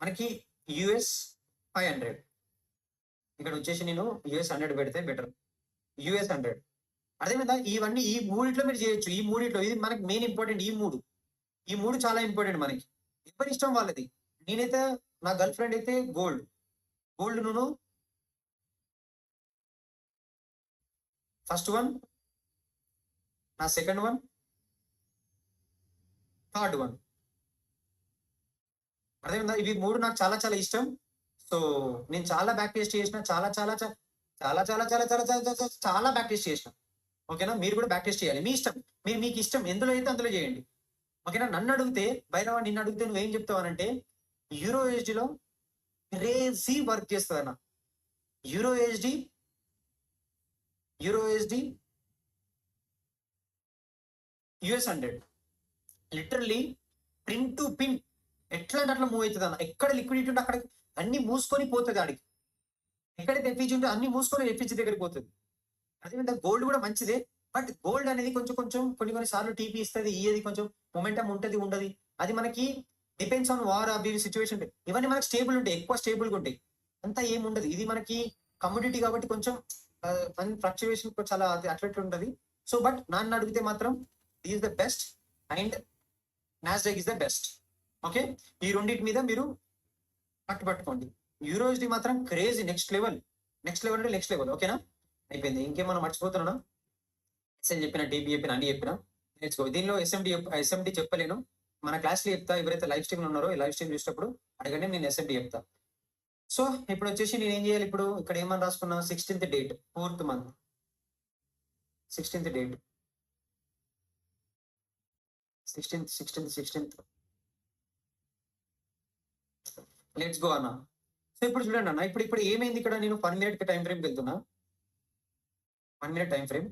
మనకి యూఎస్ 500. ఇక్కడ వచ్చేసి నేను యూఎస్ 100 పెడితే బెటర్. యూఎస్ 100. అర్థమైందా? ఇవన్నీ ఈ మూడిట్లో మీరు చేయొచ్చు. ఈ మూడిట్లో ఇది మనకి మెయిన్ ఇంపార్టెంట్ ఈ 3. ఈ 3 చాలా ఇంపార్టెంట్ మనకి. ఎవరి ఇష్టం వాళ్ళది. నేనైతే నా గర్ల్ ఫ్రెండ్ అయితే గోల్డ్. గోల్డ్‌ను ఫస్ట్ వన్, నా సెకండ్ వన్, థర్డ్ వన్. అర్థమైందా? ఇవి 3 నాకు చాలా చాలా ఇష్టం. సో, నేను చాలా బ్యాక్ టెస్ట్ చేసిన. చాలా బ్యాక్ టెస్ట్ చేసిన. ఓకేనా? మీరు కూడా బ్యాక్ టెస్ట్ చేయాలి. మీ ఇష్టం. మీకు ఇష్టం ఎందులో అయితే అందులో చేయండి. ఓకేనా? నన్నడిగితే భైరవ నిన్నడిగితే నువ్వేం చెప్తావనంటే యూరో యూఎస్‌డిలో క్రేజీ వర్క్ చేస్తదన్న. Euro USD, US 100 literally pin to pin ఎట్లా అంటే అట్లా మూవ్ అవుతుంది అన్న. ఎక్కడ లిక్విడిటీ ఉంటే అక్కడ అన్ని మూసుకొని పోతుంది ఆడికి. ఎక్కడైతే ఎఫ్ఈజీ ఉంటే అన్ని మూసుకొని ఎఫ్ఈజీ దగ్గరికి పోతుంది. అదేవిధంగా గోల్డ్ కూడా మంచిదే. బట్ గోల్డ్ అనేది కొంచెం కొంచెం కొన్ని సార్లు టీపీ ఇస్తుంది, ఇయ్యేది కొంచెం మొమెంటం ఉంటది ఉండదు. అది మనకి డిపెండ్స్ ఆన్ వార్ అవి సిచ్యువేషన్. ఇవన్నీ మనకి స్టేబుల్ ఉంటాయి, ఎక్కువ స్టేబుల్గా ఉంటాయి. అంతా ఏముండదు. ఇది మనకి కమ్యూనిటీ కాబట్టి కొంచెం ఫ్లక్చువేషన్ చాలా అట్లెట్లు ఉంటది. సో బట్ నన్ను అడిగితే మాత్రం is the best and Nasdaq is the best. Okay, ఈ రెండింటి మీద మీరు పట్టుకోండి. యూరోస్డి మాత్రం క్రేజీ, నెక్స్ట్ లెవెల్ అంటే నెక్స్ట్ లెవెల్. ఓకేనా, అయిపోయింది. ఇంకేమన్నా మర్చిపోతున్నా? ఎస్ఎల్ చెప్పిన, టీపీ చెప్పిన, అన్ని చెప్పిన. నేర్చుకో. దీనిలో ఎస్ఎండి చెప్పలేను, మన క్లాస్లో చెప్తా. ఎవరైతే లైవ్ స్ట్రీమ్ ఉన్నారో లైవ్ స్ట్రీమ్ చూసినప్పుడు అడగండి, నేను ఎస్ఎండి చెప్తా. సో ఇప్పుడు వచ్చేసి నేను ఏం చేయాలి? ఇప్పుడు ఇక్కడ ఏమని రాసుకున్నా? 16th date, 4th month, 16th date, 16th. Let's go అన్న. సో ఇప్పుడు చూడండి అన్న, ఇప్పుడు ఏమైంది ఇక్కడ? నేను 1 minute టైం ఫ్రేమ్కి వెళ్తున్నా. 1 minute టైం ఫ్రేమ్.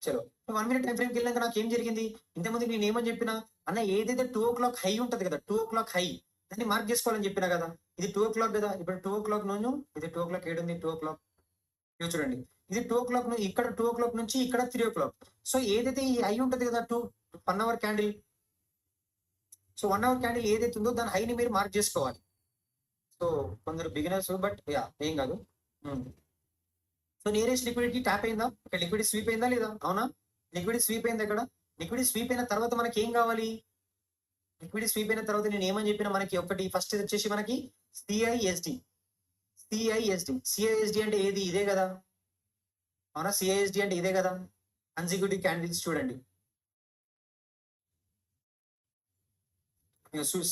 చలో, 1 minute టైం ఫ్రేమ్కి వెళ్ళాక నాకు ఏం జరిగింది? ఇంతకుముందు నేను ఏమని చెప్పినా అన్న, ఏదైతే 2 o'clock హై ఉంటది కదా, 2 o'clock హై, దాన్ని మార్క్ చేసుకోవాలని చెప్పినా కదా. ఇది 2 o'clock కదా. ఇప్పుడు 2 o'clock నుంచి ఇది 2 o'clock ఏడుంది? 2 o'clock ఇవి చూడండి. ఇది 2 o'clock ఇక్కడ 2 o'clock నుంచి ఇక్కడ 3 o'clock. సో ఏదైతే ఈ హై ఉంటది కదా, 1 hour candle. So 1 hour candle ఏదైతే ఉందో దాని హైని మీరు మార్క్ చేసుకోవాలి. సో కొందరు బిగినర్స్, బట్ యా ఏం కాదు. సో నియరెస్ట్ లిక్విడిటీ ట్యాప్ అయిందా? ఇక్కడ లిక్విడిటీ స్వీప్ అయిందా లేదా? అవునా, లిక్విడిటీ స్వీప్ అయింది. ఇక్కడ లిక్విడిటీ స్వీప్ అయిన తర్వాత మనకి ఏం కావాలి? లిక్విడిటీ స్వీప్ అయిన తర్వాత నేను ఏమని చెప్పిన, మనకి ఒకటి ఫస్ట్ వచ్చేసి మనకి సిఐఎస్డి అంటే ఏది? ఇదే కదా. అవునా, సిఐఎస్డి అంటే ఇదే కదా. కన్సిక్యూటివ్ క్యాండిల్స్ చూడండి.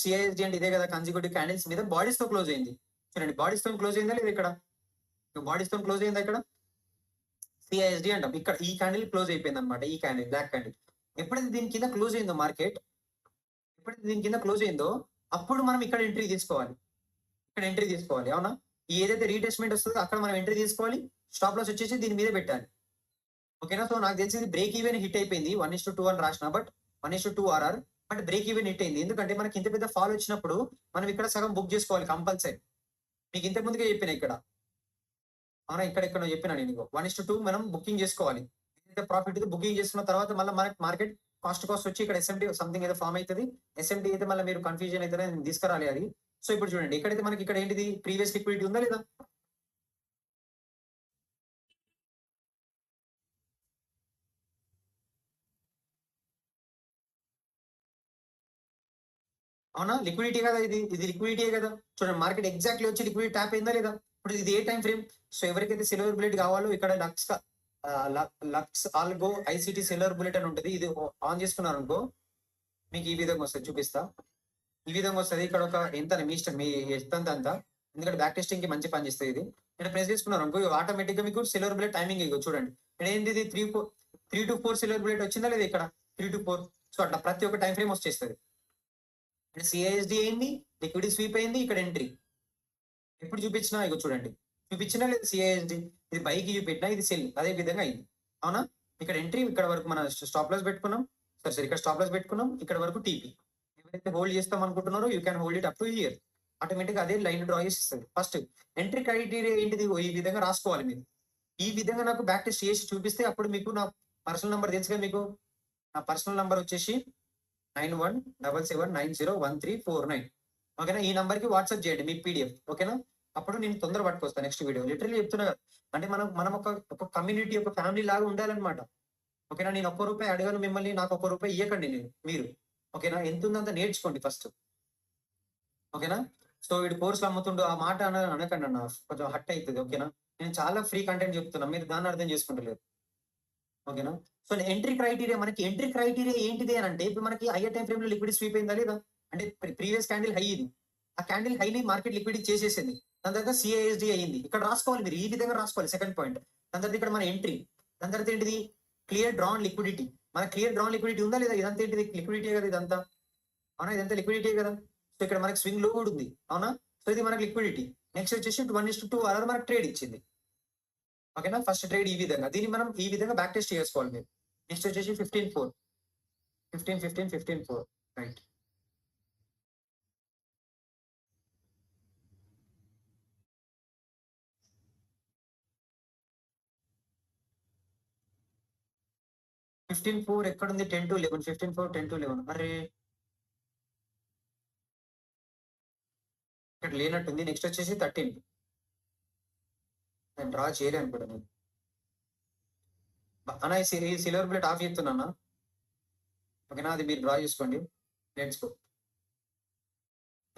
సిఐఎస్డి అంటే ఇదే కదా. కన్సిక్యూటివ్ క్యాండిల్స్ మీద బాడీస్ తో క్లోజ్ అయింది. చూడండి, బాడీస్ తో క్లోజ్ అయిందా లేదా? ఇక్కడ బాడీస్ తో క్లోజ్ అయిందా? ఇక్కడ సిఐఎస్డి అంటాం. ఇక్కడ ఈ క్యాండిల్ క్లోజ్ అయిపోయింది అనమాట. ఈ క్యాండిల్, బ్లాక్ క్యాండిల్. ఎప్పుడైతే దీని కింద క్లోజ్ అయిందో మార్కెట్, అప్పుడు మనం ఇక్కడ ఎంట్రీ తీసుకోవాలి. అవునా, ఏదైతే రీటెస్ట్మెంట్ వస్తుందో అక్కడ మనం ఎంట్రీ తీసుకోవాలి. స్టాప్ లాస్ వచ్చేసి దీని మీద పెట్టాలి. ఓకేనా. సో నాకు తెలిసి బ్రేక్ ఈవెన్ హిట్ అయిపోయింది. 1:2 అని రాసిన, but 1:2 RR, but break even hit అయింది. ఎందుకంటే మనకి ఇంత పెద్ద ఫాల్ వచ్చినప్పుడు మనం ఇక్కడ సగం బుక్ చేసుకోవాలి కంపల్సరీ. మీకు ఇంతకు ముందుగా చెప్పిన ఇక్కడ. అవునా, ఇక్కడ చెప్పినా నేను 1:2 మనం బుకింగ్ చేసుకోవాలి. ప్రాఫిట్ బుకింగ్ చేసుకున్న తర్వాత మళ్ళీ మనకి మార్కెట్ కాస్ట్ వచ్చి ఇక్కడ ఎస్ఎండి సంథింగ్ ఏదో ఫామ్ అవుతుంది. ఎస్ఎండి అయితే మళ్ళీ మీరు కన్ఫ్యూజన్ అయితే తీసుకురాలి అది. సో ఇప్పుడు చూడండి, ఎక్కడైతే మనకి ఇక్కడ ఏంటిది? ప్రీవియస్ లిక్విడిటీ ఉందా లేదా? అవునా, లిక్విడిటీ కదా. ఇది లిక్విడిటీ కదా. చూడండి, మార్కెట్ ఎగ్జాక్ట్లీ వచ్చి లిక్విడిటీ ట్యాప్ అయిందా లేదా? ఇప్పుడు ఇది ఏ టైం ఫ్రేమ్? సో ఎవరికైతే సిల్వర్ బుల్లెట్ కావాలో ఇక్కడ Lux Algo ICT silver bullet అని ఉంటుంది. ఇది ఆన్ చేసుకున్నారు అనుకో, మీకు ఈ విధంగా వస్తుంది. చూపిస్తా. ఈ విధంగా వస్తుంది. ఇక్కడ ఒక ఎంత మీ ఇష్టం, మీ ఎంత అంతా. ఎందుకంటే బ్యాక్ టెస్టింగ్ కి మంచి పని చేస్తుంది ఇది. ఇక్కడ ప్రెస్ చేసుకున్నారు అనుకో, ఆటోమేటిక్ గా మీకు సిల్వర్ బుల్లెట్ టైమింగ్ ఇగో చూడండి. ఇక్కడ ఏంటి? 3 to 4 సిల్వర్ బుల్లెట్ వచ్చిందా లేదా? ఇక్కడ 3 to 4. సో అట్లా ప్రతి ఒక్క టైం ఫ్రేమ్ వచ్చేస్తుంది. సిఐఎస్డి అయింది, లిక్విడిటీ స్వీప్ అయింది, ఇక్కడ ఎంట్రీ. ఎప్పుడు చూపించినా ఇగో చూడండి, చూపించినా లేదా సిఐఎస్డి, ఇది బైకి చూపెట్టినా ఇది సెల్, అదే విధంగా అయింది. అవునా, ఇక్కడ ఎంట్రీ, ఇక్కడ వరకు మన స్టాప్ లాస్ పెట్టుకున్నాం. సరే ఇక్కడ స్టాప్ లాస్ పెట్టుకున్నాం, ఇక్కడ వరకు టీపీ. ఎవరైతే హోల్డ్ చేస్తాం అనుకుంటున్నారో you can hold it up to year. Automatic అదే లైన్ డ్రా చేస్తుంది. ఫస్ట్ ఎంట్రీ క్రైటీరియా ఏంటిది? ఈ విధంగా రాసుకోవాలి మీరు. ఈ విధంగా నాకు బ్యాక్ టెస్ట్ చేసి చూపిస్తే అప్పుడు మీకు నా పర్సనల్ నంబర్ తెలుసు కదా మీకు. నా పర్సనల్ నంబర్ వచ్చేసి 9177901349. ఓకేనా, ఈ నంబర్ కి వాట్సాప్ చేయండి మీ పీడిఎఫ్. ఓకేనా, అప్పుడు నేను తొందర పట్టుకొస్తాను నెక్స్ట్ వీడియో. లిటరల్లీ చెప్తున్నా కదా, అంటే మనం ఒక కమ్యూనిటీ, ఒక ఫ్యామిలీ లాగా ఉండాలన్నమాట. ఓకేనా, నేను ₹1 అడగను మిమ్మల్ని, నాకు ₹1 ఇవ్వకండి మీరు. ఓకేనా, ఎంత ఉందంత నేర్చుకోండి ఫస్ట్. ఓకేనా, సో వీడు కోర్సులు అమ్ముతుండు ఆ మాట అనకండి అన్న, కొంచెం హట్ అవుతుంది. ఓకేనా, నేను చాలా ఫ్రీ కంటెంట్ చెప్తున్నా, మీరు దాన్ని అర్థం చేసుకుంటలేరు. ఓకేనా, సో ఎంట్రీ క్రైటీరియా, మనకి ఎంట్రీ క్రైటీరియా ఏంటిది అని అంటే, ఇప్పుడు మనకి హైయర్ టైం ఫ్రేమ్ లో లిక్విడిటీ స్వీప్ అయిందా లేదా? అంటే ప్రీవియస్ క్యాండిల్ హై ఇది, ఆ క్యాండిల్ హైని మార్కెట్ లిక్విడిటీ చేసేసింది. దాని తర్వాత సిఐఎస్డి అయ్యింది. ఇక్కడ రాసుకోవాలి మీరు, ఈ విధంగా రాసుకోవాలి. Second point. దాని తర్వాత ఇక్కడ మన ఎంట్రీ. దాని తర్వాత ఏంటిది? Clear drawn liquidity. మన క్లియర్ డ్రాన్ లిక్విడిటీ ఉందా లేదా? ఇదంతా ఏంటిది? లిక్విడిటీ కదా ఇదంతా. అవునా, ఇదంతా లిక్విడిటీ కదా. సో ఇక్కడ మనకి స్వింగ్ లో కూడా ఉంది. అవునా, సో ఇది మనకి లిక్విడిటీ. నెక్స్ట్ వచ్చేసి 1:2 అలా మనకి ట్రేడ్ ఇచ్చింది. ఓకేనా, ఫస్ట్ ట్రేడ్ ఈ విధంగా, దీన్ని మనం ఈ విధంగా బ్యాక్ టెస్ట్ చేసుకోవాలి మీరు. నెక్స్ట్ వచ్చేసి 15/4 15, 15, 15, 4. Right. ఫిఫ్టీన్ ఫోర్ ఎక్కడుంది? 10 to 11. 15, 4, 10 to 11. అరే ఇక్కడ లేనట్టుంది. నెక్స్ట్ వచ్చేసి 13. నేను డ్రా చేయలే అనుకోండి నేను. అన్న ఈ సిల్వర్ ప్లేట్ ఆఫ్ చేస్తున్నా. ఓకేనా, అది మీరు డ్రా చేసుకోండి. Let's go.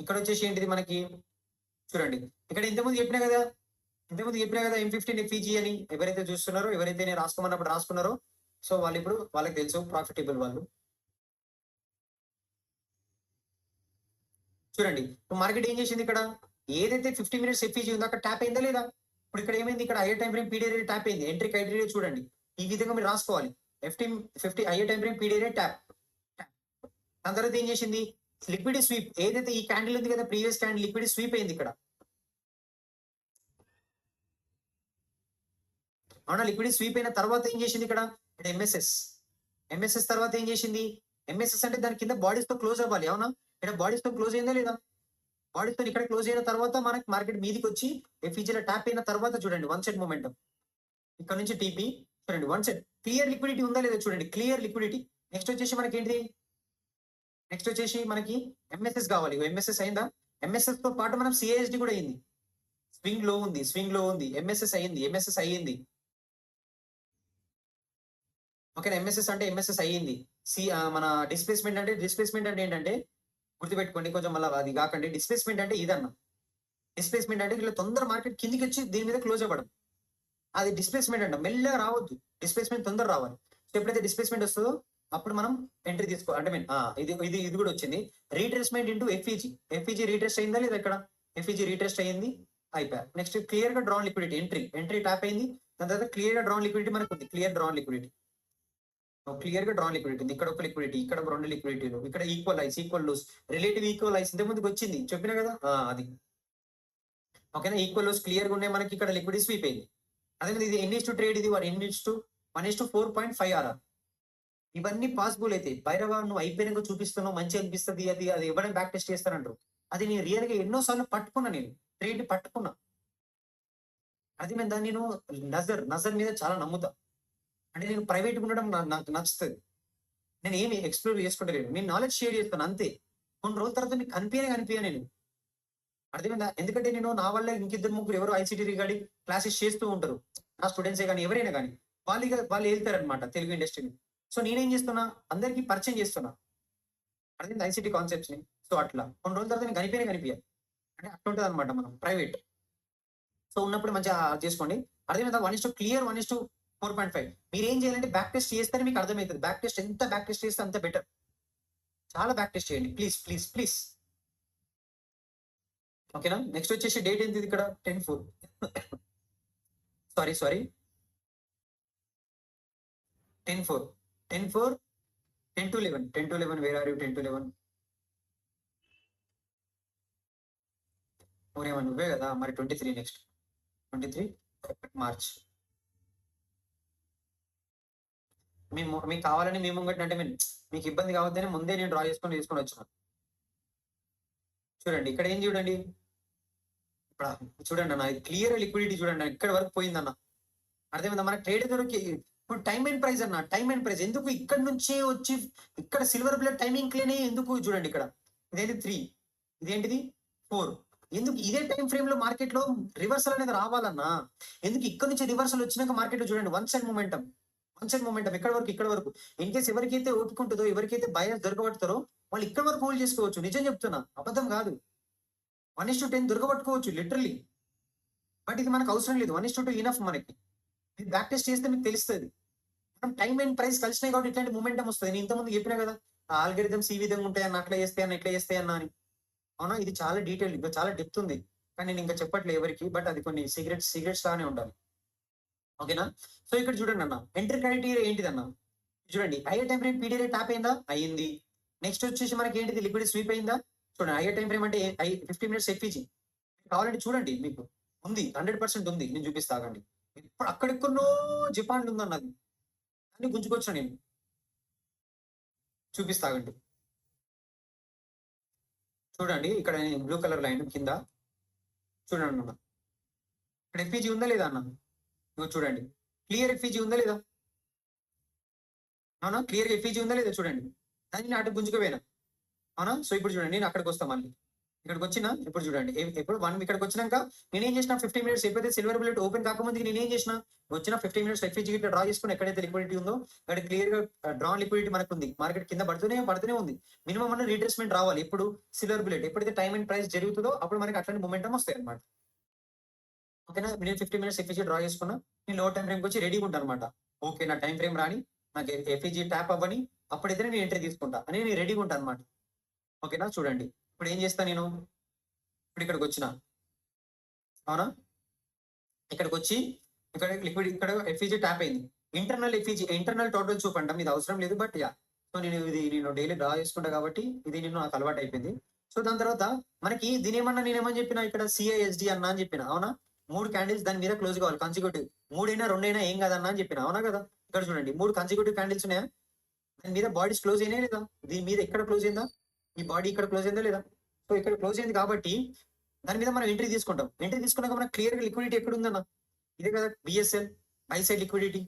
ఇక్కడ వచ్చేసి ఏంటిది మనకి చూడండి, ఇక్కడ ఇంతకుముందు చెప్పినా కదా, M15 FEG అని. ఎవరైతే చూస్తున్నారో, ఎవరైతే నేను రాసుకోమన్నప్పుడు రాసుకున్నారో, సో వాళ్ళు ఇప్పుడు వాళ్ళకి తెలుసు ప్రాఫిటబుల్ వాళ్ళు. చూడండి మార్కెట్ ఏం చేసింది ఇక్కడ, ఏదైతే 50 minutes FEG ఉందో అక్కడ ట్యాప్ అయిందా లేదా? ఇప్పుడు ఇక్కడ ఏమైంది, ఇక్కడ hire time frame period tap అయింది. ఎంట్రీ క్రైటీరియా చూడండి, ఈ విధంగా మీరు రాసుకోవాలి. 50 hire time frame period tap. దాని తర్వాత ఏం చేసింది, లిక్విడ్ స్వీప్. ఏదైతే ఈ క్యాండిల్ ఉంది కదా, ప్రీవియస్ క్యాండిల్ లిక్విడ్ స్వీప్ అయింది ఇక్కడ. అవునా, లిక్విడ్ స్వీప్ అయిన తర్వాత ఏం చేసింది ఇక్కడ ఎంఎస్ఎస్ తర్వాత ఏం చేసింది, ఎంఎస్ఎస్ అంటే దాని కింద బాడీస్ తో క్లోజ్ అవ్వాలి. అవునా, ఇక్కడ బాడీస్ తో క్లోజ్ అయిందా లేదా? బాడీస్ తో ఇక్కడ క్లోజ్ అయిన తర్వాత మనకి మార్కెట్ మీదికి వచ్చి ఎఫ్ఈజీలో ట్యాప్ అయిన తర్వాత చూడండి వన్ సెట్ మూమెంటం. ఇక్కడ నుంచి టీపీ చూడండి, వన్ సెట్ క్లియర్ లిక్విడిటీ ఉందా లేదా చూడండి, క్లియర్ లిక్విడిటీ. నెక్స్ట్ వచ్చేసి మనకి ఏంటిది, నెక్స్ట్ వచ్చేసి మనకి ఎంఎస్ఎస్ కావాలి. ఎంఎస్ఎస్ అయిందా? ఎంఎస్ఎస్ తో పాటు మనం సిఐఎస్డి కూడా అయింది. స్వింగ్ లో ఉంది. ఎంఎస్ఎస్ అయ్యింది. ఓకేనా, ఎంఎస్ఎస్ అయ్యింది. మన డిస్ప్లేస్మెంట్ అంటే ఏంటంటే గుర్తుపెట్టుకోండి, కొంచెం మళ్ళీ అది కాకండి. డిస్ప్లేస్మెంట్ అంటే ఇదన్నా, డిస్ప్లేస్మెంట్ అంటే ఇట్లా తొందర మార్కెట్ కిందికి వచ్చి దీని మీద క్లోజ్ అవ్వడం, అది డిస్ప్లేస్మెంట్ అంట. మెల్లగా రావద్దు, డిస్ప్లేస్మెంట్ తొందర రావాలి. సో ఎప్పుడైతే డిస్ప్లేస్మెంట్ వస్తుందో అప్పుడు మనం ఎంట్రీ తీసుకో అంటే మీన్ ఇది కూడా వచ్చింది. రీట్రేస్మెంట్ ఇంటూ ఎఫ్ఈజీ రీట్రెస్ట్ అయిందా లేదా? ఇక్కడ ఎఫ్ఈజీ రీట్రెస్ట్ అయ్యింది, అయిపోయా. నెక్స్ట్ క్లియర్ గా డ్రాన్ లిక్విడిటీ, ఎంట్రీ ట్యాప్ అయింది. దాని తర్వాత క్లియర్ గా డ్రాన్ లిక్విడిటీ మనకు ఉంది. క్లియర్ గా డ్రాన్ లిక్విడిటీ ఉంది. ఇక్కడ ఒక లిక్విడిటీ, ఇక్కడ 2 లిక్విడిటీలు, ఇక్కడ ఈక్వల్ లూస్, రిలేటివ్ ఈక్వలైజ్ ఇంత ముందుకు వచ్చింది చెప్పినా కదా, అది ఓకేనా. ఈక్వల్ లూస్ క్లియర్ గా ఉన్నాయి మనకి. ఇక్కడ లిక్విడిటీ స్వీప్ అయింది. అదే ఇది ఎన్నిస్ టు ట్రేడ్, ఇది 1:4.5 RR. ఇవన్నీ పాసిబుల్ అయితే భైరవ నువ్వు అయిపోయినాక చూపిస్తున్నావు, మంచి అనిపిస్తుంది, అది ఎవరైనా బ్యాక్ టెస్ట్ చేస్తారంటారు. అది నేను రియల్ గా ఎన్నోసార్లు పట్టుకున్నా, నేను ట్రేడ్ పట్టుకున్నా. అది నేను దాన్ని నజర్ మీద చాలా నమ్ముతా. అంటే నేను ప్రైవేట్ ఉండడం నాకు నచ్చుతుంది. నేను ఏమి ఎక్స్ప్లోర్ చేసుకుంటలేను, నేను నాలెడ్జ్ షేర్ చేస్తాను అంతే. కొన్ని రోజుల తర్వాత మీకు కనిపించా నేను, అర్థమైందా? ఎందుకంటే నేను నా వల్ల ఇంకిద్దరు ముగ్గురు ఎవరు ఐసీటీ రిగార్డింగ్ క్లాసెస్ చేస్తూ ఉంటారు, నా స్టూడెంట్సే కానీ ఎవరైనా కానీ వాళ్ళు వెళ్తారనమాట తెలుగు ఇండస్ట్రీని. సో నేనేం చేస్తున్నా, అందరికీ పరిచయం చేస్తున్నా, అర్థమైంది ఐసీటీ కాన్సెప్ట్స్ ని. సో అట్లా కొన్ని రోజుల తర్వాత నేను కనిపించాలి అంటే అట్లా ఉంటుంది అనమాట మనం ప్రైవేట్. సో ఉన్నప్పుడు మంచిగా చేసుకోండి, అర్థమైందా? 1:2 క్లియర్, 1:4.5. మీరు ఏం చేయాలంటే బ్యాక్ టెస్ట్ చేస్తేనే మీకు అర్థమవుతుంది. బ్యాక్ టెస్ట్ ఎంత బ్యాక్ టెస్ట్ చేస్తే అంత బెటర్. చాలా బ్యాక్ టెస్ట్ చేయండి ప్లీజ్. ఓకేనా, నెక్స్ట్ వచ్చేసి డేట్ ఏంటి ఇక్కడ, 10/4. సారీ 10/4, 10-11. Where are you? 10-11 ఊరేమో నువ్వే కదా మరి. 23 నెక్స్ట్ 23 మార్చ్. మీకు కావాలని మేము అంటే మీకు ఇబ్బంది కావద్దని ముందే నేను డ్రా చేసుకొని వచ్చిన. చూడండి ఇక్కడ ఏం చూడండి, ఇప్పుడు చూడండి అన్న, క్లియర్ లిక్విడిటీ చూడండి ఇక్కడ వరకు పోయిందన్న, అర్థమైందా? మన ట్రేడ్ దొరికి ఇప్పుడు టైమ్ అండ్ ప్రైస్ అన్న, టైమ్ అండ్ ప్రైస్ ఎందుకు ఇక్కడ నుంచే వచ్చి ఇక్కడ సిల్వర్ బ్లడ్ టైమింగ్ క్లేనే ఎందుకు చూడండి. ఇక్కడ ఇదేంటి 3, ఇదేంటిది 4, ఎందుకు ఇదే టైం ఫ్రేమ్ లో మార్కెట్ లో రివర్సల్ అనేది రావాలన్నా? ఎందుకు ఇక్కడ నుంచి రివర్సల్ వచ్చినాక మార్కెట్ లో చూడండి వన్ సైడ్ మూమెంటం ఇక్కడ వరకు. ఇన్ కేసు ఎవరికైతే ఓపుకుంటుందో, ఎవరికైతే బయర్స్ దొరకబడతారో వాళ్ళు ఇక్కడ వరకు హోల్డ్ చేసుకోవచ్చు. నిజం చెప్తున్నా, అబద్ధం కాదు. 1:10 దొరకబట్టుకోవచ్చు లిటరలీ. బట్ ఇది మనకు అవసరం లేదు. 1:2 ఇనఫ్ మనకి. మీరు బ్యాక్ టెస్ట్ చేస్తే మీకు తెలుస్తుంది. మనం టైం అండ్ ప్రైస్ కలిసినాయి కాబట్టి ఇట్లాంటి మూమెంటం వస్తుంది. నేను ఇంతకుముందు చెప్పినా కదా, ఆ ఆల్గరిథమ్స్ ఈ విధంగా ఉంటాయన్న, అట్లా చేస్తే అన్న అని. అవునా, ఇది చాలా డీటెయిల్, ఇంకా చాలా డెప్త్ ఉంది, కానీ నేను ఇంకా చెప్పట్లేదు ఎవరికి. బట్ అది కొన్ని సీక్రెట్స్ లానే ఉండాలి. ఓకేనా, సో ఇక్కడ చూడండి అన్న, ఎంట్రీ క్రైటీరియా ఏంటిదన్న చూడండి. Hire time frame pedia tap అయింది. నెక్స్ట్ వచ్చేసి మనకి ఏంటిది, లిక్విడ్ స్వీప్ అయిందా? చూడండి హైయర్ టైం ఫ్రేమ్ అంటే 50 minutes ఎఫ్ఈజీ కావాలంటే చూడండి, మీకు ఉంది 100% ఉంది. నేను చూపిస్తాగండి. ఇప్పుడు అక్కడెక్కడో జపాన్లో ఉందన్నది, అన్ని గుంజుకొచ్చా నేను. చూపిస్తాగండి. చూడండి ఇక్కడ బ్లూ కలర్ లైన్ కింద చూడండి అన్న. ఇక్కడ ఎఫ్ఈజీ ఉందా లేదా అన్న? ఇగో చూడండి, క్లియర్ ఎఫ్ఈజీ ఉందా లేదా? అవునా, క్లియర్ ఎఫ్ఈజీ ఉందా లేదా చూడండి. దాన్ని అటు గుంజుకుపోయినా. అవునా, సో ఇప్పుడు చూడండి నేను అక్కడికి వస్తాను మళ్ళీ. ఇక్కడికి వచ్చిన ఇప్పుడు చూడండి ఎప్పుడు ఇక్కడికి వచ్చినాక నేనేం చేసిన 15 మినిట్స్ ఎప్పుడైతే సిల్వర్ బుల్లెట్ ఓపెన్ కాకముందు నేనేం చేసిన వచ్చిన 15 మినిట్స్ ఎఫ్ఈజీ ఇట్లా డ్రా చేసుకుని ఎక్కడైతే లిక్విడిటీ ఉందో అక్కడ క్లియర్ గా డ్రా లిక్విడిటీ మనకు ఉంది. మార్కెట్ కింద పడుతూనే ఉంది. మినిమం అన్న రీట్రేస్మెంట్ రావాలి. ఇప్పుడు సిల్వర్ బుల్లెట్ ఎప్పుడైతే టైం అండ్ ప్రైస్ జరుగుతుందో అప్పుడు మనకి అట్లాంటి మొమెంటం వస్తాయి అనమాట. ఓకేనా, నేను 15 మినిట్స్ ఎఫ్ఈజీ డ్రా చేసుకున్నా. నేను లో టైం ఫ్రేమ్ వచ్చి రెడీగా ఉంటాను అనమాట. ఓకే, నా టైం ఫ్రేమ్ రాని నాకు ఎఫ్ఈజీ ట్యాప్ అవ్వని అప్పుడైతే నేను ఎంట్రీ తీసుకుంటా అని నేను రెడీగా ఉంటాను అనమాట. ఓకేనా, చూడండి ఇప్పుడు ఏం చేస్తా నేను. ఇప్పుడు ఇక్కడికి వచ్చిన, అవునా, ఇక్కడికి వచ్చి ఇక్కడ లిక్విడ్ ఇక్కడ ఎఫ్ఈజీ ట్యాప్ అయింది. ఇంటర్నల్ టోటల్ చూపండి, ఇది అవసరం లేదు. బట్ యా, సో నేను డైలీ డ్రా చేసుకుంటా కాబట్టి ఇది నాకు అలవాటు అయిపోయింది. సో దాని తర్వాత మనకి నేనేమని చెప్పిన ఇక్కడ సిఐఎస్డి అన్నా అని చెప్పిన. అవునా, 3 క్యాండిల్స్ దాని మీద క్లోజ్ కావాలి కన్సిక్యూటివ్. 3 అయినా 2 అయినా ఏం కాదన్నా అని చెప్పిన. అవునా కదా, ఇక్కడ చూడండి 3 కన్సిక్యూటివ్ క్యాండిల్స్ ఉన్నాయా, దాని మీద బాడీస్ క్లోజ్ అయినా లేదా? దీని మీద ఎక్కడ క్లోజ్ అయిందా, ఈ బాడీ ఇక్కడ క్లోజ్ అయిందా లేదా? సో ఇక్కడ క్లోజ్ అయింది కాబట్టి దాని మీద మనం ఎంట్రీ తీసుకుంటాం. ఎంట్రీ తీసుకున్నాక మనకు క్లియర్ గా లిక్విడిటీ ఎక్కడ ఉందన్న, ఇదే కదా బిఎస్ఎల్ బై సైడ్ లిక్విడిటీ.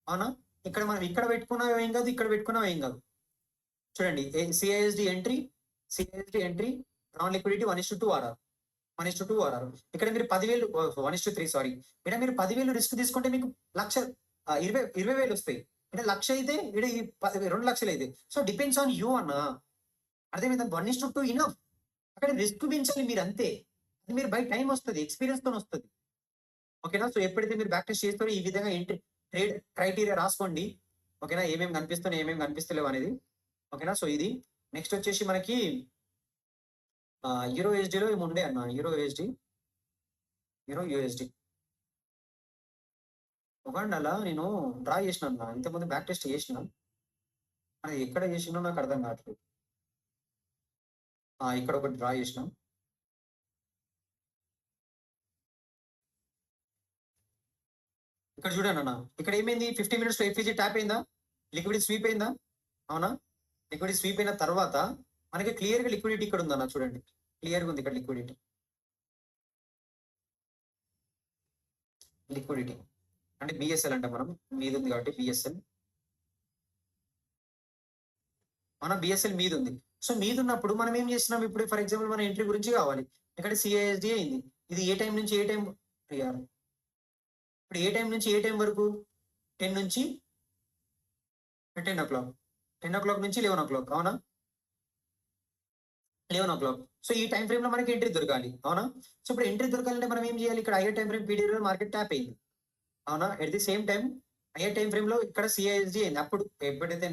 అవునా, ఇక్కడ మనం ఇక్కడ పెట్టుకున్నా ఏం కాదు, ఇక్కడ పెట్టుకున్నా ఏం కాదు. చూడండి CISD entry ground liquidity 1:2 RR 1:2 RR. ఇక్కడ మీరు 10,000 1:3 సారీ. ఇక్కడ మీరు 10,000 రిస్క్ తీసుకుంటే మీకు 20,000 వస్తాయి. అంటే 1,00,000 అయితే ఇక్కడ 2 లక్షలు అయితే. సో డిపెండ్స్ ఆన్ యూ అన్న, అర్థమైందా? 1:2 ఇనఫ్. అక్కడ రిస్క్ పెంచాలి మీరు అంతే. అది మీరు బై టైం వస్తుంది, ఎక్స్పీరియన్స్ తో వస్తుంది. ఓకేనా, సో ఎప్పుడైతే మీరు బ్యాక్ టెస్ట్ చేస్తారో ఈ విధంగా ట్రేడ్ క్రైటీరియా రాసుకోండి. ఓకేనా, ఏమేమి కనిపిస్తున్నాయి ఏమేమి కనిపిస్తలేవు అనేది. ఓకేనా, సో ఇది నెక్స్ట్ వచ్చేసి మనకి యూరో యూఎస్డీలో ఏమి ఉండే అన్న, యూరో యూఎస్డీ ఒకటి అలా నేను డ్రా చేసిన అన్న. ఇంతకుముందు బ్యాక్ టెస్ట్ చేసిన, అది ఎక్కడ చేసినా నాకు అర్థం కావట్లేదు. ఇక్కడ ఒకటి డ్రా చేసినాం. ఇక్కడ చూడండి అన్న, ఇక్కడ ఏమైంది 50 మినిట్స్ ఎఫ్ఈజీ ట్యాప్ అయిందా, లిక్విడిటీ స్వీప్ అయిందా? అవునా, లిక్విడిటీ స్వీప్ అయిన తర్వాత మనకి క్లియర్ గా లిక్విడిటీ ఇక్కడ ఉందన్న. చూడండి క్లియర్ గా ఉంది ఇక్కడ లిక్విడిటీ అంటే బిఎస్ఎల్ అంటే మనం మీద ఉంది కాబట్టి బిఎస్ఎల్. మన బిఎస్ఎల్ మీద ఉంది. సో మీద ఉన్నప్పుడు మనం ఏం చేస్తున్నాం, ఇప్పుడు ఫర్ ఎగ్జాంపుల్ మన ఎంట్రీ గురించి కావాలి. ఇక్కడ సిఐఎస్డి అయింది. ఇది ఏ టైం నుంచి ఏ టైం, ఇప్పుడు ఏ టైం నుంచి ఏ టైం వరకు, 10 నుంచి 10 o'clock, 10 o'clock నుంచి 11 o'clock. అవునా, 11 o'clock. సో ఈ టైం ఫ్రేమ్ లో మనకి ఎంట్రీ దొరకాలి. అవునా, సో ఇప్పుడు ఎంట్రీ దొరకాలంటే మనం ఏం చేయాలి, ఇక్కడ hire time frame period market tap అయింది. అవునా, at the same time hire time frame లో ఇక్కడ సిఐఎస్డి అయింది. అప్పుడు ఎప్పుడైతే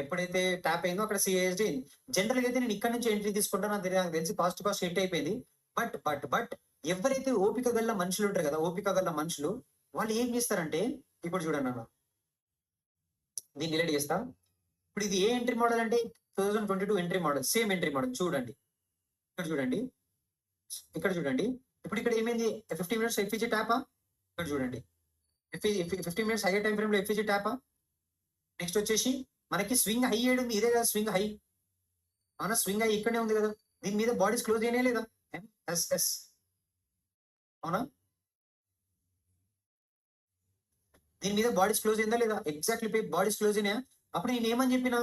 ఎప్పుడైతే ట్యాప్ అయిందో అక్కడ సిఐఎస్డి అయింది. జనరల్ గా అయితే నేను ఇక్కడ నుంచి ఎంట్రీ తీసుకుంటాను, నాకు తెలిసి కాస్ట్ హిట్ అయిపోయింది. బట్ ఎవరైతే ఓపిక గల్ల మనుషులు ఉంటారు కదా, ఓపిక గల్ల మనుషులు వాళ్ళు ఏం చేస్తారంటే, ఇప్పుడు చూడండి అన్న, దీన్ని డిలీట్ చేస్తా. ఇప్పుడు ఇది ఏ ఎంట్రీ మోడల్ అంటే 2022 entry model, same entry model. చూడండి ఇక్కడ చూడండి, ఇప్పుడు ఇక్కడ ఏమైంది 50 మినిట్స్ ఎఫ్ఈజీ ట్యాపా, ఇక్కడ చూడండి 50 మినిట్స్ హైయర్ టైం ఫ్రేమ్ లో ఎఫ్ఈజీ ట్యాపా. నెక్స్ట్ వచ్చేసి మనకి స్వింగ్ హై ఏడు ఉంది, ఇదే కదా స్వింగ్ హై. అవునా, స్వింగ్ హై ఇక్కడనే ఉంది కదా, దీని మీద బాడీస్ క్లోజ్ అయినా లేదా, ఎంఎస్ఎస్. అవునా, దీని మీద బాడీస్ క్లోజ్ అయిందా లేదా, ఎగ్జాక్ట్లీ బాడీస్ క్లోజ్ అయినాయా. అప్పుడు నేను ఏమని చెప్పినా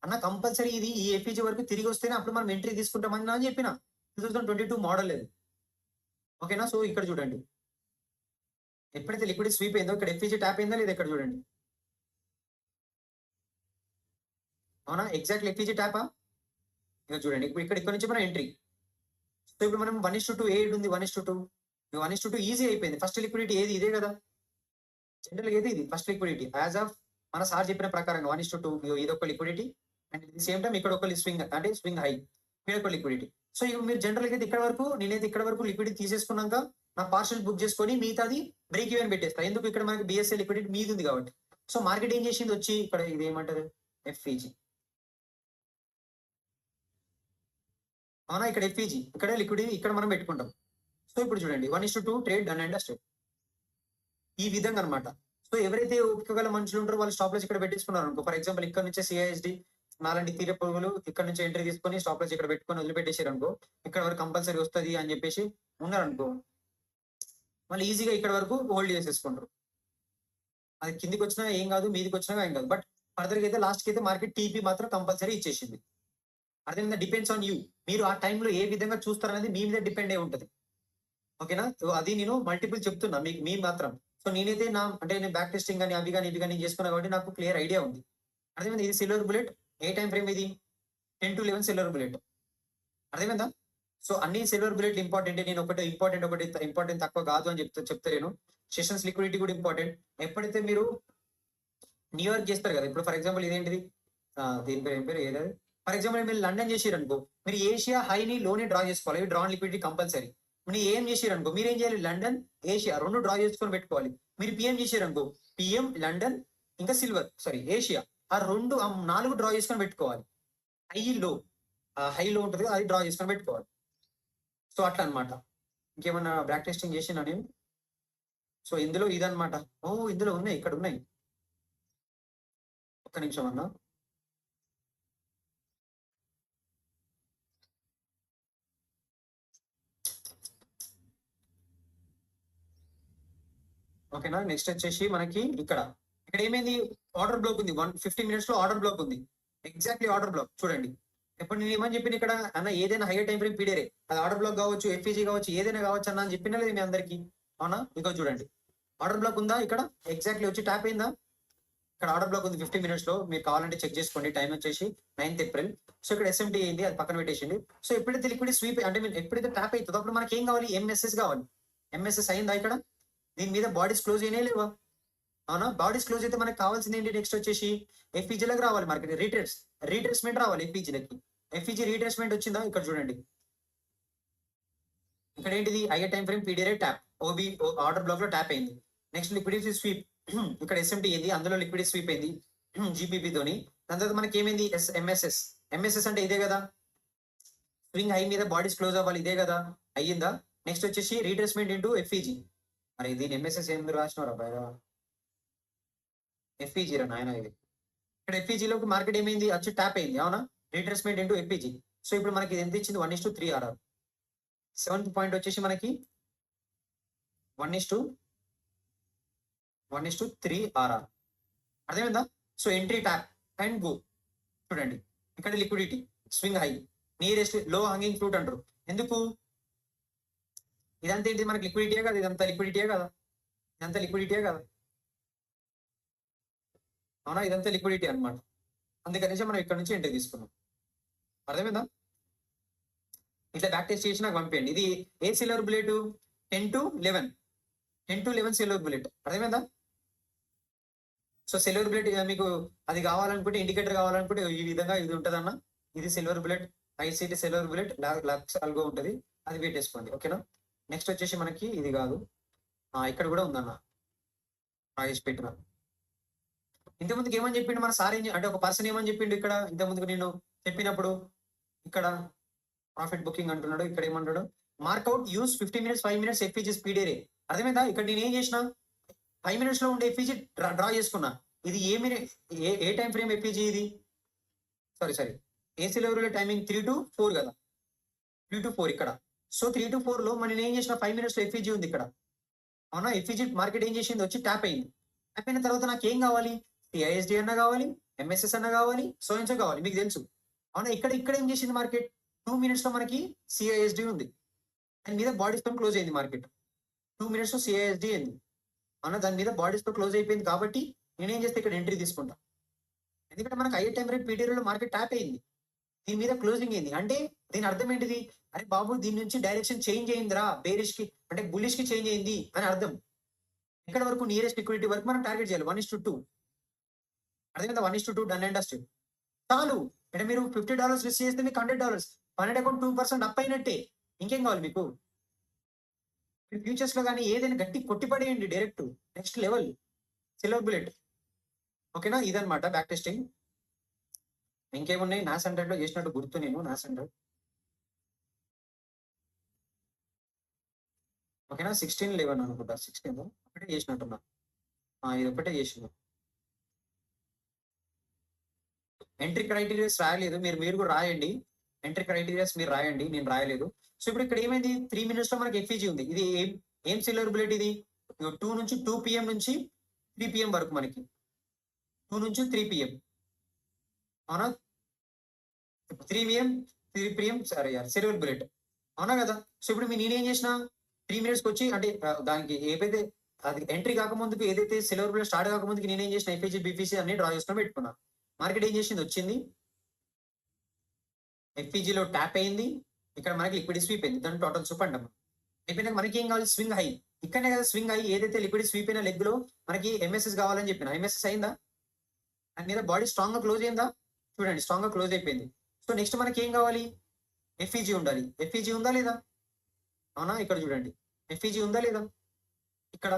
అన్న, కంపల్సరీ ఇది ఈ ఎఫ్ఈజీ వరకు తిరిగి వస్తేనే అప్పుడు మనం ఎంట్రీ తీసుకుంటామని అని చెప్పిన. 2022 మోడల్ లేదు. ఓకేనా, సో ఇక్కడ చూడండి ఎప్పుడైతే లిక్విడ్ స్వీప్ అయిందో ఇక్కడ ఎఫ్ఈజీ ట్యాప్ అయిందా లేదా, ఇక్కడ చూడండి. అవునా, ఎగ్జాక్ట్లీ ఎఫ్ఈజీ ట్యాపా, ఇక్కడ చూడండి. ఇప్పుడు ఇక్కడ నుంచి మనం ఎంట్రీ. సో ఇప్పుడు మనం 1:2 ఏడ్ ఉంది, 1:2 1:2 ఈజీ అయిపోయింది. ఫస్ట్ లిక్విడిటీ ఏది, ఇదే కదా జనరల్ అయితే ఇది ఫస్ట్ లిక్విడిటీ. యాజ్ ఆఫ్ మన సార్ చెప్పిన ప్రకారంగా 1:2 ఇది ఒక liquidity, and the same time ఇక్కడ ఒక స్వింగ్ అంటే స్వింగ్ హై, ఇక్కడ ఒక లిక్విడిటీ. సో ఇప్పుడు మీరు జనరల్ అయితే ఇక్కడ వరకు నేనైతే ఇక్కడ వరకు లిక్విడిటీ తీసేసుకున్నాక నా పార్సల్ బుక్ చేసుకొని మిగతాది బ్రేక్ ఈవెన్ పెట్టేస్తా. ఎందుకు, ఇక్కడ మనకి బిఎస్ఎల్ లిక్విడిటీ మీద ఉంది కాబట్టి. సో మార్కెట్ ఏం చేసింది వచ్చి ఇక్కడ ఇది ఏమంటారు ఎఫ్ఈజీ. అవునా, ఇక్కడ ఎఫ్ఈజీ ఇక్కడ లిక్విడిటీ ఇక్కడ మనం పెట్టుకుంటాం. సో ఇప్పుడు చూడండి 1:2 ట్రేడ్ డన్ అండ్ డస్టెడ్ ఈ విధంగా అనమాట. సో ఎవరైతే ఓపిక గల మనుషులు ఉంటారో వాళ్ళు స్టాప్ లాస్ ఇక్కడ పెట్టేసుకున్నారు అనుకో. ఫర్ ఎగ్జాంపుల్ ఇక్కడ నుంచి సిఐఎస్డి నాలాంటి తీర పురుగులు ఇక్కడ నుంచి ఎంట్రీ తీసుకొని స్టాప్ లాస్ ఇక్కడ పెట్టుకొని వదిలిపెట్టేసారు అనుకో, ఇక్కడ వరకు కంపల్సరీ వస్తది అని చెప్పేసి ఉన్నారనుకో, వాళ్ళు ఈజీగా ఇక్కడ వరకు హోల్డ్ చేసేసుకుంటారు. అది కిందికి వచ్చినా ఏం కాదు, మీదికి వచ్చినా ఏం కాదు. బట్ ఫర్దర్‌గా అయితే లాస్ట్‌కి అయితే మార్కెట్ టీపీ మాత్రం కంపల్సరీ ఇచ్చేసింది. అర్థమైందా? Depends on you. మీరు ఆ టైంలో ఏ విధంగా చూస్తారనేది మీ మీద డిపెండ్ అయి ఉంటది. ఓకేనా? సో అది నేను మల్టిపుల్ చెప్తున్నా మీకు మీ మాత్రం. సో నేనైతే అంటే నేను బ్యాక్ టెస్టింగ్ గాని, అవి గాని, ఇవి గాని చేసుకున్నా కాబట్టి నాకు క్లియర్ ఐడియా ఉంది. అర్థమైందా? ఇది సిల్వర్ బుల్లెట్. ఏ టైమ్ ఫ్రేమ్ ఇది? 10-11 సిల్వర్ బుల్లెట్. అర్థమైందా? సో అన్ని సిల్వర్ బుల్లెట్ ఇంపార్టెంటే. నేను ఒకటి ఇంపార్టెంట్ తక్కువ కాదు అని చెప్తలేను. సెషన్స్ లిక్విడిటీ కూడా ఇంపార్టెంట్. ఎప్పుడైతే మీరు న్యూ ఇయర్ చేస్తారు కదా, ఇప్పుడు ఫర్ ఎగ్జాంపుల్ ఇదేంటిది, దీని పేరు ఏం పేరు ఏదది, ఫర్ ఎగ్జాంపుల్ మీరు లండన్ చేసిరనుకో, మీరు ఏషియా హైని లోని డ్రా చేసుకోవాలి. ఇవి డ్రాన్ లిక్విడిటీ కంపల్సరీ. మీరు ఏం చేసిరనుకో, మీరు ఏం చేయాలి, లండన్ ఏషియా రెండు డ్రా చేసుకొని పెట్టుకోవాలి. మీరు పిఎం చేసిరనుకో, పిఎం లండన్ ఇంకా ఏషియా, ఆ 4 డ్రా చేసుకొని పెట్టుకోవాలి. హైలో ఉంటుంది అది డ్రా చేసుకొని పెట్టుకోవాలి. సో అట్లా అనమాట. ఇంకేమన్నా బ్యాక్ టెస్టింగ్ చేసినా నేను? సో ఇందులో ఇదనమాట. ఇందులో ఉన్నాయి, ఇక్కడ ఉన్నాయి. ఒక్క నిమిషం అన్నా. ఓకేనా? నెక్స్ట్ వచ్చేసి మనకి ఇక్కడ ఏమైంది, ఆర్డర్ బ్లాక్ ఉంది. 150 minutes లో ఆర్డర్ బ్లాక్ ఉంది. ఎగ్జాక్ట్లీ ఆర్డర్ బ్లాక్ చూడండి. ఇప్పుడు నేను ఏమని చెప్పిన ఇక్కడ అన్న, ఏదైనా హైయర్ టైం ఫ్రేమ్ పీరియడే, అది ఆర్డర్ బ్లాక్ కావచ్చు, ఎఫ్ఈజీ కావచ్చు, ఏదైనా కావచ్చు అన్న అని చెప్పినా లేదు మీ అందరికి. అవునా? ఇక చూడండి, ఆర్డర్ బ్లాక్ ఉందా ఇక్కడ, ఎగ్జాక్ట్లీ వచ్చి ట్యాప్ అయిందా, ఇక్కడ ఆర్డర్ బ్లాక్ ఉంది 50 minutes లో. మీరు కావాలంటే చెక్ చేసుకోండి. టైం వచ్చేసి 9th April. సో ఇక్కడ ఎస్ఎంటీ అయింది, అది పక్కన పెట్టేసింది. సో ఎప్పుడైతే లిక్విడ్ స్వీప్ అంటే మీరు ఎప్పుడైతే ట్యాప్ అవుతుందో అప్పుడు మనకి ఏం కావాలి, ఎంఎస్ఎస్ కావాలి. ఎంఎస్ఎస్ అయిందా ఇక్కడ? దీని మీద బాడీస్ క్లోజ్ అయినా లేవా? అవునా? బాడీస్ క్లోజ్ అయితే మనకు కావాల్సింది ఏంటి, నెక్స్ట్ వచ్చేసి ఎఫ్ఈజీలకు రావాలి. మార్కెట్ రీట్రేస్మెంట్ రావాలి ఎఫ్ఈజీలకి. ఎఫ్ఈజీ రీట్రేస్మెంట్ వచ్చిందా? ఇక్కడ చూడండి, ఇక్కడ ఏంటిది, higher time frame PD array tap, OB order block లో ట్యాప్ అయింది. నెక్స్ట్ లిక్విడిటీ స్వీప్, ఇక్కడ ఎస్ఎంటీ అయింది, అందులో లిక్విడిటీ స్వీప్ అయింది జీపీపీ తోని. దాని తర్వాత మనకి ఏమైంది, ఎంఎస్ఎస్ అంటే ఇదే కదా, స్వింగ్ హై మీద బాడీస్ క్లోజ్ అవ్వాలి, ఇదే కదా, అయ్యిందా? నెక్స్ట్ వచ్చేసి రీట్రేస్మెంట్ ఇంటూ ఎఫ్ఈజీ. మరి దీని ఎంఎస్ఎస్ ఏం రాసినారా బాయ్, ఎఫ్ఈజీ రా నాయన ఇది. ఇక్కడ ఎఫ్ఈజీలోకి మార్కెట్ ఏమైంది, వచ్చి ట్యాప్ అయింది. అవునా? Retracement into FEG. సో ఇప్పుడు మనకి ఎంత ఇచ్చింది, 1:3 ఆర్ఆర్. 7th పాయింట్ వచ్చేసి మనకి 1:3 ఆర్ఆర్. అర్థమైందా? So entry tap and go. చూడండి ఇక్కడ లిక్విడిటీ స్వింగ్ హై, నియరెస్ట్ లో హంగింగ్ ఫ్రూట్ అంటారు. ఎందుకు ఇదంతా ఏంటి, మనకి లిక్విడిటీయే కదా, ఇదంతా లిక్విడిటీయే కదా, అవునా? ఇదంతా లిక్విడిటీ అనమాట. అందుకనేసి మనం ఇక్కడ నుంచి ఎంట్రీ తీసుకున్నాం. అర్థమైందా? ఇట్లా బ్యాక్ టెస్ట్ చేసి నాకు పంపేయండి. ఇది ఏ సిల్వర్ బుల్లెట్, 10-11 సిల్వర్ బుల్లెట్. అర్థమైందా? సో సిల్వర్ బుల్లెట్ మీకు అది కావాలనుకుంటే, ఇండికేటర్ కావాలనుకుంటే ఈ విధంగా ఇది ఉంటదన్న. ఇది silver bullet, ICT silver bullet lux algo ఉంటుంది, అది పెట్టేసుకోండి. ఓకేనా? నెక్స్ట్ వచ్చేసి మనకి ఇది కాదు, ఇక్కడ కూడా ఉందన్న రాజేష్ పెట్టిన. ఇంతకుముందుకు ఏమని చెప్పిండు మన సార్, అంటే ఒక పర్సన్ ఏమని చెప్పిండు ఇక్కడ ఇంతకుముందుకు నేను చెప్పినప్పుడు, ఇక్కడ ప్రాఫిట్ బుకింగ్ అంటున్నాడు, ఇక్కడ ఏమంటాడు, mark out use 15 minutes 5 minutes FVG speed ఏరే. అర్థమైందా? ఇక్కడ నేను ఏం చేసిన, 5 minutes లో ఉండే ఎఫ్ఈజీ డ్రా చేసుకున్నా. ఇది ఏ టైం ఫ్రేమ్ ఎఫ్ఈజీ ఇది, sorry AC level timing 3 to 4 కదా, 3 to 4 ఇక్కడ. సో 3 to 4 లో నేను ఏం చేసిన, 5 minutes లో ఎఫ్ఈజీ ఉంది ఇక్కడ. అవునా? ఎఫ్ఈజీ మార్కెట్ ఏం చేసింది, వచ్చి ట్యాప్ అయింది. ట్యాప్ అయిన తర్వాత నాకు ఏం కావాలి, సిఐఎస్డి అన్న కావాలి, ఎంఎస్ఎస్ అన్న కావాలి, సోయన్సో కావాలి, మీకు తెలుసు. అవునా? ఇక్కడ ఏం చేసింది మార్కెట్, 2 minutes లో మనకి సిఐఎస్డి ఉంది, దాని మీద బాడీస్ తో క్లోజ్ అయింది మార్కెట్. 2 minutes లో సిఐఎస్డి అయింది. అవునా? దాని మీద బాడీస్ తో క్లోజ్ అయిపోయింది కాబట్టి నేనేం చేస్తే ఇక్కడ ఎంట్రీ తీసుకుంటా. ఎందుకంటే మనకి హైయర్ టైం రేట్ పీరియడ్ లో మార్కెట్ ట్యాప్ అయింది, దీని మీద క్లోజింగ్ అయింది. అంటే దీని అర్థం ఏంటిది, అరే బాబు దీని నుంచి డైరెక్షన్ చేంజ్ అయిందిరా, బేరిష్ కి అంటే బుల్లిష్ కి చేంజ్ అయింది అని అర్థం. ఇక్కడ వరకు నియరెస్ట్ లిక్విడిటీ వరకు మనం టార్గెట్ చేయాలి, 1:2. అర్థమైందా? 1:2 డన్ అండ్ డస్ట్ చాలు. అంటే మీరు $50 రిస్క్ చేస్తే మీకు $100, 100 అకౌంట్ 2% అప్ అయినట్టే. ఇంకేం కావాలి మీకు? ఫ్యూచర్స్ లో కానీ ఏదైనా గట్టి కొట్టిపడేయండి direct, next level silver bullet. ఓకేనా? ఇదనమాట బ్యాక్ టెస్టింగ్. ఇంకేమున్నాయి, నాస్ 100 లో చేసినట్టు గుర్తు, నేను నాస్ 100. ఓకేనా? 16-11 అనుకుంటా, 16 ఒకటే చేసినట్టున్నా. ఇది ఒకటే చేసింది. ఎంట్రీ క్రైటీరియాస్ రాయలేదు. మీరు కూడా రాయండి. ఎంట్రీ క్రైటీరియాస్ మీరు రాయండి. నేను రాయలేదు. సో ఇప్పుడు ఇక్కడ ఏమైంది 3 మినిట్స్ లో మనకి ఎఫ్ఈజీ ఉంది. ఇది ఏం సిల్వర్ బుల్లెట్ ఇది 2 నుంచి 2 PM నుంచి 3 PM వరకు మనకి 2 నుంచి 3 PM అవునా 3 PM సరే సిల్వర్ బుల్లెట్ అవునా కదా. సో ఇప్పుడు నేనేం చేసిన 3 మినిట్స్కి వచ్చి అంటే దానికి ఏదైతే అది ఎంట్రీ కాకముందుకు ఏదైతే సిల్వర్ బుల్లెట్ స్టార్ట్ కాకముందుకు నేనేం చేసిన ఎఫ్ఈజీ బీపీసీ అన్ని డ్రా చేసుకొని పెట్టుకున్నా. మార్కెట్ ఏం చేసింది వచ్చింది ఎఫ్ఈజీలో ట్యాప్ అయింది. ఇక్కడ మనకి లిక్విడ్ స్వీప్ అయింది. దాని టోటల్ సూప్ అంటాం. అయిపోయినాక మనకి ఏం కావాలి స్వింగ్ హై. ఇక్కడనే కదా స్వింగ్ హై ఏదైతే లిక్విడ్ స్వీప్ అయిన లెగ్ లో మనకి ఎంఎస్ఎస్ కావాలని చెప్పిన ఎంఎస్ఎస్ అయిందా దాని మీద బాడీ స్ట్రాంగ్ గా క్లోజ్ అయిందా చూడండి స్ట్రాంగ్ గా క్లోజ్ అయిపోయింది. సో నెక్స్ట్ మనకి ఏం కావాలి ఎఫ్ఈజీ ఉండాలి. ఎఫ్ఈజీ ఉందా లేదా అవునా ఇక్కడ చూడండి ఎఫ్ఈజీ ఉందా లేదా ఇక్కడ.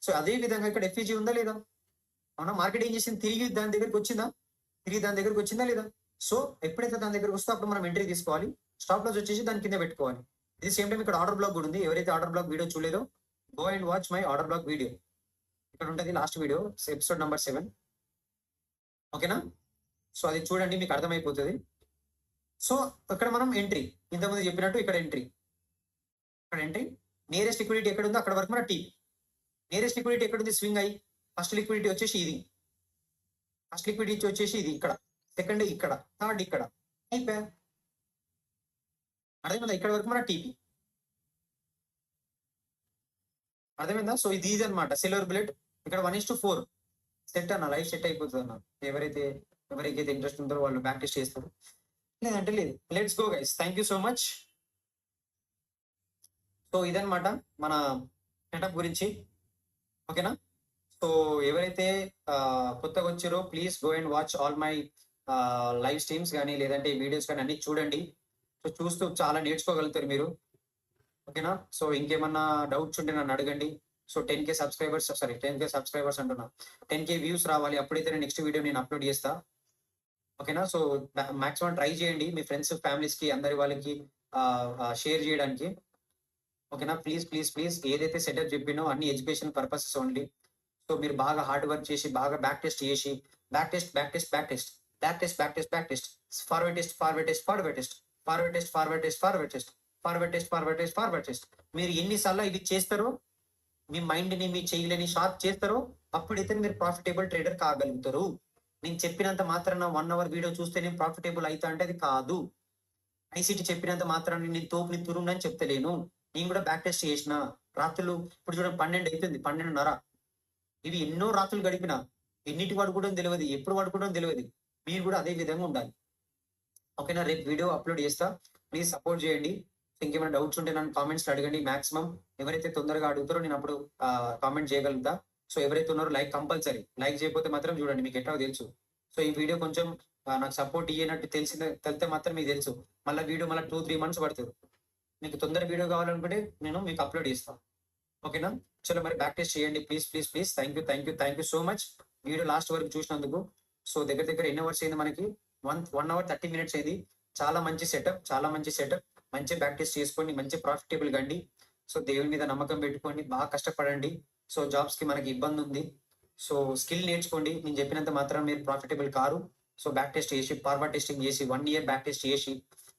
సో అదే విధంగా ఇక్కడ ఎఫ్ఈజీ ఉందా లేదా అవునా. మార్కెట్ ఏం చేసింది తిరిగి దాని దగ్గరికి వచ్చిందా లేదా. సో ఎప్పుడైతే దాని దగ్గరకు వస్తే అప్పుడు మనం ఎంట్రీ తీసుకోవాలి. స్టాప్ లాస్ వచ్చేసి దాని కింద పెట్టుకోవాలి. ఇది సేమ్ టైం ఇక్కడ ఆర్డర్ బ్లాక్ కూడా ఉంది. ఎవరైతే ఆర్డర్ బ్లాక్ వీడియో చూడలేదో go and watch my order block video. ఇక్కడ ఉంటుంది లాస్ట్ వీడియో ఎపిసోడ్ నెంబర్ 7 ఓకేనా. సో అది చూడండి మీకు అర్థమైపోతుంది. సో ఇక్కడ మనం ఎంట్రీ ఇంతకుముందు చెప్పినట్టు ఇక్కడ ఎంట్రీ నియరెస్ట్ లిక్విడిటీ ఎక్కడ ఉందో అక్కడ వరకు మన టీ. నియరెస్ట్ లిక్విడిటీ ఎక్కడ ఉంది స్వింగ్ అయ్యి ఫస్ట్ లిక్విడిటీ వచ్చేసి ఇది ఇక్కడ, సెకండ్ ఇక్కడ, థర్డ్ ఇక్కడ అయిపోయా అర్థమైందా. ఇక్కడ వరకు మన టీపీ అర్థమైందా. సో ఇది అనమాట సిల్వర్ బుల్లెట్. ఇక్కడ 1:4 సెట్ అన్న లైఫ్ సెట్ అయిపోతుంది అన్న. ఎవరికైతే ఇంట్రెస్ట్ ఉందో వాళ్ళు ప్రాక్టీస్ చేస్తారు, లేదంటే లేదు. Let's go guys, thank you so much. So ఇదనమాట మన సెటప్ గురించి ఓకేనా. సో ఎవరైతే కొత్తగా వచ్చారో please go and watch all my live streams కానీ లేదంటే వీడియోస్ కానీ అన్ని చూడండి. సో చూస్తూ చాలా నేర్చుకోగలుగుతారు మీరు ఓకేనా. సో ఇంకేమన్నా డౌట్స్ ఉంటే నన్ను అడగండి. సో 10K సబ్స్క్రైబర్స్ అంటున్నా 10K వ్యూస్ రావాలి, అప్పుడైతే నెక్స్ట్ వీడియో నేను అప్లోడ్ చేస్తా ఓకేనా. సో మాక్సిమం ట్రై చేయండి మీ ఫ్రెండ్స్ ఫ్యామిలీస్ కి అందరి వాళ్ళకి షేర్ చేయడానికి ఓకేనా. ప్లీజ్ ఏదైతే సెటప్ చెప్పినో అన్ని ఎడ్యుకేషన్ పర్పసెస్ ఓన్లీ. సో మీరు బాగా హార్డ్ వర్క్ చేసి బాగా బ్యాక్ టెస్ట్ చేసి బ్యాక్ టెస్ట్ ఫార్వర్డ్ టెస్ట్ మీరు ఎన్నిసార్లు ఇది చేస్తారో మీ మైండ్ ని మీ చేయలేని షార్ప్ చేస్తారో అప్పుడైతే మీరు ప్రాఫిటబుల్ ట్రేడర్ కాగలుగుతారు. నేను చెప్పినంత మాత్రాన 1 hour వీడియో చూస్తే నేను ప్రాఫిటబుల్ అవుతా అంటే అది కాదు. ఐసీటీ చెప్పినంత మాత్రాన నేను తోపుని తురుమునని చెప్తలేను. నేను కూడా బ్యాక్ టెస్ట్ చేసిన రాత్రులు ఇప్పుడు చూడండి 12 అవుతుంది 12:30. ఇవి ఎన్నో రాత్రులు గడిపిన ఎన్నిటి వాడుకోవడం తెలియదు, ఎప్పుడు వాడుకోవడం తెలియదు. మీరు కూడా అదే విధంగా ఉండాలి ఓకేనా. రేపు వీడియో అప్లోడ్ చేస్తా, ప్లీజ్ సపోర్ట్ చేయండి. ఇంకేమైనా డౌట్స్ ఉంటే నన్ను కామెంట్స్ అడగండి. మాక్సిమం ఎవరైతే తొందరగా అడుగుతారో నేను అప్పుడు కామెంట్ చేయగలుగుతా. సో ఎవరైతే ఉన్నారో లైక్ కంపల్సరీ, లైక్ చేయకపోతే మాత్రం చూడండి మీకు ఎట్లా తెలుసు. సో ఈ వీడియో కొంచెం నాకు సపోర్ట్ ఇయ్యనట్టు తెలితే మాత్రం మీకు తెలుసు. మళ్ళీ వీడియో 2-3 months పడుతుంది. మీకు తొందర వీడియో కావాలనుకుంటే నేను మీకు అప్లోడ్ చేస్తాను ఓకేనా. చలో మరి బ్యాక్ టెస్ట్ చేయండి please. Thank you so much video last వరకు చూసినందుకు. సో దగ్గర ఎన్ని అవర్స్ అయింది మనకి 1 hour 30 minutes అయింది. చాలా మంచి సెటప్ మంచి బ్యాక్ టెస్ట్ చేసుకోండి, మంచి ప్రాఫిటబుల్ గండి. సో దేవుని మీద నమ్మకం పెట్టుకోండి, బాగా కష్టపడండి. సో జాబ్స్ కి మనకి ఇబ్బంది ఉంది. సో స్కిల్ నేర్చుకోండి. నేను చెప్పినంత మాత్రం మీరు profitable car. So back test చేసి ఫార్వర్డ్ టెస్టింగ్ చేసి 1 year బ్యాక్ టెస్ట్ చేసి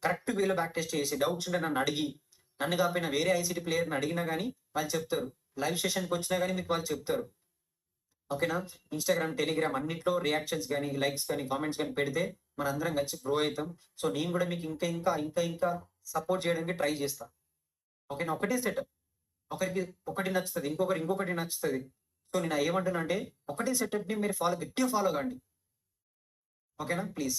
కరెక్ట్ వేలో బ్యాక్ టెస్ట్ చేసి డౌట్స్ ఉంటే నన్ను కాకపోయినా వేరే ఐసీటీ ప్లేయర్ని అడిగినా కానీ వాళ్ళు చెప్తారు. లైవ్ సెషన్కి వచ్చినా కానీ మీకు వాళ్ళు చెప్తారు ఓకేనా. ఇన్స్టాగ్రామ్ టెలిగ్రామ్ అన్నిట్లో రియాక్షన్స్ కానీ లైక్స్ కానీ కామెంట్స్ కానీ పెడితే మన అందరం కలిసి గ్రో అవుతాం. సో నేను కూడా మీకు ఇంకా సపోర్ట్ చేయడానికి ట్రై చేస్తా ఓకేనా. ఒకటే సెటప్ ఒకరికి ఒకటి నచ్చుతుంది, ఇంకొకటి నచ్చుతుంది. సో నేను ఏమంటున్నా అంటే ఒకటే సెటప్ ని మీరు గట్టిగా ఫాలో కాండి ఓకేనా. ప్లీజ్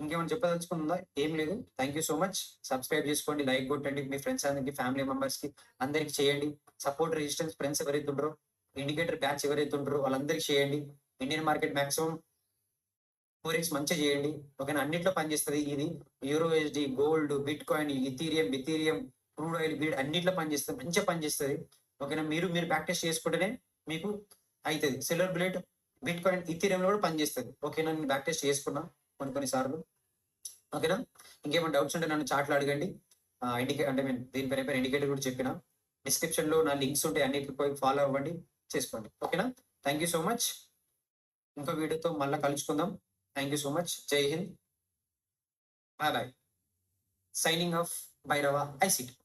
ఇంకేమైనా చెప్పదలుచుకుందా ఏం లేదు. Thank you so much. Subscribe చేసుకోండి, లైక్ కొట్టండి, మీ ఫ్రెండ్స్ అందరికి ఫ్యామిలీ మెంబర్స్ కి అందరికి చేయండి. సపోర్ట్ రెసిస్టెన్స్ ఫ్రెండ్స్ ఎవరైతే ఉంటారో ఇండికేటర్ బ్యాచ్ ఎవరైతే ఉంటారో వాళ్ళందరికీ చేయండి. ఇండియన్ మార్కెట్ మాక్సిమం 4x మంచిగా చేయండి ఓకేనా. అన్నిట్లో పనిచేస్తుంది ఇది. Euro USD, gold, bitcoin, ethereum, crude oil, బీడ్ అన్నిట్లో పనిచేస్తుంది, మంచిగా పనిచేస్తుంది ఓకేనా. మీరు ప్రాక్టీస్ చేసుకుంటేనే మీకు అవుతుంది. సిల్వర్ బుల్లెట్, బిట్ కాయిన్, ఇథీరియంలో కూడా పనిచేస్తుంది ఓకేనా. నేను ప్రాక్టీస్ చేసుకున్నా కొన్నిసార్లు ఓకేనా. ఇంకేమైనా డౌట్స్ ఉంటే నన్ను చాట్లో అడగండి. దీనిపైన ఇండికేటర్ కూడా చెప్పిన డిస్క్రిప్షన్ లో నా లింక్స్ ఉంటాయి, అన్నిటికి పోయి ఫాలో అవ్వండి చేసుకోండి ఓకేనా. Thank you so much. ఇంకో వీడియోతో మళ్ళా కలుసుకుందాం. Thank you so much. జై Hind. Bye bye. Signing off Bhairava ICT.